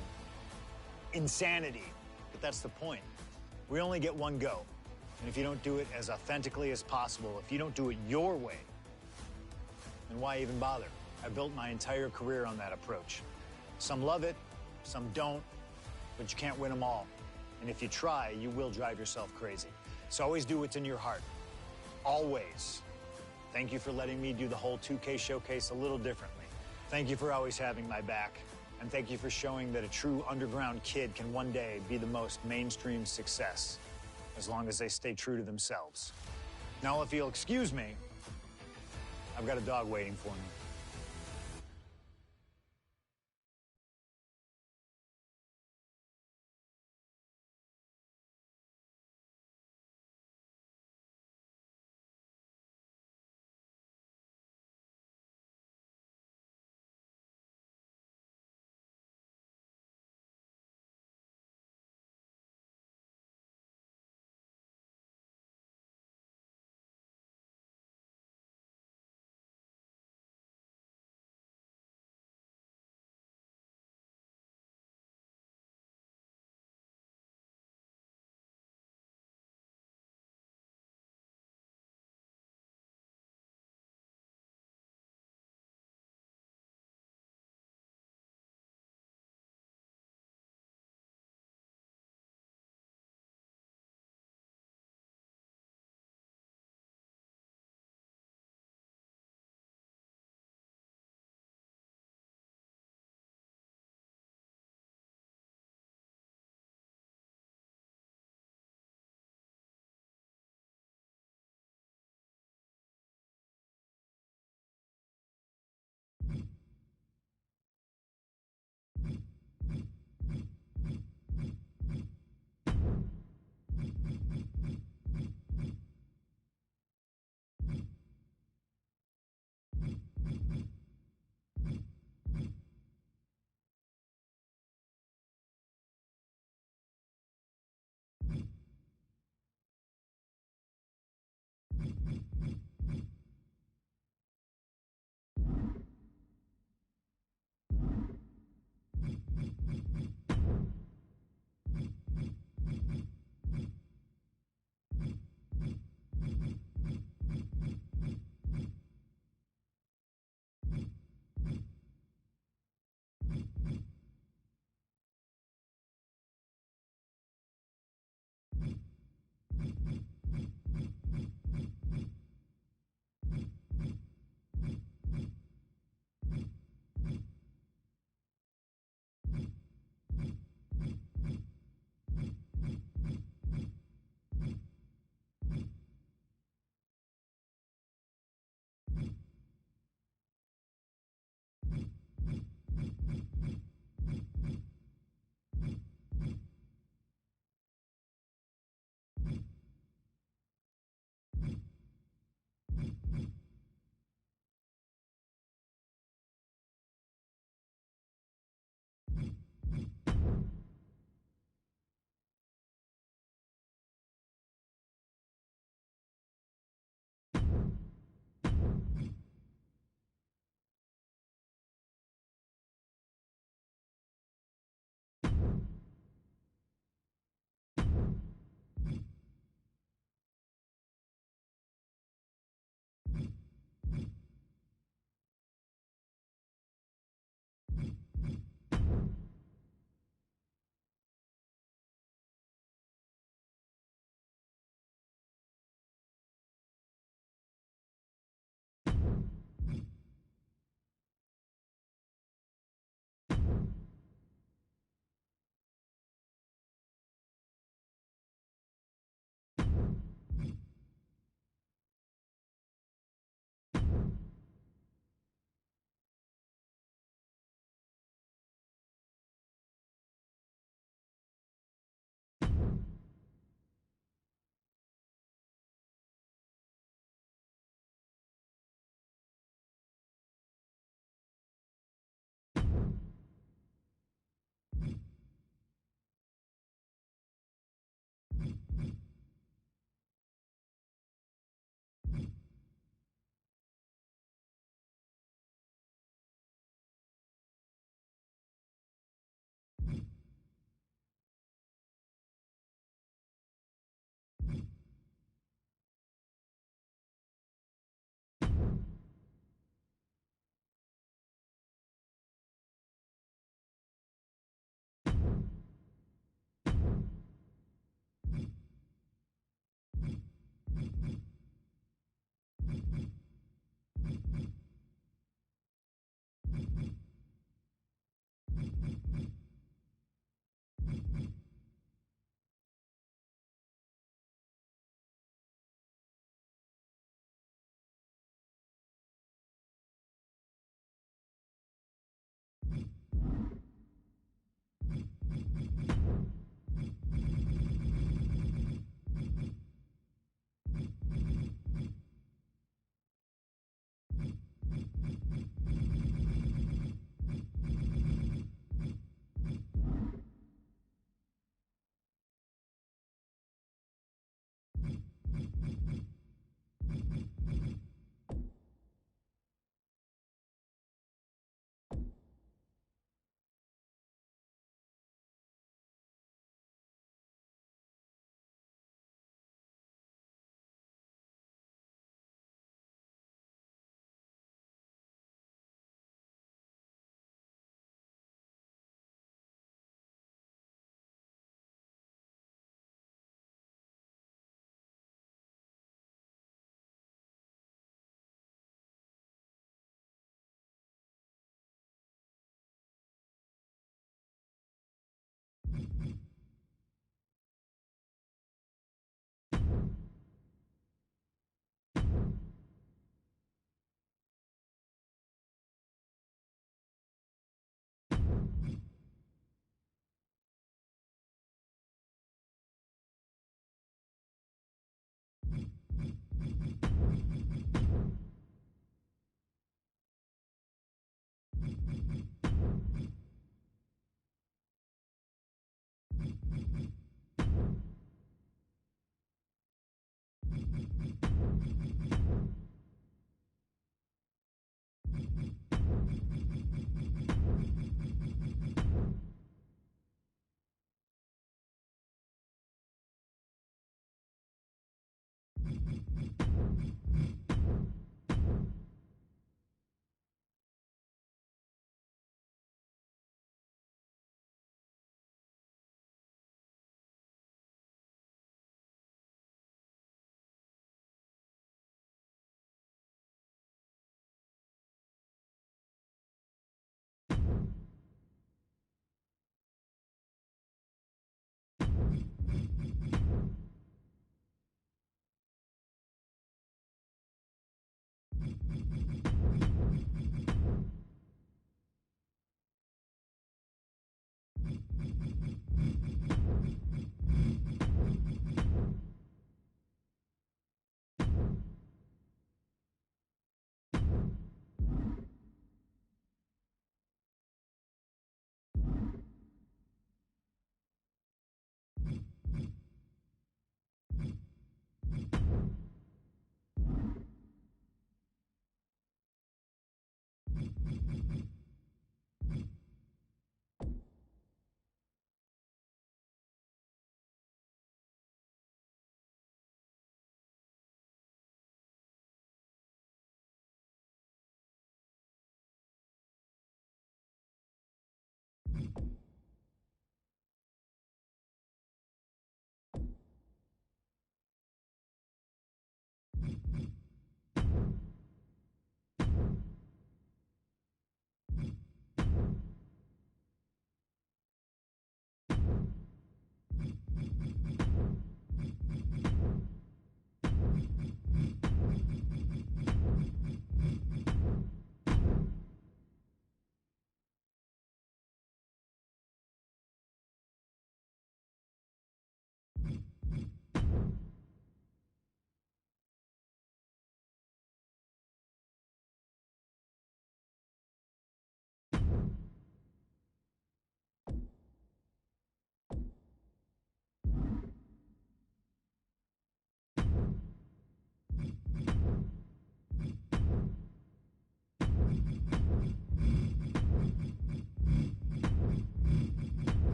Insanity, but that's the point. We only get one go. And if you don't do it as authentically as possible, if you don't do it your way, then why even bother? I built my entire career on that approach. Some love it, some don't, but you can't win them all. And if you try, you will drive yourself crazy. So always do what's in your heart. Always. Thank you for letting me do the whole 2K Showcase a little differently. Thank you for always having my back. And thank you for showing that a true underground kid can one day be the most mainstream success, as long as they stay true to themselves. Now, if you'll excuse me, I've got a dog waiting for me.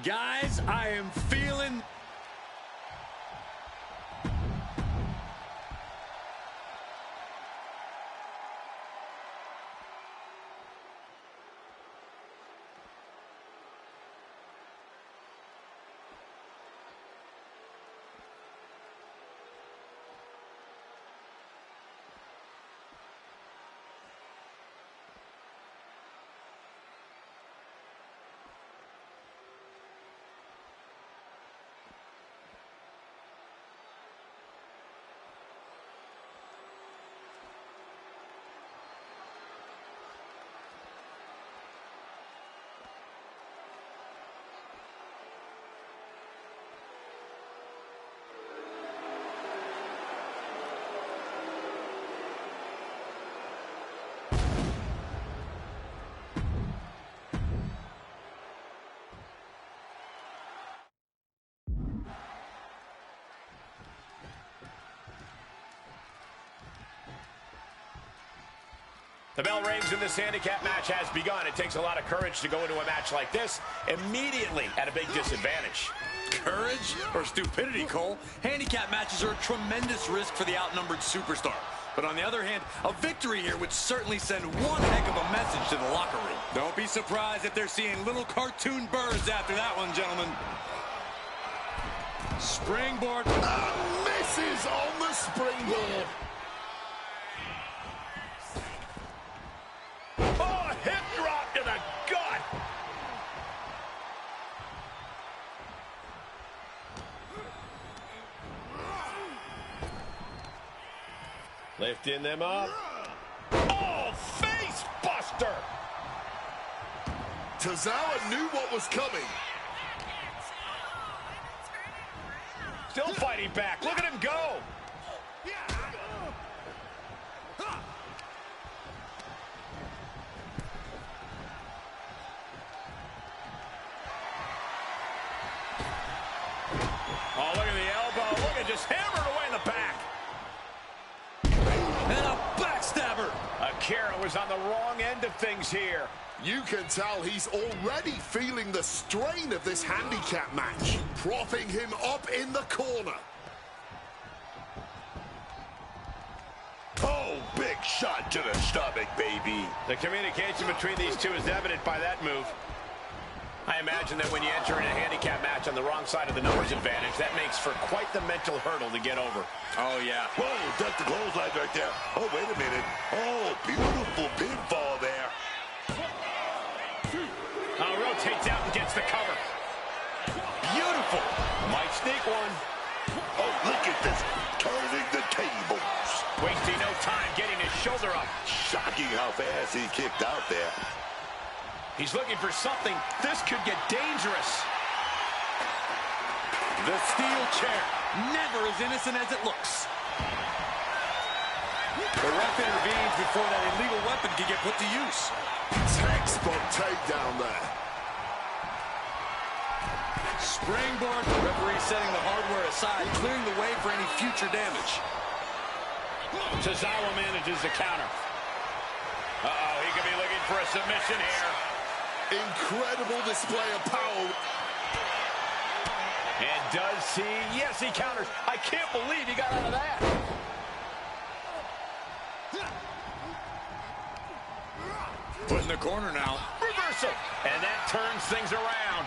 Guys, I am feeling... The bell rings and this handicap match has begun. It takes a lot of courage to go into a match like this immediately at a big disadvantage. Courage or stupidity, Cole? Handicap matches are a tremendous risk for the outnumbered superstar. But on the other hand, a victory here would certainly send one heck of a message to the locker room. Don't be surprised if they're seeing little cartoon birds after that one, gentlemen. Springboard. Misses on the springboard. Oh, hip drop to the gut. Lifting them up. Oh, face buster. Tozawa knew what was coming. Still fighting back. Look at him go. Oh, look at the elbow. Look at just hammered away in the back. And a backstabber. Akira was on the wrong end of things here. You can tell he's already feeling the strain of this handicap match, propping him up in the corner. Oh, big shot to the stomach, baby. The communication between these two is evident by that move. I imagine that when you enter in a handicap match on the wrong side of the numbers advantage, that makes for quite the mental hurdle to get over. Oh, yeah. Whoa, that's the clothesline right there. Oh, wait a minute. Oh, beautiful pinfall there. Rotates out and gets the cover. Beautiful. Might sneak one. Oh, look at this. Turning the tables. Wasting no time getting his shoulder up. Shocking how fast he kicked out there. He's looking for something. This could get dangerous. The steel chair, never as innocent as it looks. The ref intervenes before that illegal weapon can get put to use. Textbook takedown there. Springboard, referee setting the hardware aside, clearing the way for any future damage. Tozawa manages the counter. Uh-oh, he could be looking for a submission here. Incredible display of power. And does he? Yes, he counters. I can't believe he got out of that. Put in the corner now. Reversal. And that turns things around.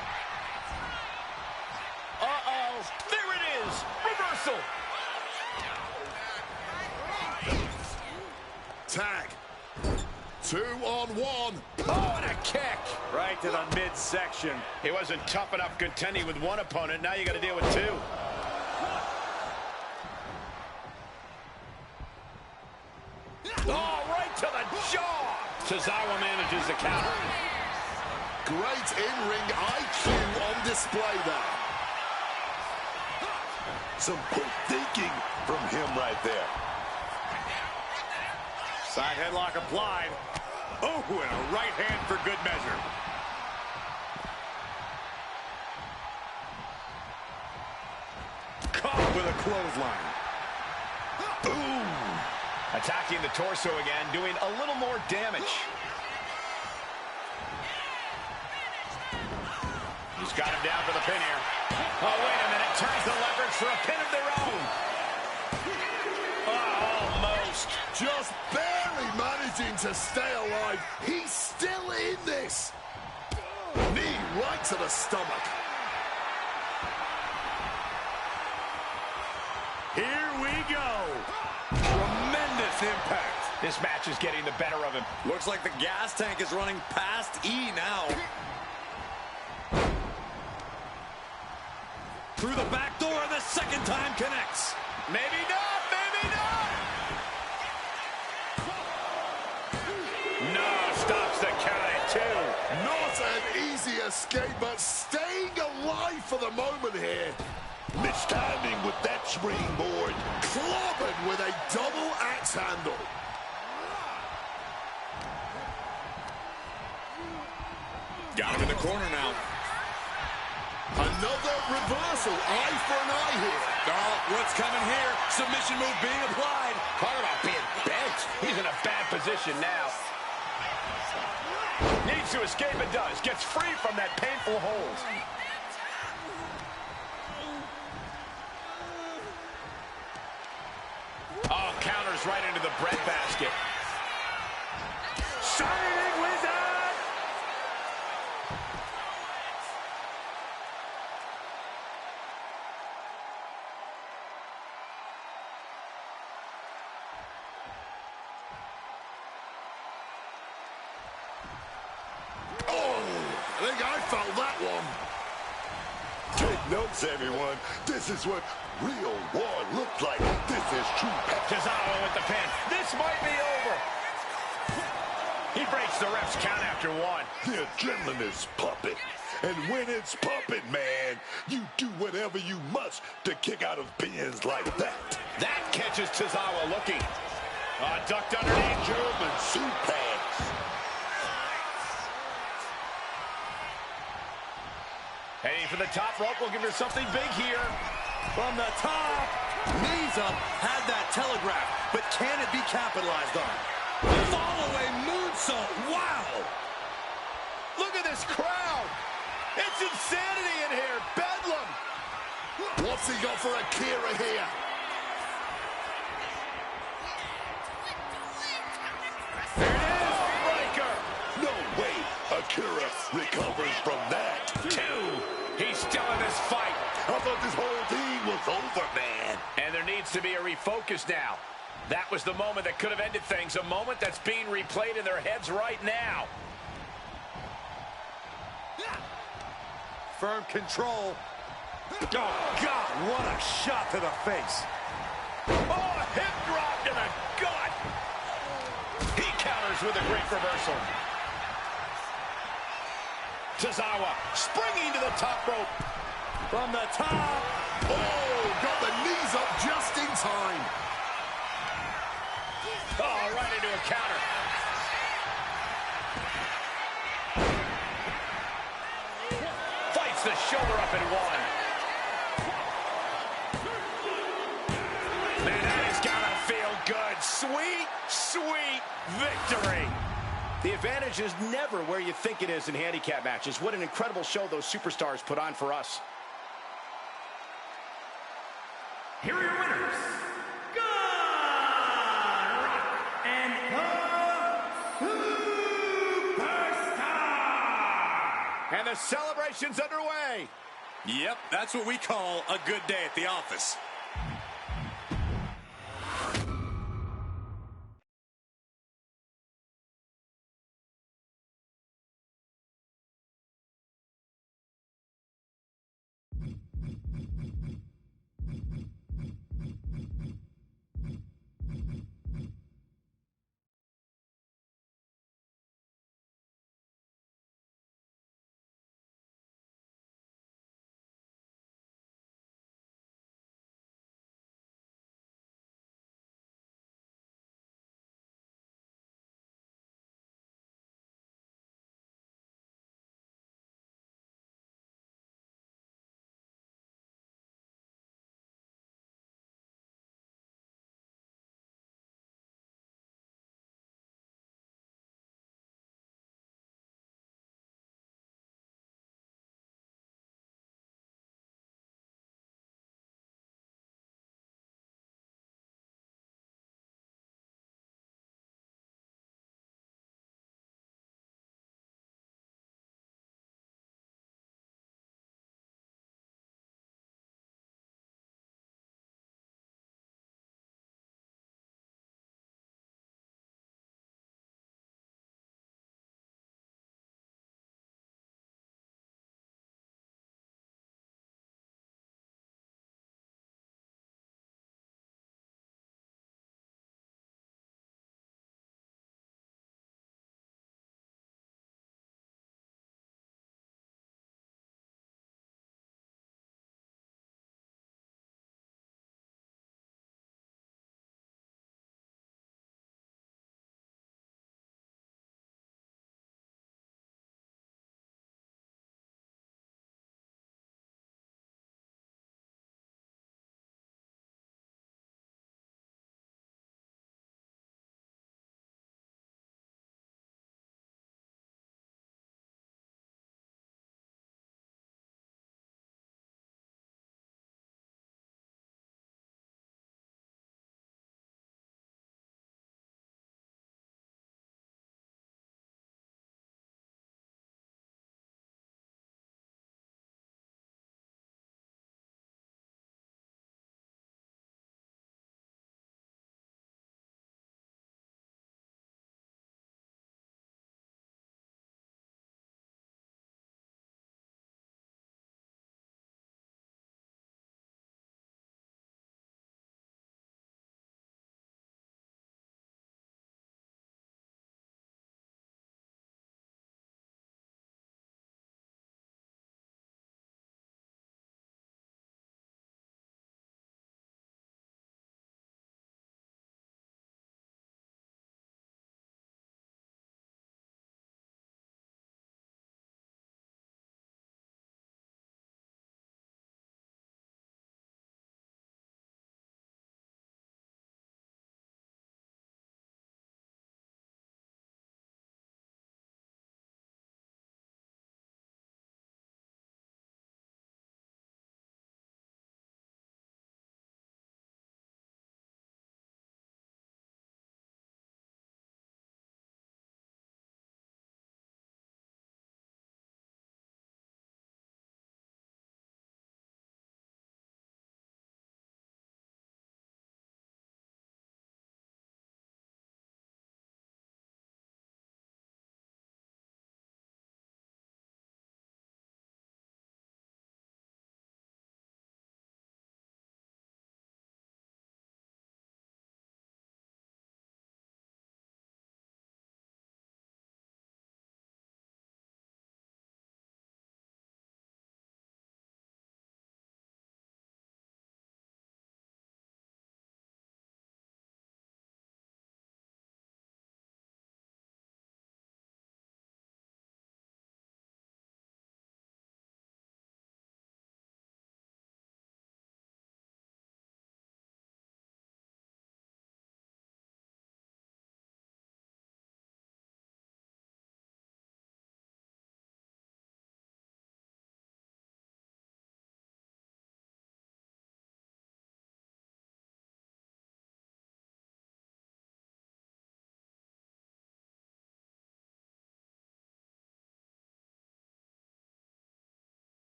Uh-oh. There it is. Reversal. Tag. 2-on-1. Oh, and a kick. Right to the midsection. He wasn't tough enough contending with one opponent. Now you got to deal with two. Oh, right to the jaw. Tozawa manages the counter. Great in-ring IQ on display there. Some quick thinking from him right there. Side headlock applied. Oh, and a right hand for good measure. Caught with a clothesline. Boom. Attacking the torso again, doing a little more damage. He's got him down for the pin here. Oh, wait a minute. Turns the leverage for a pin of their own. Oh, almost. Just barely managing to stay alive. He's still in this. Knee right to the stomach. Here we go. Tremendous impact. This match is getting the better of him. Looks like the gas tank is running past E now. Through the back door, the second time connects. Maybe not, maybe not. No, stops the count at 2. Not an easy escape, but staying alive for the moment here. Mistiming with that springboard. Clobbered with a double axe handle. Got him in the corner now. Another reversal. Eye for an eye here. Oh, what's coming here? Submission move being applied. Talk about being bent. He's in a bad position now. Needs to escape and does. Gets free from that painful hold. Oh, counters right into the breadbasket. Shining Wizard! I think I felt that one. Take notes, everyone. This is what real war looks like. This is true power. Tozawa with the pin. This might be over. He breaks the ref's count after 1. The adrenaline is pumping. And when it's pumping, man, you do whatever you must to kick out of pins like that. That catches Tozawa looking. Ducked underneath. German suplex. Heading for the top rope, looking for something big here. From the top. Knees up. Had that telegraph. But can it be capitalized on? Fall-away moonsault. Wow. Look at this crowd. It's insanity in here. Bedlam. What's he got for Akira here? There it is. Breaker. No way Akira recovers from that. 2. He's still in this fight. I thought this whole thing was over, man. And there needs to be a refocus now. That was the moment that could have ended things. A moment that's being replayed in their heads right now. Firm control. Oh, God, what a shot to the face. Oh, a hip drop to the gut. He counters with a great reversal. Tozawa springing to the top rope. From the top. Oh, got the knees up just in time. Oh, right into a counter. Fights the shoulder up in 1. Man, that has gotta feel good. Sweet, sweet victory. The advantage is never where you think it is in handicap matches. What an incredible show those superstars put on for us. Here are your winners. God Rock and the Superstar. And the celebration's underway. Yep, that's what we call a good day at the office.